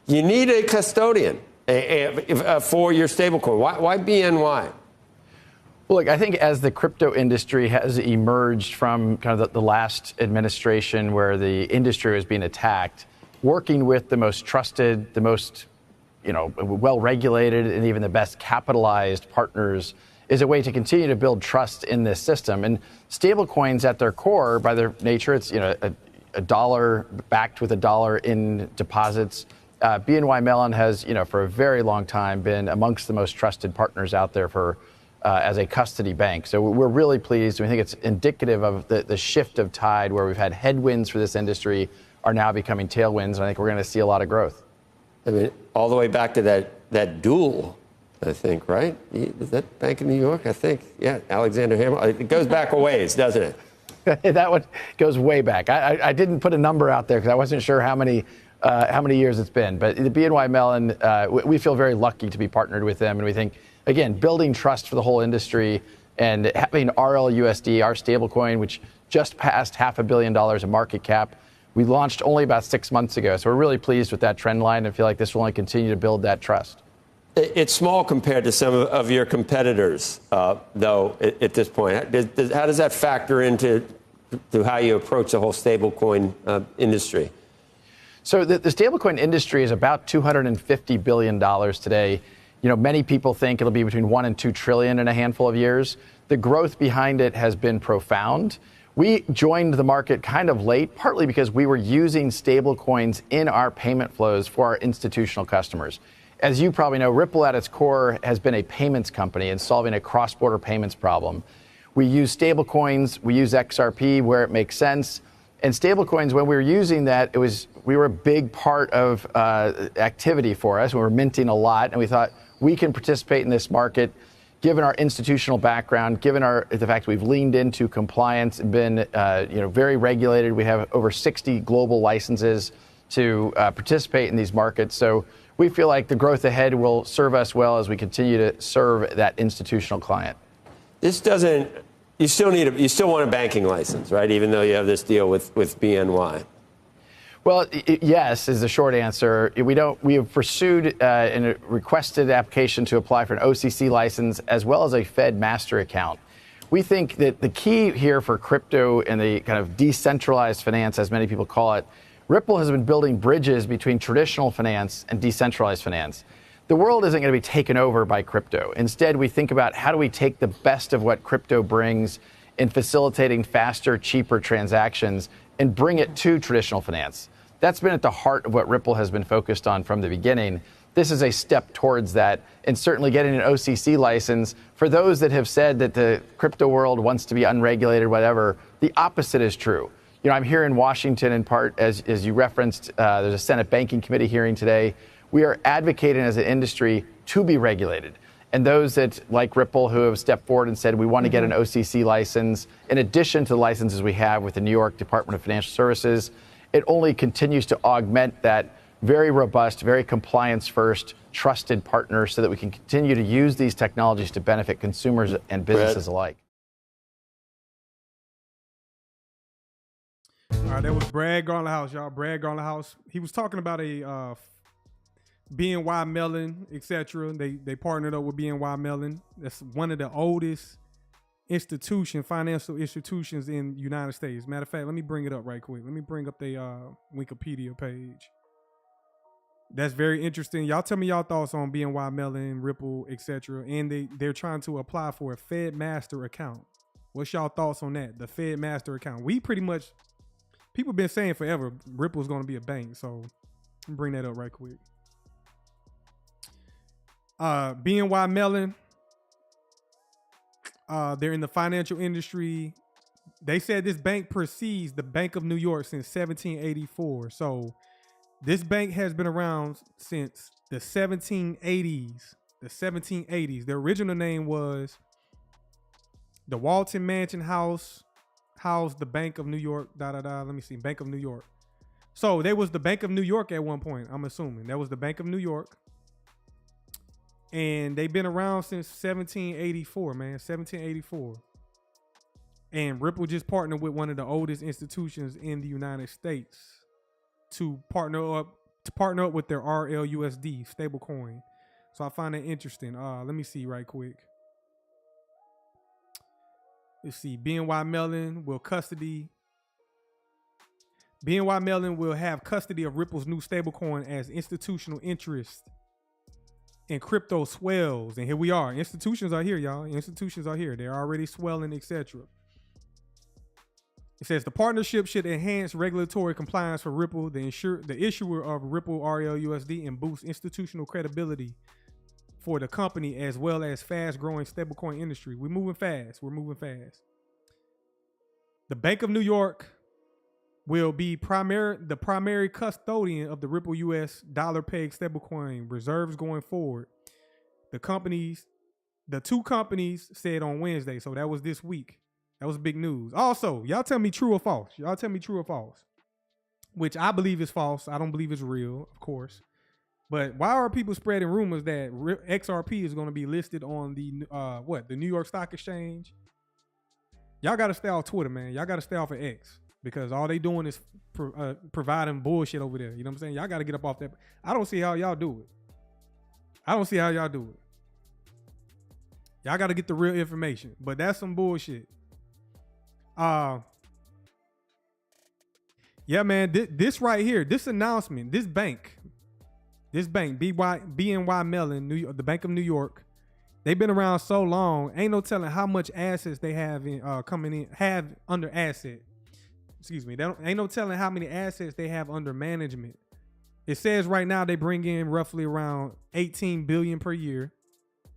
[SPEAKER 2] You need a custodian for your stablecoin. Why BNY?
[SPEAKER 3] Well, look, I think as the crypto industry has emerged from kind of the last administration where the industry was being attacked, working with the most trusted, the most well-regulated and even the best capitalized partners is a way to continue to build trust in this system. And stablecoins at their core, by their nature, it's a dollar backed with a dollar in deposits. BNY Mellon has, for a very long time been amongst the most trusted partners out there for as a custody bank. So we're really pleased. We think it's indicative of the shift of tide where we've had headwinds for this industry are now becoming tailwinds. And I think we're going to see a lot of growth.
[SPEAKER 2] I mean, all the way back to that duel, I think, right? Is that Bank of New York? I think. Yeah, Alexander Hamilton. It goes back a ways, doesn't it?
[SPEAKER 3] That one goes way back. I didn't put a number out there because I wasn't sure how many years it's been. But the BNY Mellon, we feel very lucky to be partnered with them. And we think, again, building trust for the whole industry and having RLUSD, our stablecoin, which just passed $500 million in market cap. We launched only about 6 months ago, so we're really pleased with that trend line and feel like this will only continue to build that trust.
[SPEAKER 2] It's small compared to some of your competitors, though, at this point. How does that factor into how you approach the whole stablecoin industry?
[SPEAKER 3] So the stablecoin industry is about $250 billion today. Many people think it'll be between 1 and 2 trillion in a handful of years. The growth behind it has been profound. We joined the market kind of late, partly because we were using stablecoins in our payment flows for our institutional customers. As you probably know, Ripple at its core has been a payments company and solving a cross-border payments problem. We use stablecoins, we use XRP where it makes sense. And stablecoins, when we were using that, we were a big part of activity for us. We were minting a lot, and we thought we can participate in this market. Given our institutional background, given the fact we've leaned into compliance and been very regulated, we have over 60 global licenses to participate in these markets. So we feel like the growth ahead will serve us well as we continue to serve that institutional client.
[SPEAKER 2] You still want a banking license, right? Even though you have this deal with BNY.
[SPEAKER 3] Well, yes, is the short answer. We have pursued and requested application to apply for an OCC license as well as a Fed master account. We think that the key here for crypto and the kind of decentralized finance, as many people call it, Ripple has been building bridges between traditional finance and decentralized finance. The world isn't going to be taken over by crypto. Instead, we think about how do we take the best of what crypto brings in facilitating faster, cheaper transactions and bring it to traditional finance. That's been at the heart of what Ripple has been focused on from the beginning. This is a step towards that, and certainly getting an OCC license. For those that have said that the crypto world wants to be unregulated, whatever, the opposite is true. You know, I'm here in Washington in part, as you referenced, there's a Senate Banking Committee hearing today. We are advocating as an industry to be regulated. And those that, like Ripple, who have stepped forward and said we want to get an OCC license, in addition to the licenses we have with the New York Department of Financial Services, it only continues to augment that very robust, very compliance-first, trusted partner so that we can continue to use these technologies to benefit consumers and businesses alike.
[SPEAKER 1] All right, that was Brad Garlinghouse, y'all. Brad Garlinghouse. He was talking about a BNY Mellon, etc. They partnered up with BNY Mellon. That's one of the oldest financial institutions in the United States. Matter of fact, let me bring it up right quick. Let me bring up the Wikipedia page. That's very interesting. Y'all tell me y'all thoughts on BNY Mellon, Ripple, etc. And they're trying to apply for a Fed Master account. What's y'all thoughts on that? The Fed Master account. We pretty much, people been saying forever, Ripple's going to be a bank. So let me bring that up right quick. BNY Mellon, they're in the financial industry. They said this bank precedes the Bank of New York since 1784. So this bank has been around since the 1780s. The 1780s. The original name was the Walton Mansion House, housed the Bank of New York, Let me see, Bank of New York. So there was the Bank of New York at one point, I'm assuming. That was the Bank of New York. And they've been around since 1784, man, 1784. And Ripple just partnered with one of the oldest institutions in the United States to partner up with their RLUSD stablecoin. So I find that interesting. Let me see right quick. Let's see. BNY Mellon will have custody of Ripple's new stablecoin as institutional interest and crypto swells. And here we are. Institutions are here, y'all. Institutions are here. They're already swelling, etc. It says the partnership should enhance regulatory compliance for Ripple, the issuer of Ripple RLUSD, and boost institutional credibility for the company as well as fast-growing stablecoin industry. We're moving fast. The Bank of New York will be the primary custodian of the Ripple US dollar peg stablecoin reserves going forward. The two companies said on Wednesday, so that was this week. That was big news. Also, y'all tell me true or false. Which I believe is false. I don't believe it's real, of course. But why are people spreading rumors that XRP is going to be listed on the New York Stock Exchange? Y'all got to stay off Twitter, man. Y'all got to stay off of X because all they doing is providing bullshit over there. You know what I'm saying? Y'all got to get up off that. I don't see how y'all do it. Y'all got to get the real information. But that's some bullshit. Yeah, man. This right here, this announcement, this bank, BNY Mellon, the Bank of New York. They've been around so long, ain't no telling how much assets they have have under asset. Excuse me. Ain't no telling how many assets they have under management. It says right now they bring in roughly around 18 billion per year.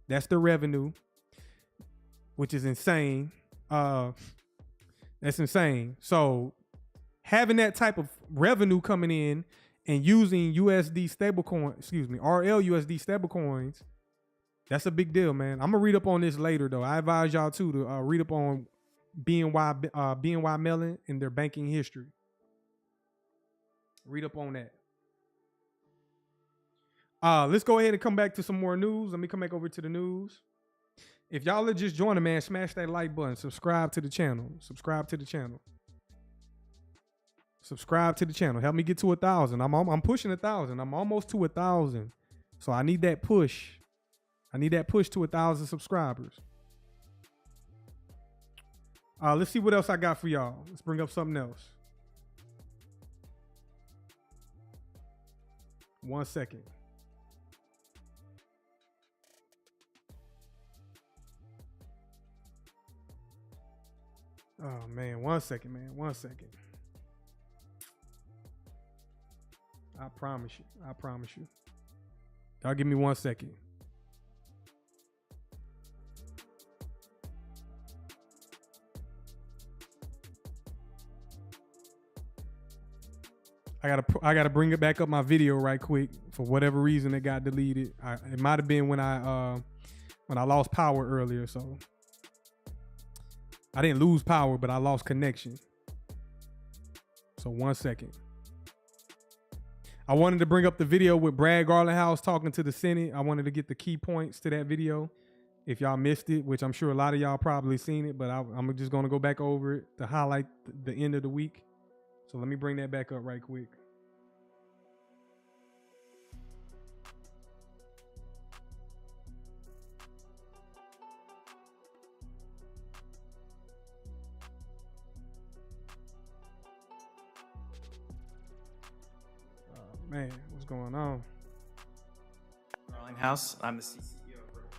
[SPEAKER 1] That's the revenue, which is insane. That's insane. So having that type of revenue coming in and using RLUSD stablecoins, that's a big deal, man. I'm gonna read up on this later, though. I advise y'all too to read up on BNY Mellon and their banking history. Read up on that. Let's go ahead and come back to some more news. Let me come back over to the news. If y'all are just joining, man, smash that like button. Subscribe to the channel. Help me get to 1,000. I'm pushing 1,000. I'm almost to 1,000. So I need that push. To 1,000 subscribers. Let's see what else I got for y'all. Let's bring up something else. 1 second. Oh man, 1 second, man. 1 second. I promise you. I promise you. Y'all give me 1 second. I gotta bring it back up my video right quick. For whatever reason, it got deleted. It might have been when I lost power earlier. So I didn't lose power, but I lost connection. So 1 second. I wanted to bring up the video with Brad Garlinghouse talking to the Senate. I wanted to get the key points to that video. If y'all missed it, which I'm sure a lot of y'all probably seen it, but I'm just gonna go back over it to highlight the end of the week. So let me bring that back up right quick. Oh man, what's going on?
[SPEAKER 3] Garlinghouse, I'm the CEO of Ripple.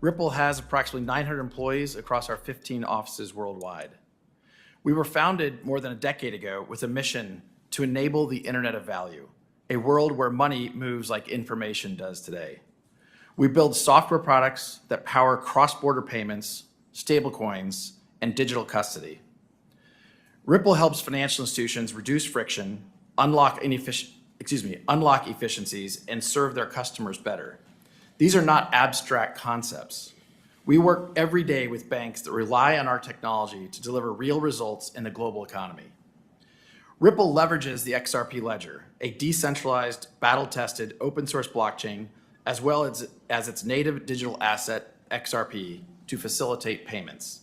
[SPEAKER 3] Ripple has approximately 900 employees across our 15 offices worldwide. We were founded more than a decade ago with a mission to enable the Internet of Value, a world where money moves like information does today. We build software products that power cross-border payments, stablecoins, and digital custody. Ripple helps financial institutions reduce friction, unlock efficiencies, and serve their customers better. These are not abstract concepts. We work every day with banks that rely on our technology to deliver real results in the global economy. Ripple leverages the XRP ledger, a decentralized, battle-tested, open-source blockchain, as well as its native digital asset, XRP, to facilitate payments.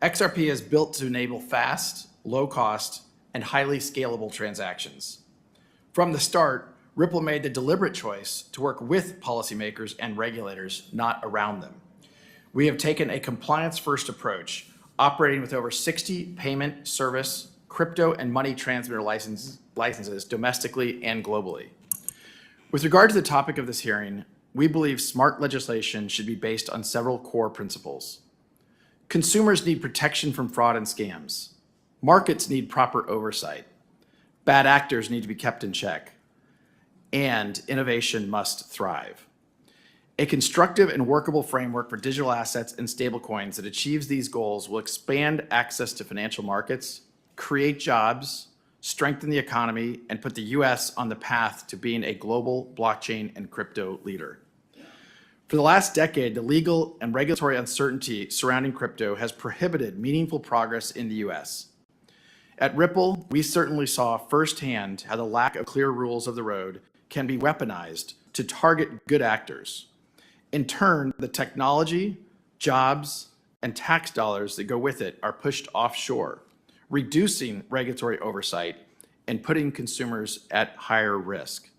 [SPEAKER 3] XRP is built to enable fast, low-cost, and highly scalable transactions. From the start, Ripple made the deliberate choice to work with policymakers and regulators, not around them. We have taken a compliance-first approach, operating with over 60 payment, service, crypto, and money transmitter licenses domestically and globally. With regard to the topic of this hearing, we believe smart legislation should be based on several core principles. Consumers need protection from fraud and scams. Markets need proper oversight. Bad actors need to be kept in check. And innovation must thrive. A constructive and workable framework for digital assets and stablecoins that achieves these goals will expand access to financial markets, create jobs, strengthen the economy, and put the U.S. on the path to being a global blockchain and crypto leader. For the last decade, the legal and regulatory uncertainty surrounding crypto has prohibited meaningful progress in the U.S. At Ripple, we certainly saw firsthand how the lack of clear rules of the road can be weaponized to target good actors. In turn, the technology, jobs, and tax dollars that go with it are pushed offshore, reducing regulatory oversight and putting consumers at higher risk.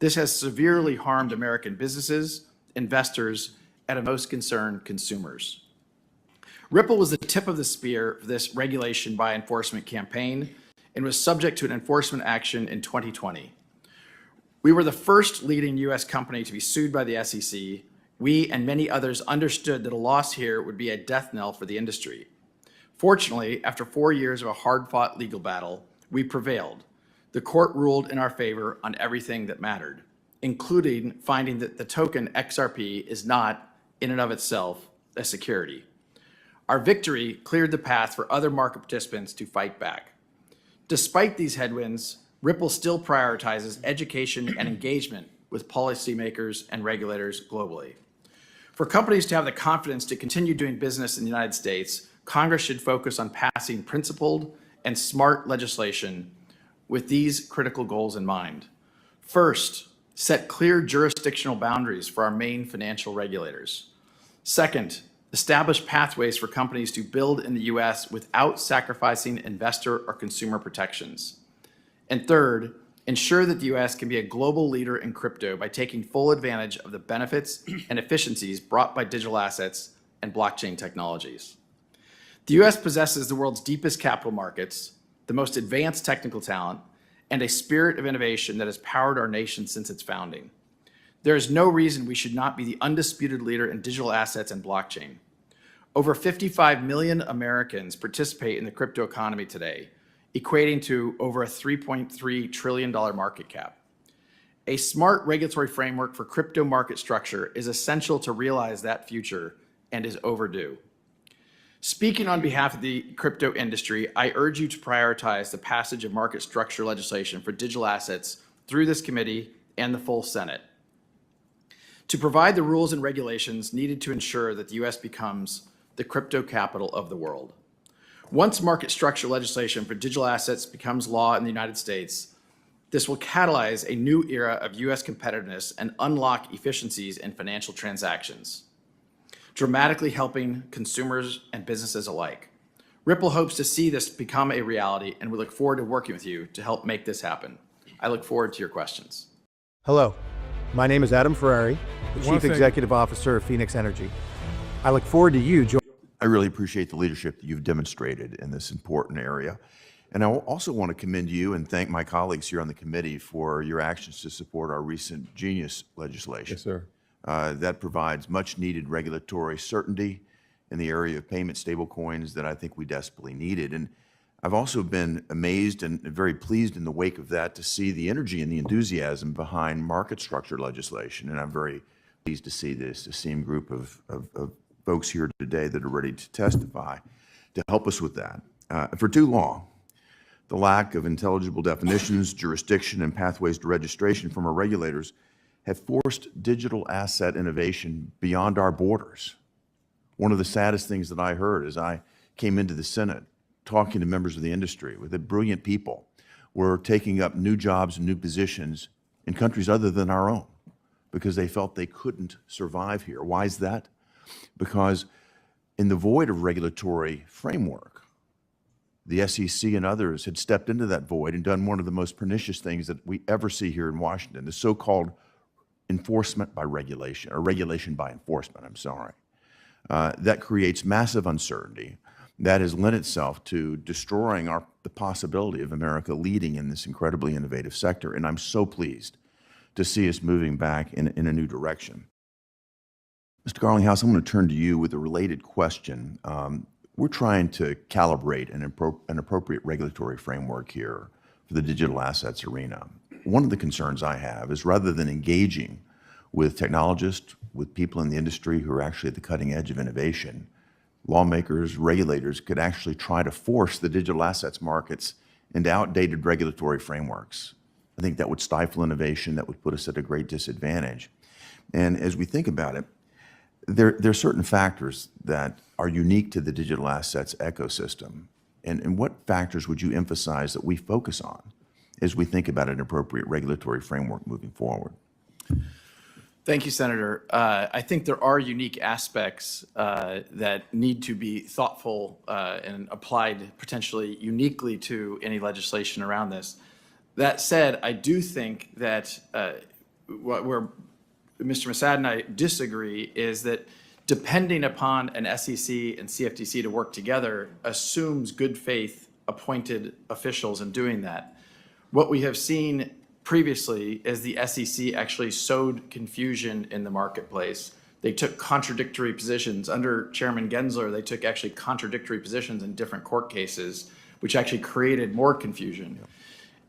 [SPEAKER 3] This has severely harmed American businesses, investors, and most concerned consumers. Ripple was the tip of the spear for this regulation by enforcement campaign and was subject to an enforcement action in 2020. We were the first leading U.S. company to be sued by the SEC. We and many others understood that a loss here would be a death knell for the industry. Fortunately, after 4 years of a hard-fought legal battle, we prevailed. The court ruled in our favor on everything that mattered, including finding that the token XRP is not, in and of itself, a security. Our victory cleared the path for other market participants to fight back. Despite these headwinds, Ripple still prioritizes education and engagement with policymakers and regulators globally. For companies to have the confidence to continue doing business in the United States, Congress should focus on passing principled and smart legislation with these critical goals in mind. First, set clear jurisdictional boundaries for our main financial regulators. Second, establish pathways for companies to build in the U.S. without sacrificing investor or consumer protections. And third, ensure that the U.S. can be a global leader in crypto by taking full advantage of the benefits and efficiencies brought by digital assets and blockchain technologies. The U.S. possesses the world's deepest capital markets, the most advanced technical talent, and a spirit of innovation that has powered our nation since its founding. There is no reason we should not be the undisputed leader in digital assets and blockchain. Over 55 million Americans participate in the crypto economy today, equating to over a $3.3 trillion market cap. A smart regulatory framework for crypto market structure is essential to realize that future and is overdue. Speaking on behalf of the crypto industry, I urge you to prioritize the passage of market structure legislation for digital assets through this committee and the full Senate, to provide the rules and regulations needed to ensure that the U.S. becomes the crypto capital of the world. Once market structure legislation for digital assets becomes law in the United States, this will catalyze a new era of U.S. competitiveness and unlock efficiencies in financial transactions, dramatically helping consumers and businesses alike. Ripple hopes to see this become a reality, and we look forward to working with you to help make this happen. I look forward to your questions.
[SPEAKER 4] Hello, my name is Adam Ferrari, the Chief Executive Officer of Phoenix Energy. I look forward to you joining.
[SPEAKER 5] I really appreciate the leadership that you've demonstrated in this important area. And I also want to commend you and thank my colleagues here on the committee for your actions to support our recent Genius legislation.
[SPEAKER 4] Yes, sir.
[SPEAKER 5] That provides much needed regulatory certainty in the area of payment stablecoins that I think we desperately needed. And I've also been amazed and very pleased in the wake of that to see the energy and the enthusiasm behind market structure legislation. And I'm very pleased to see this esteemed group of folks here today that are ready to testify to help us with that. For too long, the lack of intelligible definitions, jurisdiction, and pathways to registration from our regulators have forced digital asset innovation beyond our borders. One of the saddest things that I heard as I came into the Senate, talking to members of the industry, with the brilliant people, were taking up new jobs and new positions in countries other than our own because they felt they couldn't survive here. Why is that? Because in the void of regulatory framework, the SEC and others had stepped into that void and done one of the most pernicious things that we ever see here in Washington, the so-called enforcement by regulation, or regulation by enforcement, I'm sorry. That creates massive uncertainty that has lent itself to destroying the possibility of America leading in this incredibly innovative sector. And I'm so pleased to see us moving back in a new direction. Mr. Garlinghouse, I'm going to turn to you with a related question. We're trying to calibrate an appropriate regulatory framework here for the digital assets arena. One of the concerns I have is rather than engaging with technologists, with people in the industry who are actually at the cutting edge of innovation, lawmakers, regulators could actually try to force the digital assets markets into outdated regulatory frameworks. I think that would stifle innovation, that would put us at a great disadvantage. And as we think about it, there are certain factors that are unique to the digital assets ecosystem. And what factors would you emphasize that we focus on as we think about an appropriate regulatory framework moving forward?
[SPEAKER 3] Thank you, Senator. I think there are unique aspects that need to be thoughtful and applied potentially uniquely to any legislation around this. That said, I do think that where Mr. Massad and I disagree is that depending upon an SEC and CFTC to work together assumes good faith appointed officials in doing that. What we have seen previously is the SEC actually sowed confusion in the marketplace. They took contradictory positions. Under Chairman Gensler, they took actually contradictory positions in different court cases, which actually created more confusion. Yep.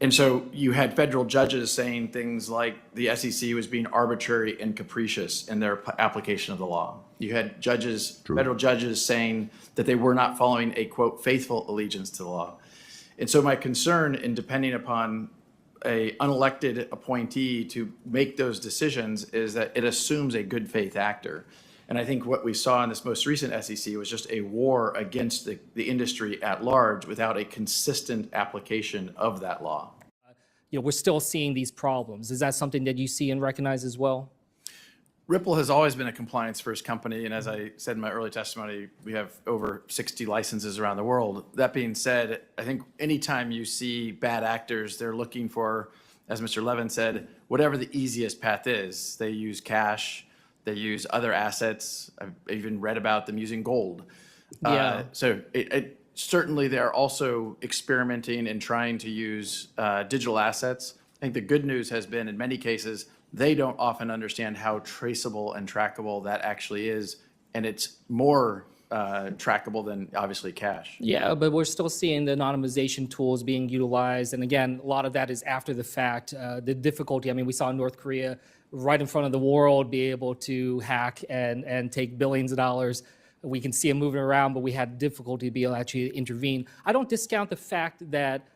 [SPEAKER 3] And so you had federal judges saying things like the SEC was being arbitrary and capricious in their application of the law. You had judges, federal judges saying that they were not following a, quote, faithful allegiance to the law. And so my concern in depending upon a unelected appointee to make those decisions is that it assumes a good faith actor. And I think what we saw in this most recent SEC was just a war against the industry at large without a consistent application of that law.
[SPEAKER 6] We're still seeing these problems. Is that something that you see and recognize as well?
[SPEAKER 3] Ripple has always been a compliance-first company, and as I said in my early testimony, we have over 60 licenses around the world. That being said, I think anytime you see bad actors, they're looking for, as Mr. Levin said, whatever the easiest path is. They use cash, they use other assets. I've even read about them using gold.
[SPEAKER 6] Yeah.
[SPEAKER 3] So certainly they're also experimenting and trying to use digital assets. I think the good news has been, in many cases, they don't often understand how traceable and trackable that actually is, and it's more trackable than obviously cash.
[SPEAKER 6] Yeah, but we're still seeing the anonymization tools being utilized. And again, a lot of that is after the fact. The difficulty, I mean, we saw North Korea right in front of the world be able to hack and take billions of dollars. We can see them moving around, but we had difficulty to be able to actually intervene. I don't discount the fact that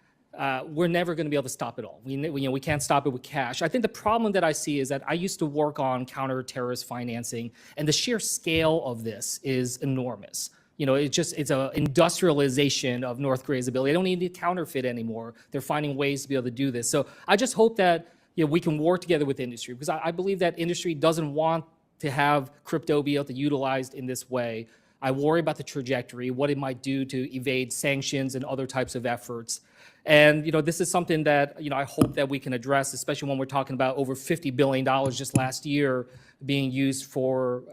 [SPEAKER 6] we're never going to be able to stop it all. We can't stop it with cash. I think the problem that I see is that I used to work on counter-terrorist financing, and the sheer scale of this is enormous. It's an industrialization of North Korea's ability. They don't need to counterfeit anymore. They're finding ways to be able to do this. So I just hope that we can work together with industry, because I believe that industry doesn't want to have crypto be able to utilized in this way. I worry about the trajectory, what it might do to evade sanctions and other types of efforts. And this is something that I hope that we can address, especially when we're talking about over $50 billion just last year being used for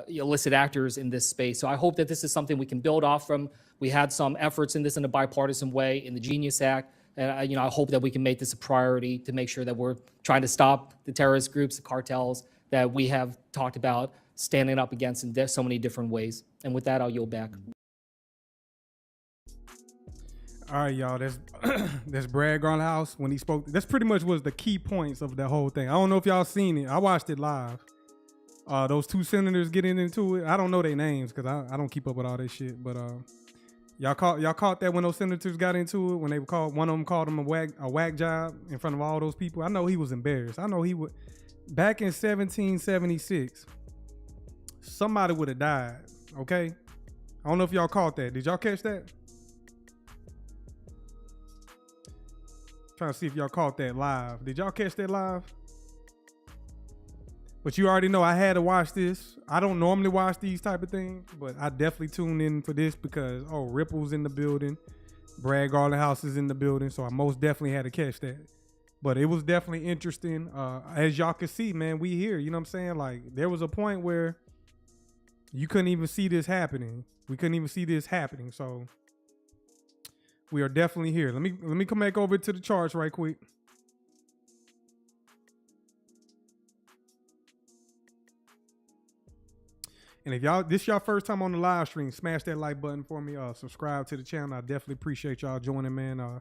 [SPEAKER 6] illicit actors in this space. So I hope that this is something we can build off from. We had some efforts in this in a bipartisan way in the Genius Act, and I hope that we can make this a priority to make sure that we're trying to stop the terrorist groups, the cartels that we have talked about standing up against in so many different ways. And with that, I'll yield back.
[SPEAKER 1] All right, y'all. That's Brad Garlinghouse when he spoke. That's pretty much was the key points of the whole thing. I don't know if y'all seen it. I watched it live. Those two senators getting into it. I don't know their names because I don't keep up with all that shit. But y'all caught that when those senators got into it, when they called one of them called him a whack job in front of all those people. I know he was embarrassed. I know he would. Back in 1776, somebody would have died. Okay, I don't know if y'all caught that. Did y'all catch that? Trying to see if y'all caught that live. Did y'all catch that live? But you already know I had to watch this. I don't normally watch these type of things, but I definitely tuned in for this because Ripple's in the building, Brad Garlinghouse is in the building, so I most definitely had to catch that. But it was definitely interesting. As y'all can see, man, we here. You know what I'm saying? Like there was a point where you couldn't even see this happening. We couldn't even see this happening. So we are definitely here. Let me come back over to the charts right quick. And if this y'all first time on the live stream, smash that like button for me. Subscribe to the channel. I definitely appreciate y'all joining, man. I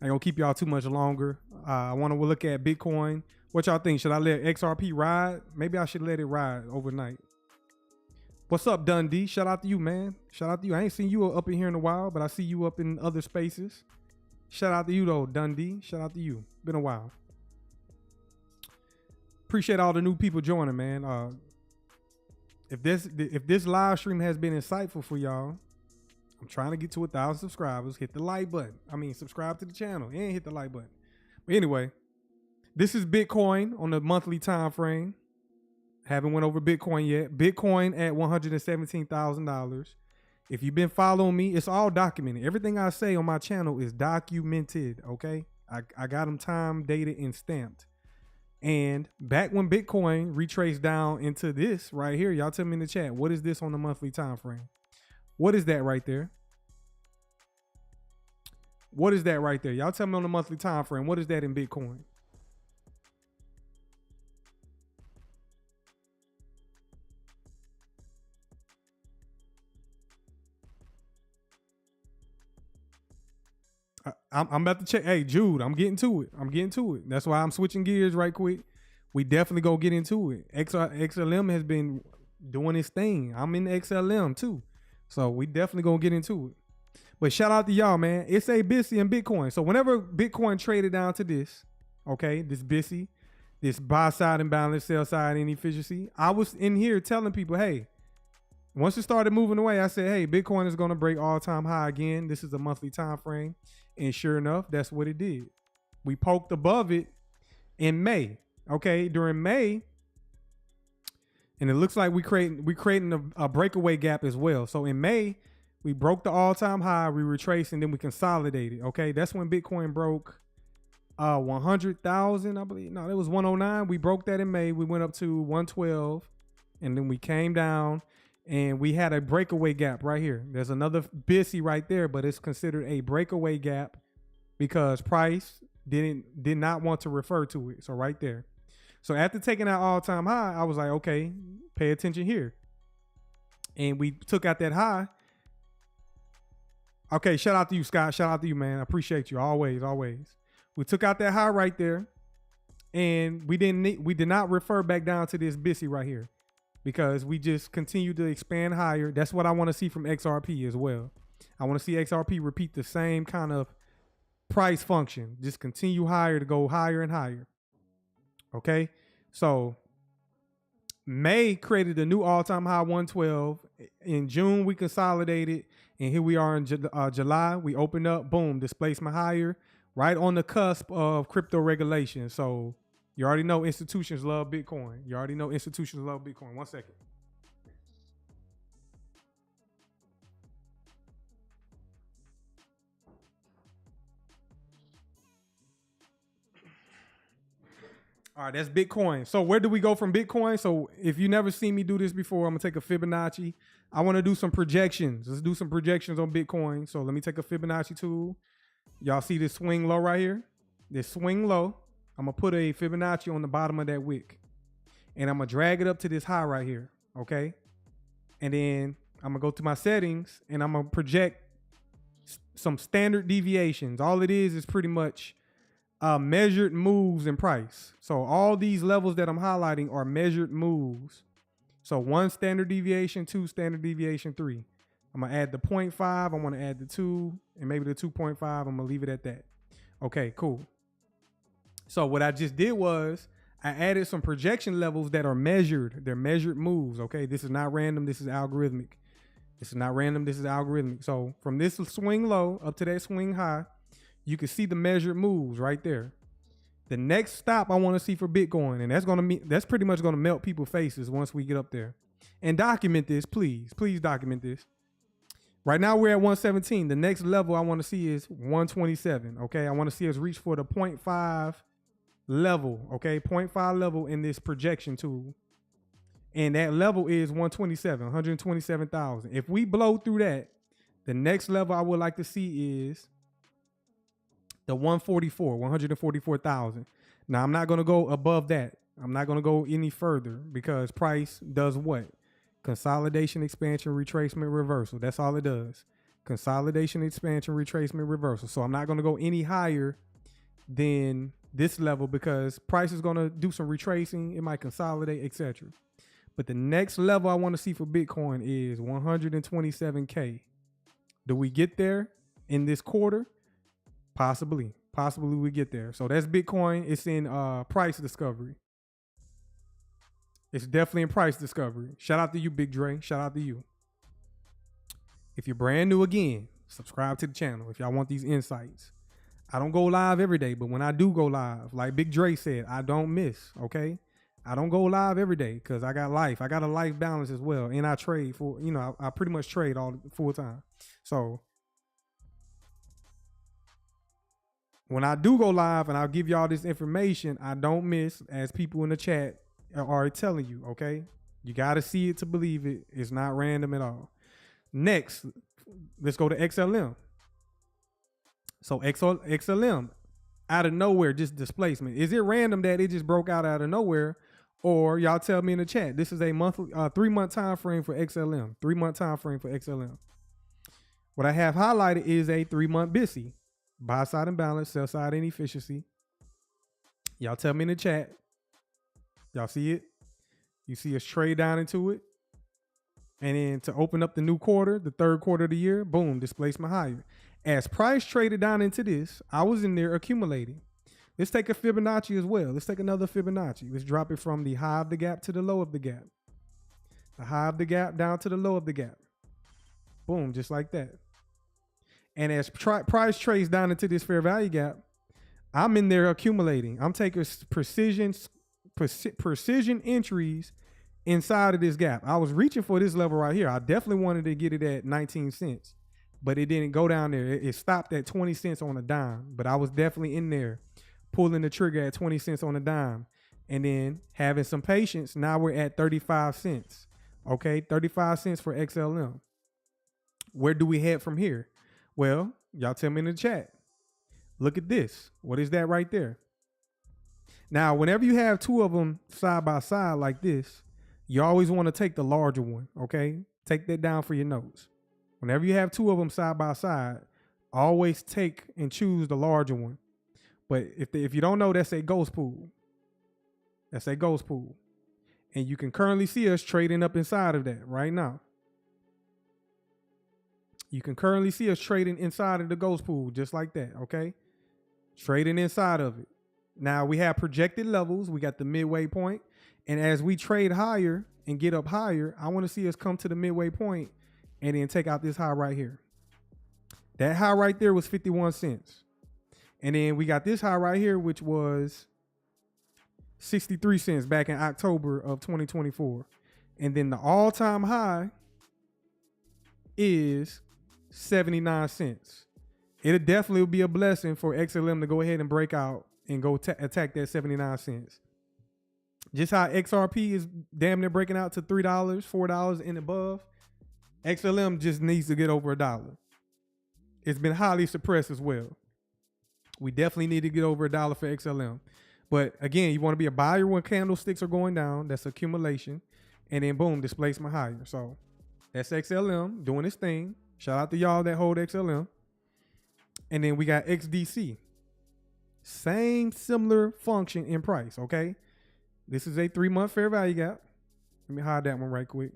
[SPEAKER 1] ain't gonna keep y'all too much longer. I want to look at Bitcoin. What y'all think? Should I let XRP ride? Maybe I should let it ride overnight. What's up, Dundee? Shout out to you, man. Shout out to you. I ain't seen you up in here in a while, but I see you up in other spaces. Shout out to you, though, Dundee. Shout out to you. Been a while. Appreciate all the new people joining, man. If this live stream has been insightful for y'all, I'm trying to get to 1,000 subscribers. Hit the like button. Subscribe to the channel and hit the like button. But anyway, this is Bitcoin on the monthly time frame. Haven't went over Bitcoin yet. Bitcoin at $117,000. If you've been following me, it's all documented. Everything I say on my channel is documented, okay? I got them time dated and stamped. And back when Bitcoin retraced down into this right here, y'all tell me in the chat, what is this on the monthly time frame? What is that right there? What is that right there? Y'all tell me on the monthly time frame, what is that in Bitcoin? I'm about to check. Hey, Jude, I'm getting to it. That's why I'm switching gears right quick. We definitely go get into it. XLM has been doing its thing. I'm in XLM too. So we definitely gonna get into it. But shout out to y'all, man. It's a BTC and Bitcoin. So whenever Bitcoin traded down to this, okay, this BTC, this buy side imbalance, sell side inefficiency, I was in here telling people, hey, once it started moving away, I said, hey, Bitcoin is gonna break all-time high again. This is a monthly time frame. And sure enough, that's what it did. We poked above it in May. Okay, during May, and it looks like we creating a breakaway gap as well. So in May, we broke the all-time high, we retraced, and then we consolidated. Okay, that's when Bitcoin broke 100,000, I believe. No, it was 109. We broke that in May. We went up to 112, and then we came down, And we had a breakaway gap right here. There's another BTC right there, but it's considered a breakaway gap because price did not want to refer to it. So right there. So after taking that all-time high, I was like, okay, pay attention here. And we took out that high. Okay, shout out to you, Scott. Shout out to you, man. I appreciate you always, always. We took out that high right there, and we did not refer back down to this BTC right here because we just continue to expand higher. That's what I want to see from XRP as well. I want to see XRP repeat the same kind of price function. Just continue higher to go higher and higher. Okay, so May created a new all-time high 112. In June, we consolidated, and here we are in July. We opened up, boom, displacement higher, right on the cusp of crypto regulation. So you already know institutions love Bitcoin. You already know institutions love Bitcoin. 1 second. All right, that's Bitcoin. So where do we go from Bitcoin? So if you never seen me do this before, I'm gonna take a Fibonacci. I want to do some projections. Let's do some projections on Bitcoin. So let me take a Fibonacci tool. Y'all see this swing low right here? This swing low. I'm gonna put a Fibonacci on the bottom of that wick, and I'm gonna drag it up to this high right here. Okay, and then I'm gonna go to my settings, and I'm gonna project some standard deviations. All it is pretty much measured moves in price. So all these levels that I'm highlighting are measured moves. So 1 standard deviation, 2 standard deviation, 3. I'm gonna add the 0.5. I want to add the 2 and maybe the 2.5. I'm gonna leave it at that. Okay, cool. So what I just did was I added some projection levels that are measured. They're measured moves. Okay, this is not random. This is algorithmic. This is not random. This is algorithmic. So from this swing low up to that swing high, you can see the measured moves right there. The next stop I want to see for Bitcoin, and that's pretty much going to melt people's faces once we get up there. And document this, please. Please document this. Right now we're at 117. The next level I want to see is 127. Okay, I want to see us reach for the 0.5 level. Okay, 0.5 level in this projection tool, and that level is 127, 127,000. If we blow through that, the next level I would like to see is the 144,000. Now I'm not going to go above that. I'm not going to go any further because price does what? Consolidation, expansion, retracement, reversal. That's all it does. Consolidation, expansion, retracement, reversal. So I'm not going to go any higher than this level because price is going to do some retracing. It might consolidate, etc. But the next level I want to see for Bitcoin is 127K. Do we get there in this quarter? Possibly we get there. So that's Bitcoin. It's in price discovery. It's definitely in price discovery. Shout out to you, Big Dre. Shout out to you. If you're brand new, again, subscribe to the channel if y'all want these insights. I don't go live every day, but when I do go live, like Big Dre said, I don't miss, okay? I don't go live every day because I got life. I got a life balance as well. And I trade for, I pretty much trade all full time. So when I do go live and I'll give y'all this information, I don't miss, as people in the chat are telling you, okay? You got to see it to believe it. It's not random at all. Next, let's go to XLM. So XLM, out of nowhere, just displacement. Is it random that it just broke out of nowhere? Or y'all tell me in the chat, this is a monthly, 3-month time frame for XLM. 3-month time frame for XLM. What I have highlighted is a 3-month BTC. Buy side imbalance, sell side inefficiency. Y'all tell me in the chat. Y'all see it? You see us trade down into it. And then to open up the new quarter, the third quarter of the year, boom, displacement higher. As price traded down into this, I was in there accumulating. Let's take a Fibonacci as well. Let's take another Fibonacci. Let's drop it from the high of the gap to the low of the gap. The high of the gap down to the low of the gap. Boom, just like that. And as price trades down into this fair value gap, I'm in there accumulating. I'm taking precision entries inside of this gap. I was reaching for this level right here. I definitely wanted to get it at 19 cents, but it didn't go down there. It stopped at 20 cents on a dime, but I was definitely in there pulling the trigger at 20 cents on a dime and then having some patience. Now we're at 35 cents. Okay, 35 cents for XLM. Where do we head from here? Well, y'all tell me in the chat. Look at this. What is that right there? Now, whenever you have two of them side by side like this, you always want to take the larger one, okay? Take that down for your notes. Whenever you have two of them side by side, always take and choose the larger one. But if you don't know, that's a ghost pool. That's a ghost pool. And you can currently see us trading up inside of that right now. You can currently see us trading inside of the ghost pool just like that, okay? Trading inside of it. Now we have projected levels. We got the midway point. And as we trade higher and get up higher, I want to see us come to the midway point and then take out this high right here. That high right there was 51 cents. And then we got this high right here, which was 63 cents back in October of 2024. And then the all-time high is 79 cents. It'll definitely be a blessing for XLM to go ahead and break out and go attack that 79 cents. Just how XRP is damn near breaking out to $3, $4 and above, XLM just needs to get over $1. It's been highly suppressed as well. We definitely need to get over $1 for XLM. But again, you want to be a buyer when candlesticks are going down. That's accumulation. And then boom, displacement higher. So that's XLM doing its thing. Shout out to y'all that hold XLM. And then we got XDC. Same similar function in price, okay? This is a 3-month fair value gap. Let me hide that one right quick.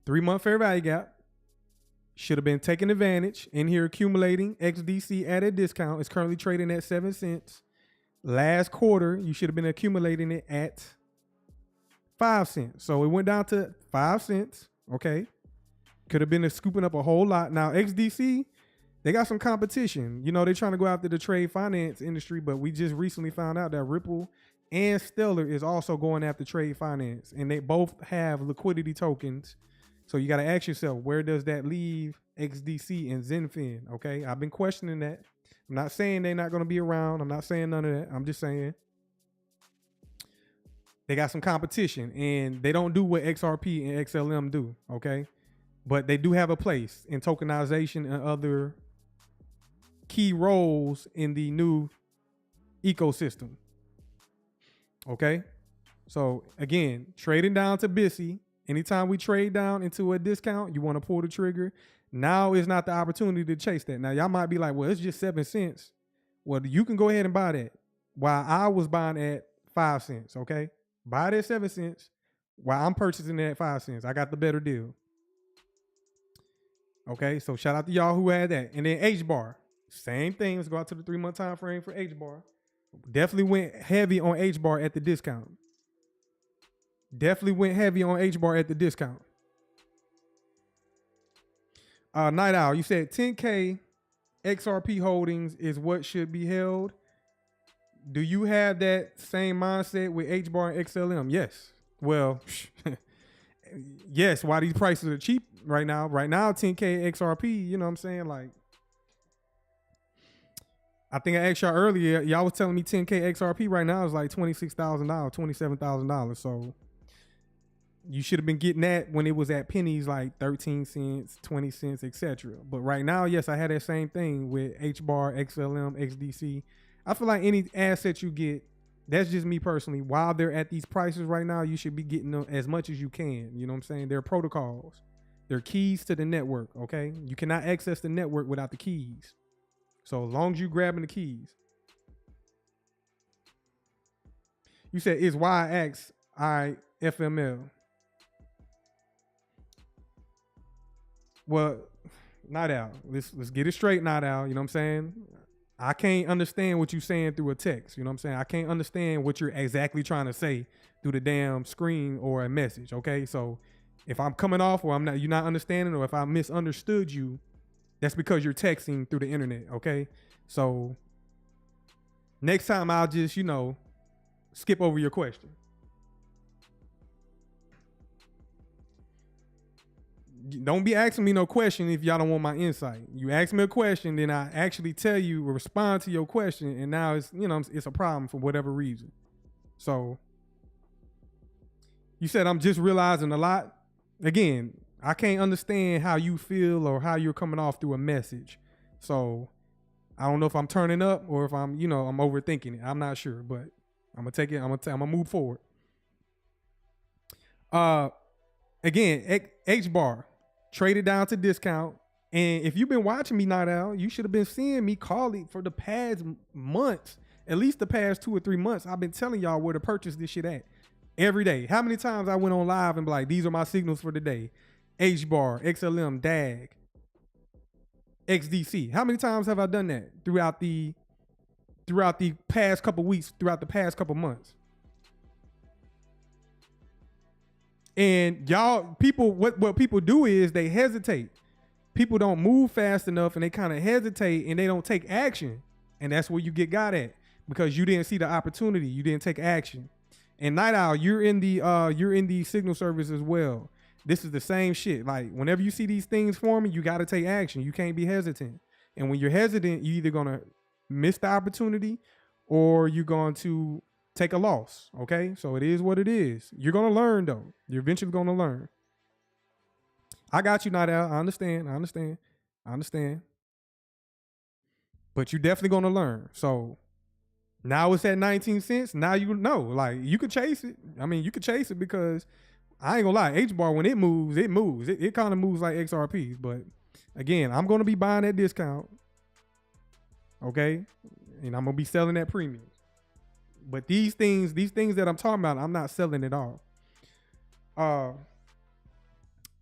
[SPEAKER 1] 3-month fair value gap. Should have been taking advantage. In here accumulating. XDC at a discount. It's currently trading at 7 cents. Last quarter, you should have been accumulating it at 5 cents. So it went down to 5 cents, okay? Could have been scooping up a whole lot. Now, XDC, they got some competition. You know, they're trying to go after the trade finance industry, but we just recently found out that Ripple and Stellar is also going after trade finance, and they both have liquidity tokens. So you got to ask yourself, where does that leave XDC and Zenfin? Okay, I've been questioning that. I'm not saying they're not going to be around. I'm not saying none of that. I'm just saying they got some competition, and they don't do what XRP and XLM do, okay? But they do have a place in tokenization and other key roles in the new ecosystem. Okay? So again, trading down to BTC. Anytime we trade down into a discount, you want to pull the trigger. Now is not the opportunity to chase that. Now y'all might be like, well, it's just 7 cents. Well, you can go ahead and buy that. While I was buying at 5 cents, okay? Buy it at 7 cents while I'm purchasing it at 5 cents. I got the better deal. Okay, so shout out to y'all who had that. And then H-bar. Same thing. Let's go out to the 3-month time frame for H-bar. Definitely went heavy on H-bar at the discount. Definitely went heavy on H-bar at the discount. Night Owl, you said 10K XRP holdings is what should be held. Do you have that same mindset with H-bar and XLM? Yes. Well, yes. Why these prices are cheap right now? Right now, 10K XRP, you know what I'm saying? Like, I think I asked y'all earlier, y'all was telling me 10K XRP right now is like $26,000, $27,000. So you should have been getting that when it was at pennies, like 13 cents, 20 cents, etc. But right now, yes, I had that same thing with HBAR, XLM, XDC. I feel like any asset you get, that's just me personally, while they're at these prices right now, you should be getting them as much as you can. You know what I'm saying? They're protocols. They're keys to the network, okay? You cannot access the network without the keys. So as long as you grabbing the keys. You said, is why I asked FML. Well, not out. Let's get it straight, not out. You know what I'm saying? I can't understand what you're saying through a text. You know what I'm saying? I can't understand what you're exactly trying to say through the damn screen or a message. Okay, so if I'm coming off or you're not understanding, or if I misunderstood you, that's because you're texting through the internet. Okay, so next time I'll just skip over your question. Don't be asking me no question if y'all don't want my insight. You ask me a question, then I actually tell you or respond to your question, and now it's a problem for whatever reason. So You said I'm just realizing a lot. Again, I can't understand how you feel or how you're coming off through a message. So I don't know if I'm turning up or if I'm, I'm overthinking it. I'm not sure, but I'm gonna take it. I'm gonna move forward. Again, H bar traded down to discount. And if you've been watching me, Night Owl, you should have been seeing me call it for the past months, at least the past 2 or 3 months. I've been telling y'all where to purchase this shit at every day. How many times I went on live and be like, these are my signals for the day. H bar, XLM, DAG, XDC. How many times have I done that throughout the past couple weeks, throughout the past couple months? And y'all, people, what people do is they hesitate. People don't move fast enough and they kind of hesitate and they don't take action. And that's where you get got at, because you didn't see the opportunity. You didn't take action. And Night Owl, you're in the signal service as well. This is the same shit. Like, whenever you see these things forming, you got to take action. You can't be hesitant. And when you're hesitant, you're either going to miss the opportunity or you're going to take a loss. Okay? So it is what it is. You're going to learn, though. You're eventually going to learn. I got you, Night Owl. I understand. But you're definitely going to learn. So now it's at 19 cents. Now you know, like, you could chase it. I mean, you could chase it because I ain't gonna lie, H-bar, when it moves. It kind of moves like XRPs. But again, I'm going to be buying that discount. Okay? And I'm going to be selling that premium. But these things that I'm talking about, I'm not selling at all.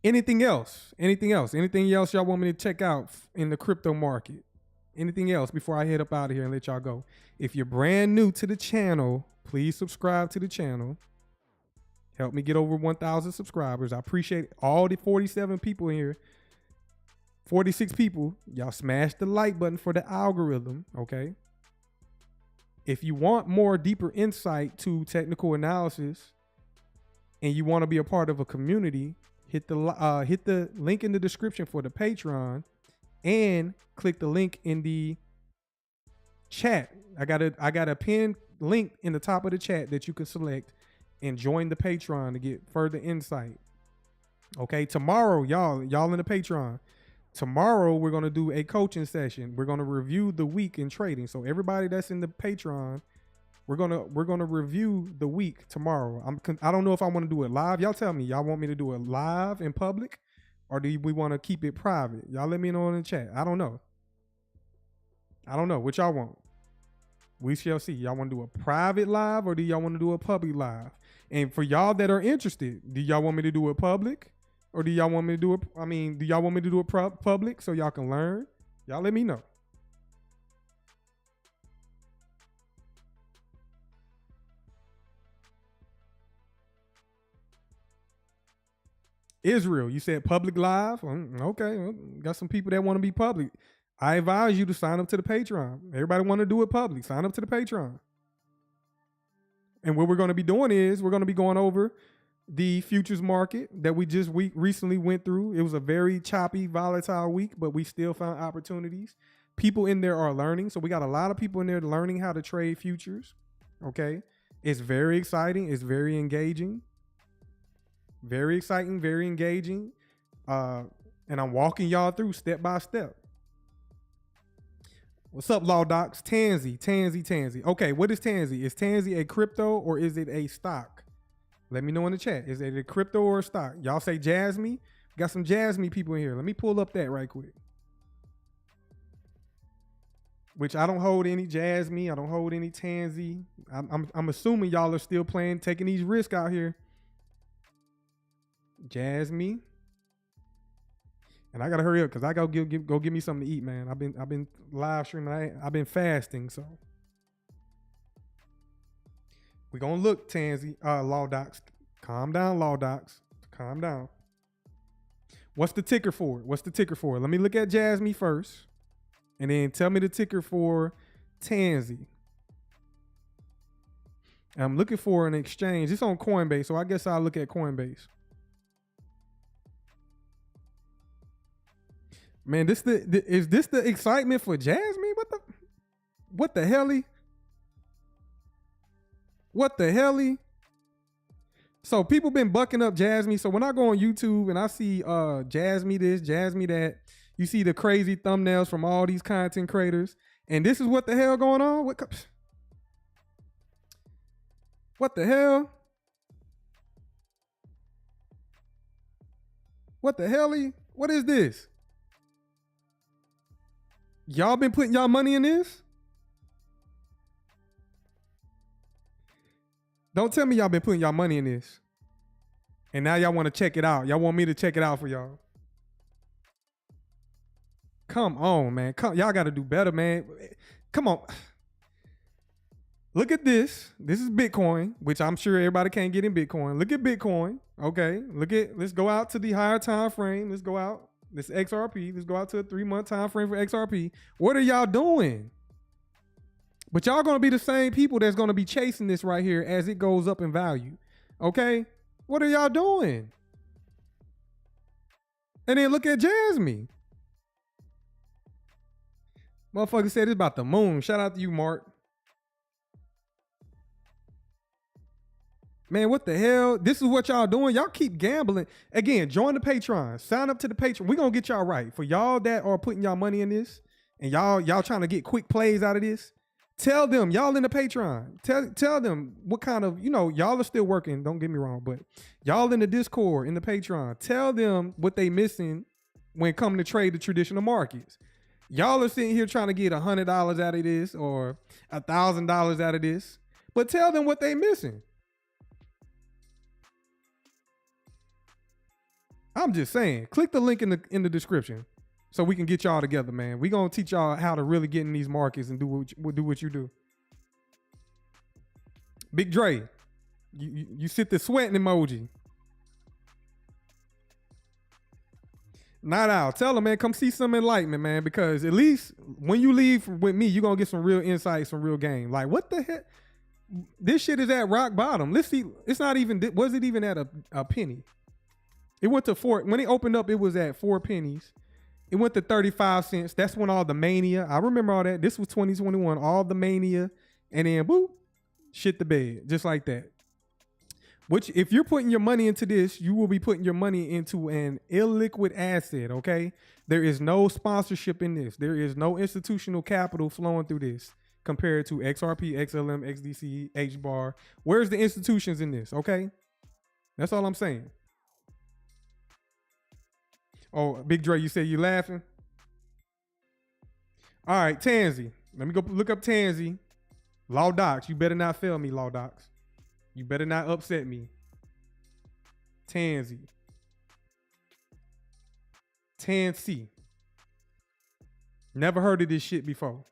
[SPEAKER 1] Anything else? Anything else y'all want me to check out in the crypto market? Anything else before I head up out of here and let y'all go? If you're brand new to the channel, please subscribe to the channel. Help me get over 1,000 subscribers. I appreciate all the 47 people in here. 46 people. Y'all smash the like button for the algorithm, okay? If you want more deeper insight to technical analysis and you want to be a part of a community, hit the link in the description for the Patreon and click the link in the chat. I got a pinned link in the top of the chat that you can select and join the Patreon to get further insight. Okay, tomorrow, y'all in the Patreon. Tomorrow we're gonna do a coaching session. We're gonna review the week in trading. So everybody that's in the Patreon, we're gonna review the week tomorrow. I don't know if I want to do it live. Y'all tell me. Y'all want me to do it live in public, or do we want to keep it private? Y'all let me know in the chat. I don't know. What y'all want. We shall see. Y'all want to do a private live or do y'all want to do a public live? And for y'all that are interested, do y'all want me to do it public or do y'all want me to do it? Do y'all want me to do it public so y'all can learn? Y'all let me know. Israel, you said public live? Okay, well, got some people that want to be public. I advise you to sign up to the Patreon. Everybody want to do it public. Sign up to the Patreon. And what we're going to be doing is we're going to be going over the futures market that we just recently went through. It was a very choppy, volatile week, but we still found opportunities. People in there are learning. So we got a lot of people in there learning how to trade futures. Okay. It's very exciting. It's very engaging. Very exciting, very engaging. And I'm walking y'all through step by step. What's up, Law Docs? Tansy. Okay, what is Tansy? Is Tansy a crypto or is it a stock? Let me know in the chat. Is it a crypto or a stock? Y'all say Jasmine? Got some Jasmine people in here. Let me pull up that right quick. Which I don't hold any Jasmine. I don't hold any Tansy. I'm assuming y'all are still taking these risks out here. Jasmine. And I gotta hurry up because I gotta go give me something to eat, man. I've been live streaming. I've been fasting, so we gonna look, Tansy. Law Docs. Calm down, Law Docs. Calm down. What's the ticker for it? Let me look at Jasmine first, and then tell me the ticker for Tansy. I'm looking for an exchange. It's on Coinbase, so I guess I'll look at Coinbase. Man, is this the excitement for Jasmine? What the helly? So people been bucking up Jasmine. So when I go on YouTube and I see Jasmine this, Jasmine that, you see the crazy thumbnails from all these content creators, and this is what the hell going on? What the hell? What the hell? What is this? Y'all been putting y'all money in this? Don't tell me y'all been putting y'all money in this. And now y'all want to check it out. Y'all want me to check it out for y'all. Come on, man. Y'all got to do better, man. Come on. Look at this. This is Bitcoin, which I'm sure everybody can't get in Bitcoin. Look at Bitcoin. Okay. Let's go out to the higher time frame. Let's go out. This XRP. Let's go out to a 3-month time frame for XRP. What are y'all doing? But y'all going to be the same people that's going to be chasing this right here as it goes up in value. Okay? What are y'all doing? And then look at Jasmine. Motherfucker said it's about the moon. Shout out to you, Mark. Man, what the hell? This is what y'all doing. Y'all keep gambling. Again, join the Patreon. Sign up to the Patreon. We're going to get y'all right. For y'all that are putting y'all money in this and y'all trying to get quick plays out of this, tell them, y'all in the Patreon, tell them what kind of, y'all are still working, don't get me wrong, but y'all in the Discord, in the Patreon, tell them what they missing when coming to trade the traditional markets. Y'all are sitting here trying to get $100 out of this or $1,000 out of this, but tell them what they missing. I'm just saying, click the link in the description so we can get y'all together, man. We gonna teach y'all how to really get in these markets and do what you do. Big Dre, you sit the sweating emoji. Not out. Tell them, man, come see some enlightenment, man, because at least when you leave with me, you're gonna get some real insights, some real game. Like, what the heck? This shit is at rock bottom. Let's see. It's not even, was it even at a penny? It went to 4. When it opened up, it was at 4 pennies. It went to 35 cents. That's when all the mania. I remember all that. This was 2021. All the mania. And then, boop, shit the bed. Just like that. Which, if you're putting your money into this, you will be putting your money into an illiquid asset, okay? There is no sponsorship in this. There is no institutional capital flowing through this compared to XRP, XLM, XDC, HBAR. Where's the institutions in this, okay? That's all I'm saying. Oh, Big Dre, you said you laughing? All right, Tansy. Let me go look up Tansy. Law Docs, you better not fail me, Law Docs. You better not upset me. Tansy. Tansy. Never heard of this shit before.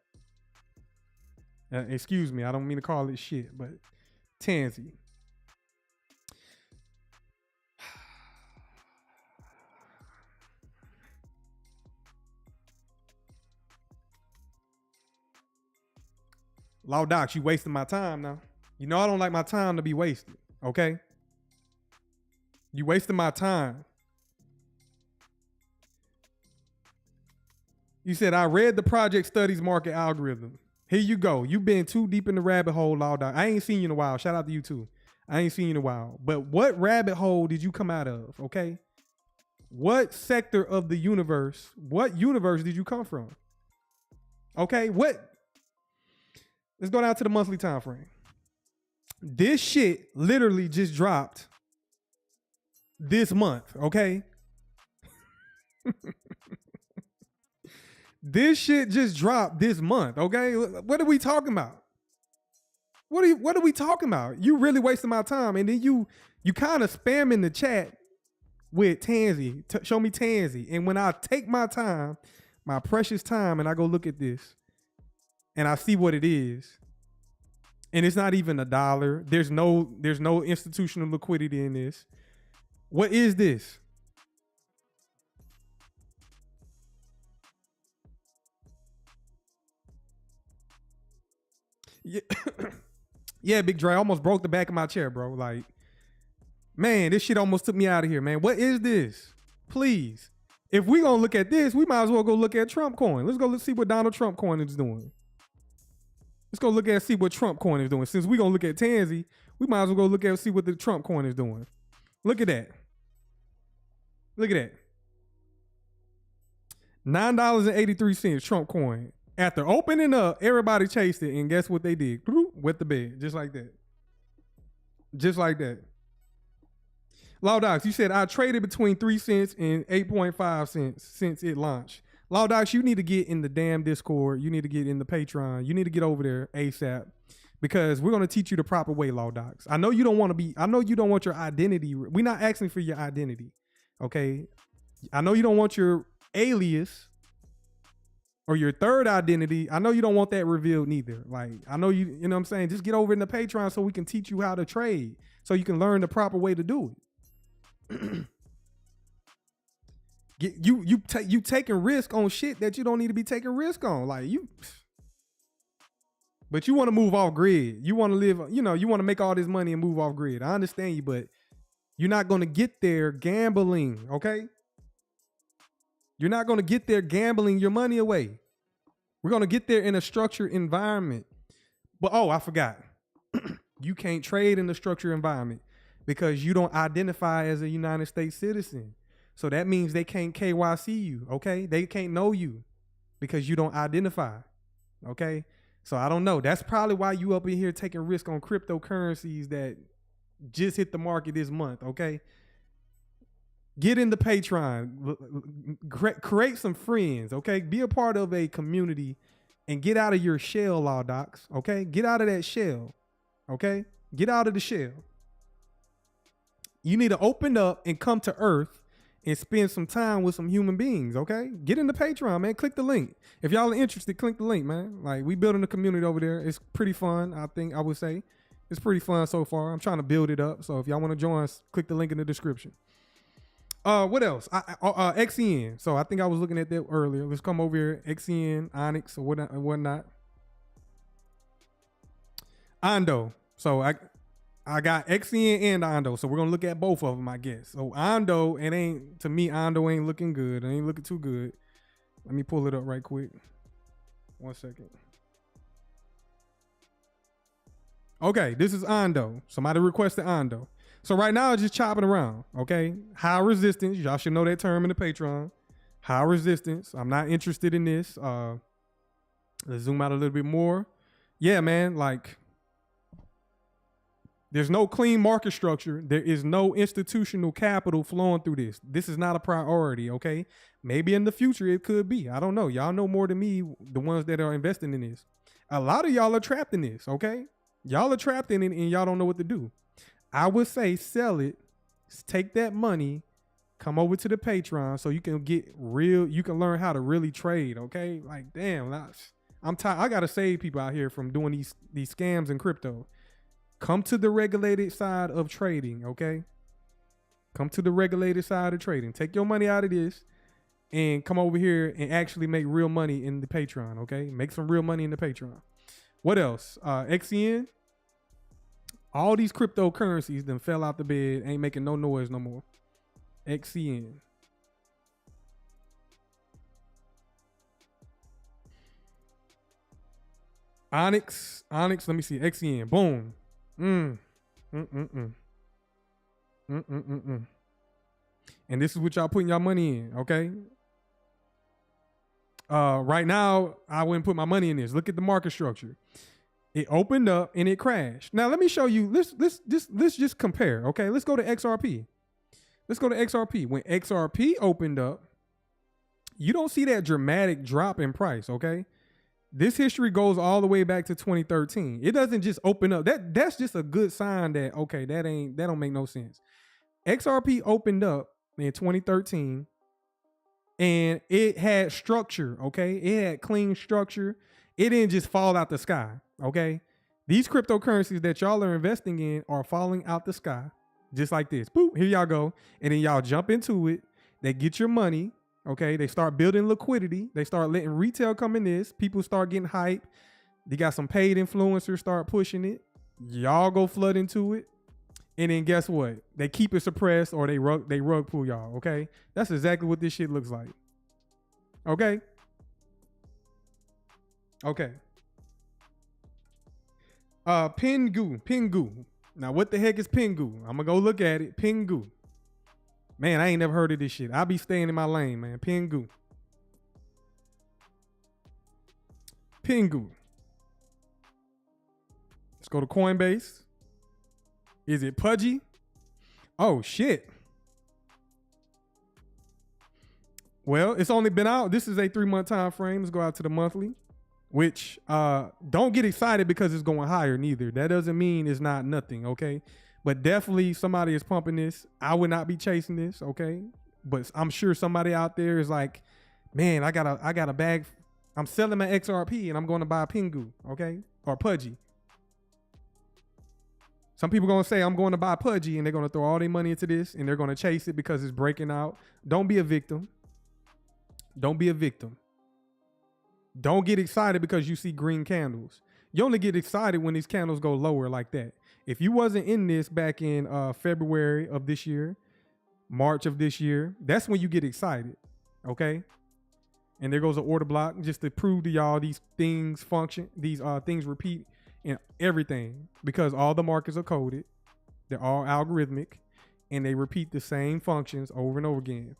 [SPEAKER 1] Excuse me, I don't mean to call it shit, but Tansy. Law Docs, you wasting my time now. You know I don't like my time to be wasted, okay? You wasting my time. You said, I read the project studies market algorithm. Here you go. You've been too deep in the rabbit hole, Law Docs. I ain't seen you in a while. Shout out to you too. I ain't seen you in a while. But what rabbit hole did you come out of, okay? What sector of the universe, what universe did you come from? Okay, let's go down to the monthly time frame. This shit literally just dropped this month, okay? This shit just dropped this month, okay? What are we talking about? What are we talking about? You really wasting my time, and then you kind of spam in the chat with Tansy. Show me Tansy. And when I take my time, my precious time, and I go look at this, and I see what it is, and it's not even $1. There's no institutional liquidity in this. What is this? Yeah, yeah, Big Dre, I almost broke the back of my chair, bro. Like, man, this shit almost took me out of here, man. What is this? Please. If we gonna look at this, we might as well go look at Trump coin. Let's go see what Donald Trump coin is doing. Let's go look at see what Trump coin is doing. Since we gonna look at Tansy, We might as well go look at see what the Trump coin is doing. Look at that. Look at that. $9.83 Trump coin. After opening up, everybody chased it, and guess what they did? Wet the bed, just like that. Just like that. Law Docs, you said I traded between 3 cents and 8.5 cents since it launched. Law Docs, you need to get in the damn Discord. You need to get in the Patreon. You need to get over there ASAP, because we're going to teach you the proper way, Law Docs. I know you don't want your identity. We're not asking for your identity. Okay. I know you don't want your alias or your third identity. I know you don't want that revealed neither. Like, I know you know what I'm saying? Just get over in the Patreon so we can teach you how to trade, so you can learn the proper way to do it. You taking risk on shit that you don't need to be taking risk on. Like, but you want to move off grid. You want to live, you want to make all this money and move off grid. I understand you, but you're not going to get there gambling, okay? You're not going to get there gambling your money away. We're going to get there in a structured environment. But, I forgot. You can't trade in a structured environment because you don't identify as a United States citizen. So that means they can't KYC you, okay? They can't know you because you don't identify, okay? So I don't know. That's probably why you up in here taking risk on cryptocurrencies that just hit the market this month, okay? Get in the Patreon, create some friends, okay? Be a part of a community and get out of your shell, Law Docs, okay? Get out of that shell, okay? Get out of the shell. You need to open up and come to Earth and spend some time with some human beings, okay? Get in the Patreon, man. Click the link. If y'all are interested, click the link, man. Like, we building a community over there. It's pretty fun, I would say. It's pretty fun so far. I'm trying to build it up. So if y'all want to join us, click the link in the description. What else? XEN. So I think I was looking at that earlier. Let's come over here. XEN, Onyx, or whatnot. Ondo. So I got XEN and Ondo. So we're going to look at both of them, I guess. So Ondo, to me, Ondo ain't looking good. It ain't looking too good. Let me pull it up right quick. 1 second. Okay, this is Ondo. Somebody requested Ondo. So right now, it's just chopping around, okay? High resistance. Y'all should know that term in the Patreon. High resistance. I'm not interested in this. Let's zoom out a little bit more. Yeah, man, like, there's no clean market structure. There is no institutional capital flowing through this. This is not a priority, okay? Maybe in the future it could be. I don't know. Y'all know more than me, the ones that are investing in this. A lot of y'all are trapped in this, okay? Y'all are trapped in it and y'all don't know what to do. I would say sell it, take that money, come over to the Patreon so you can you can learn how to really trade, okay? Like, damn, I'm tired. I got to save people out here from doing these scams in crypto. Come to the regulated side of trading, okay? Come to the regulated side of trading. Take your money out of this and come over here and actually make real money in the Patreon, okay? Make some real money in the Patreon. What else? XEN. All these cryptocurrencies then fell out the bed, ain't making no noise no more. XCN. Onyx, let me see. XCN, boom. And this is what y'all putting y'all money in, okay? Right now, I wouldn't put my money in this. Look at the market structure. It opened up and it crashed. Now let me show you. Let's just compare. Okay, let's go to XRP. Let's go to XRP. When XRP opened up, you don't see that dramatic drop in price. Okay, this history goes all the way back to 2013. It doesn't just open up. That's just a good sign that okay, that don't make no sense. XRP opened up in 2013, and it had structure. Okay, it had clean structure. It didn't just fall out the sky. Okay, these cryptocurrencies that y'all are investing in are falling out the sky, just like this. Boop, here y'all go. And then y'all jump into it. They get your money. Okay, they start building liquidity. They start letting retail come in this. People start getting hype. They got some paid influencers start pushing it. Y'all go flood into it. And then guess what? They keep it suppressed or they rug pull y'all. Okay, that's exactly what this shit looks like. Okay. Okay. Pingu. Now, what the heck is Pingu? I'm going to go look at it. Pingu. Man, I ain't never heard of this shit. I be staying in my lane, man. Pingu. Pingu. Let's go to Coinbase. Is it Pudgy? Oh, shit. Well, it's only been out. This is a 3-month time frame. Let's go out to the monthly. Which, don't get excited because it's going higher neither. That doesn't mean it's not nothing, okay? But definitely somebody is pumping this. I would not be chasing this, okay? But I'm sure somebody out there is like, man, I got a bag. I'm selling my XRP and I'm going to buy a Pingu, okay? Or Pudgy. Some people going to say I'm going to buy Pudgy and they're going to throw all their money into this and they're going to chase it because it's breaking out. Don't be a victim. Don't be a victim. Don't get excited because you see green candles. You only get excited when these candles go lower like that. If you wasn't in this back in February of this year, March of this year, that's when you get excited, okay? And there goes an order block just to prove to y'all these things function, these things repeat in everything because all the markets are coded. They're all algorithmic and they repeat the same functions over and over again.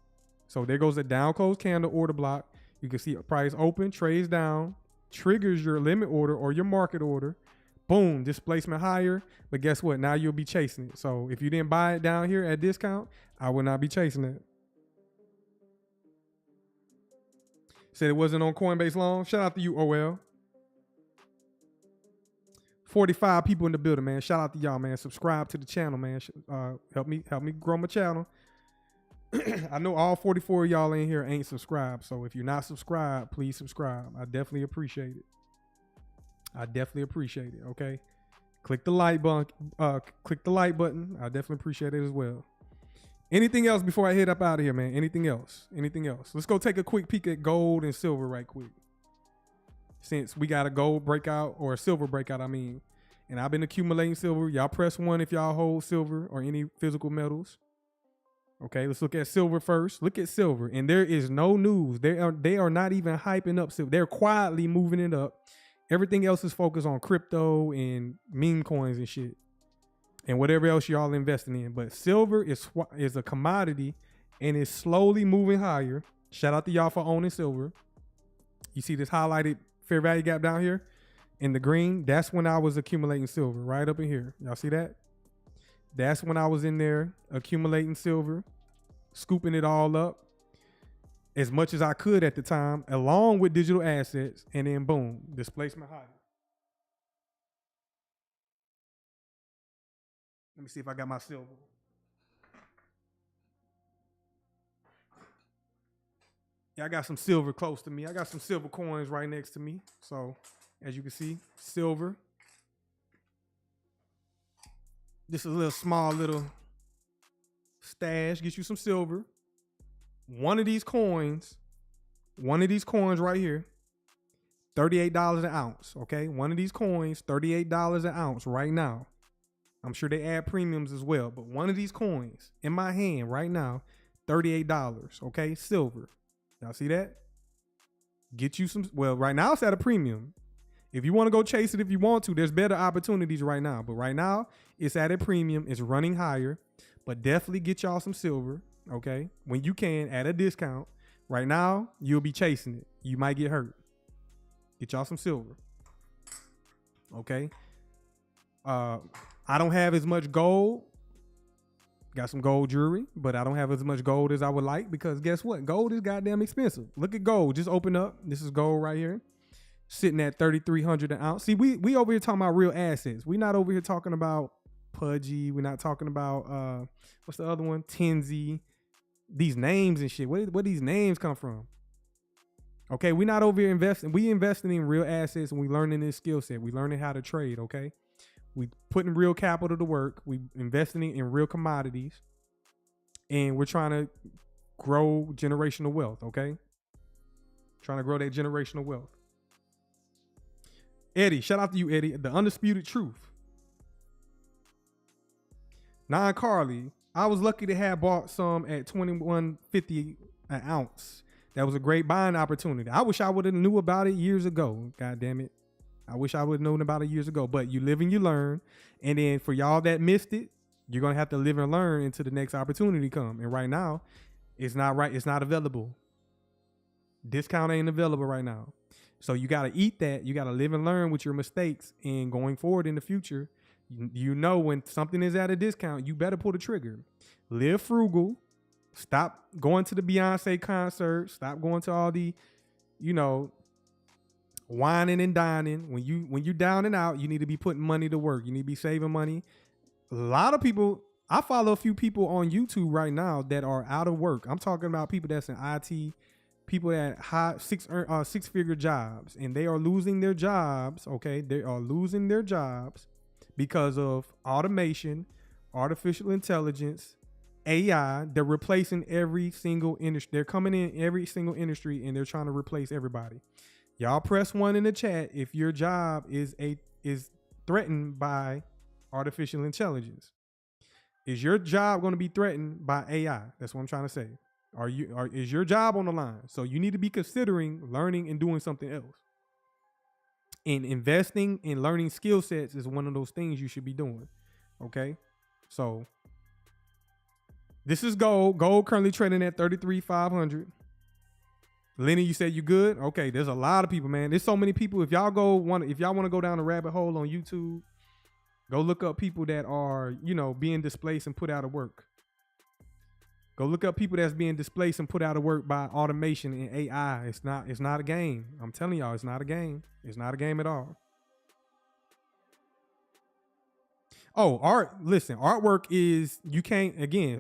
[SPEAKER 1] So there goes a down close candle order block. You can see a price open, trades down, triggers your limit order or your market order. Boom, displacement higher. But guess what? Now you'll be chasing it. So if you didn't buy it down here at discount, I would not be chasing it. Said it wasn't on Coinbase long. Shout out to you, OL. 45 people in the building, man. Shout out to y'all, man. Subscribe to the channel, man. Help me grow my channel. I know all 44 of y'all in here ain't subscribed. So if you're not subscribed, please subscribe. I definitely appreciate it. I definitely appreciate it. Okay. Click the like button. Click the like button. I definitely appreciate it as well. Anything else before I head up out of here, man? Anything else? Anything else? Let's go take a quick peek at gold and silver right quick. Since we got a gold breakout or a silver breakout, I mean, and I've been accumulating silver. Y'all press 1 if y'all hold silver or any physical metals. Okay, let's look at silver first. Look at silver, and there is no news. They are not even hyping up silver. They're quietly moving it up. Everything else is focused on crypto and meme coins and shit, and whatever else y'all investing in. But silver is a commodity, and it's slowly moving higher. Shout out to y'all for owning silver. You see this highlighted fair value gap down here in the green? That's when I was accumulating silver, right up in here. Y'all see that? That's when I was in there accumulating silver, scooping it all up as much as I could at the time, along with digital assets, and then boom, displacement higher. Let me see if I got my silver. Yeah, I got some silver close to me. I got some silver coins right next to me. So as you can see, silver. This is a little small little stash. Get you some silver. One of these coins right here, $38 an ounce, okay? One of these coins, $38 an ounce right now. I'm sure they add premiums as well, but one of these coins in my hand right now, $38, okay? Silver. Y'all see that? Get you some, well, right now it's at a premium. If you want to go chase it if you want to, there's better opportunities right now. But right now, it's at a premium. It's running higher. But definitely get y'all some silver, okay? When you can, at a discount. Right now, you'll be chasing it. You might get hurt. Get y'all some silver, okay? I don't have as much gold. Got some gold jewelry, but I don't have as much gold as I would like because guess what? Gold is goddamn expensive. Look at gold. Just open up. This is gold right here. Sitting at $3,300 an ounce. See, we over here talking about real assets. We're not over here talking about Pudgy. We're not talking about what's the other one? Tenzi. These names and shit. Where these names come from? Okay, we're not over here investing. We investing in real assets and we learning this skill set. We learning how to trade. Okay, we putting real capital to work. We investing in real commodities, and we're trying to grow generational wealth. Okay, trying to grow that generational wealth. Eddie, shout out to you, Eddie. The Undisputed Truth. Non-Carly, I was lucky to have bought some at $21.50 an ounce. That was a great buying opportunity. I wish I would have knew about it years ago. God damn it. I wish I would have known about it years ago. But you live and you learn. And then for y'all that missed it, you're going to have to live and learn until the next opportunity come. And right now, it's not right. It's not available. Discount ain't available right now. So you got to eat that. You got to live and learn with your mistakes. And going forward in the future, you know when something is at a discount, you better pull the trigger. Live frugal. Stop going to the Beyonce concert. Stop going to all the, whining and dining. When you down and out, you need to be putting money to work. You need to be saving money. A lot of people, I follow a few people on YouTube right now that are out of work. I'm talking about people that's in IT, people that have six-figure jobs, and they are losing their jobs. Okay, they are losing their jobs because of automation, artificial intelligence, AI. They're replacing every single industry. They're coming in every single industry and they're trying to replace everybody. Y'all press 1 in the chat if your job is threatened by artificial intelligence. Is your job going to be threatened by AI? That's what I'm trying to say. Is your job on the line? So you need to be considering learning and doing something else. And investing and learning skill sets is one of those things you should be doing. Okay? So this is gold. Gold currently trading at 33,500. Lenny, you said you good? Okay, there's a lot of people, man. There's so many people. If y'all want to go down a rabbit hole on YouTube, go look up people that are, being displaced and put out of work. Go look up people that's being displaced and put out of work by automation and AI. It's not a game. I'm telling y'all, it's not a game. It's not a game at all. Oh, artwork is,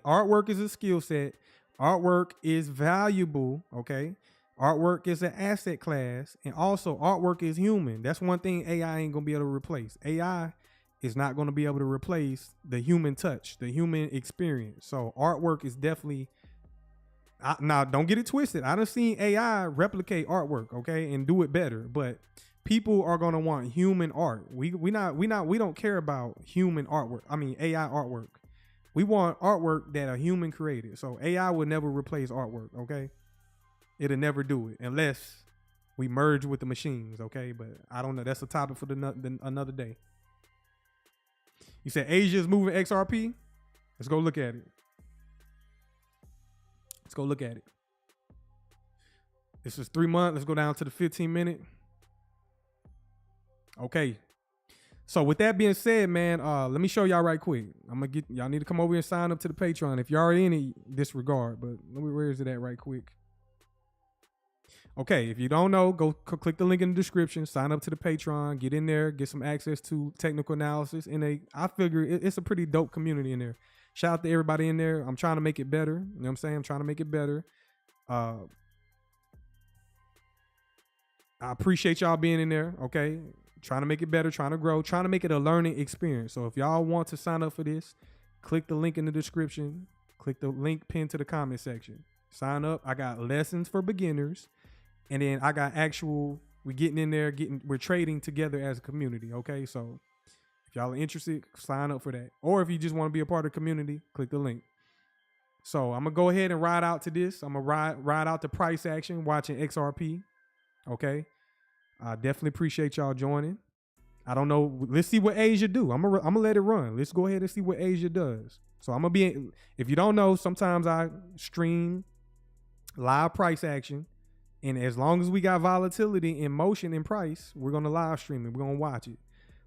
[SPEAKER 1] artwork is a skill set. Artwork is valuable, okay? Artwork is an asset class, and also artwork is human. That's one thing AI ain't gonna be able to replace. AI is not gonna be able to replace the human touch, the human experience. So artwork is definitely, now don't get it twisted. I done seen AI replicate artwork, okay, and do it better, but people are gonna want human art. We don't care about human artwork. I mean AI artwork. We want artwork that a human created. So AI will never replace artwork, okay? It'll never do it unless we merge with the machines, okay? But I don't know. That's a topic for another day. You said Asia is moving XRP? Let's go look at it. Let's go look at it. This is 3 months. Let's go down to the 15-minute. Okay. So with that being said, man, let me show y'all right quick. Y'all need to come over and sign up to the Patreon if you're already in it, disregard. But where is it at right quick? Okay, if you don't know, go click the link in the description, sign up to the Patreon, get in there, get some access to technical analysis. And I figure it's a pretty dope community in there. Shout out to everybody in there. I'm trying to make it better. You know what I'm saying? I'm trying to make it better. I appreciate y'all being in there, okay? Trying to make it better, trying to grow, trying to make it a learning experience. So if y'all want to sign up for this, click the link in the description. Click the link pinned to the comment section. Sign up. I got lessons for beginners. And then I got we're getting in there, we're trading together as a community, okay? So if y'all are interested, sign up for that. Or if you just want to be a part of the community, click the link. So I'm going to go ahead and ride out to this. I'm going to ride out the price action watching XRP, okay? I definitely appreciate y'all joining. I don't know. Let's see what Asia do. I'm gonna let it run. Let's go ahead and see what Asia does. So I'm going to if you don't know, sometimes I stream live price action. And as long as we got volatility in motion and price, we're going to live stream it. We're going to watch it.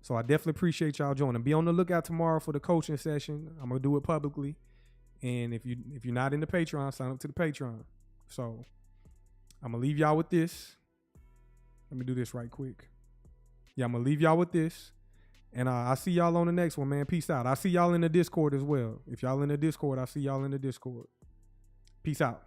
[SPEAKER 1] So I definitely appreciate y'all joining. Be on the lookout tomorrow for the coaching session. I'm going to do it publicly. And if you're not in the Patreon, sign up to the Patreon. So I'm going to leave y'all with this. Let me do this right quick. Yeah, I'm going to leave y'all with this. And I'll see y'all on the next one, man. Peace out. I'll see y'all in the Discord as well. If y'all in the Discord, I'll see y'all in the Discord. Peace out.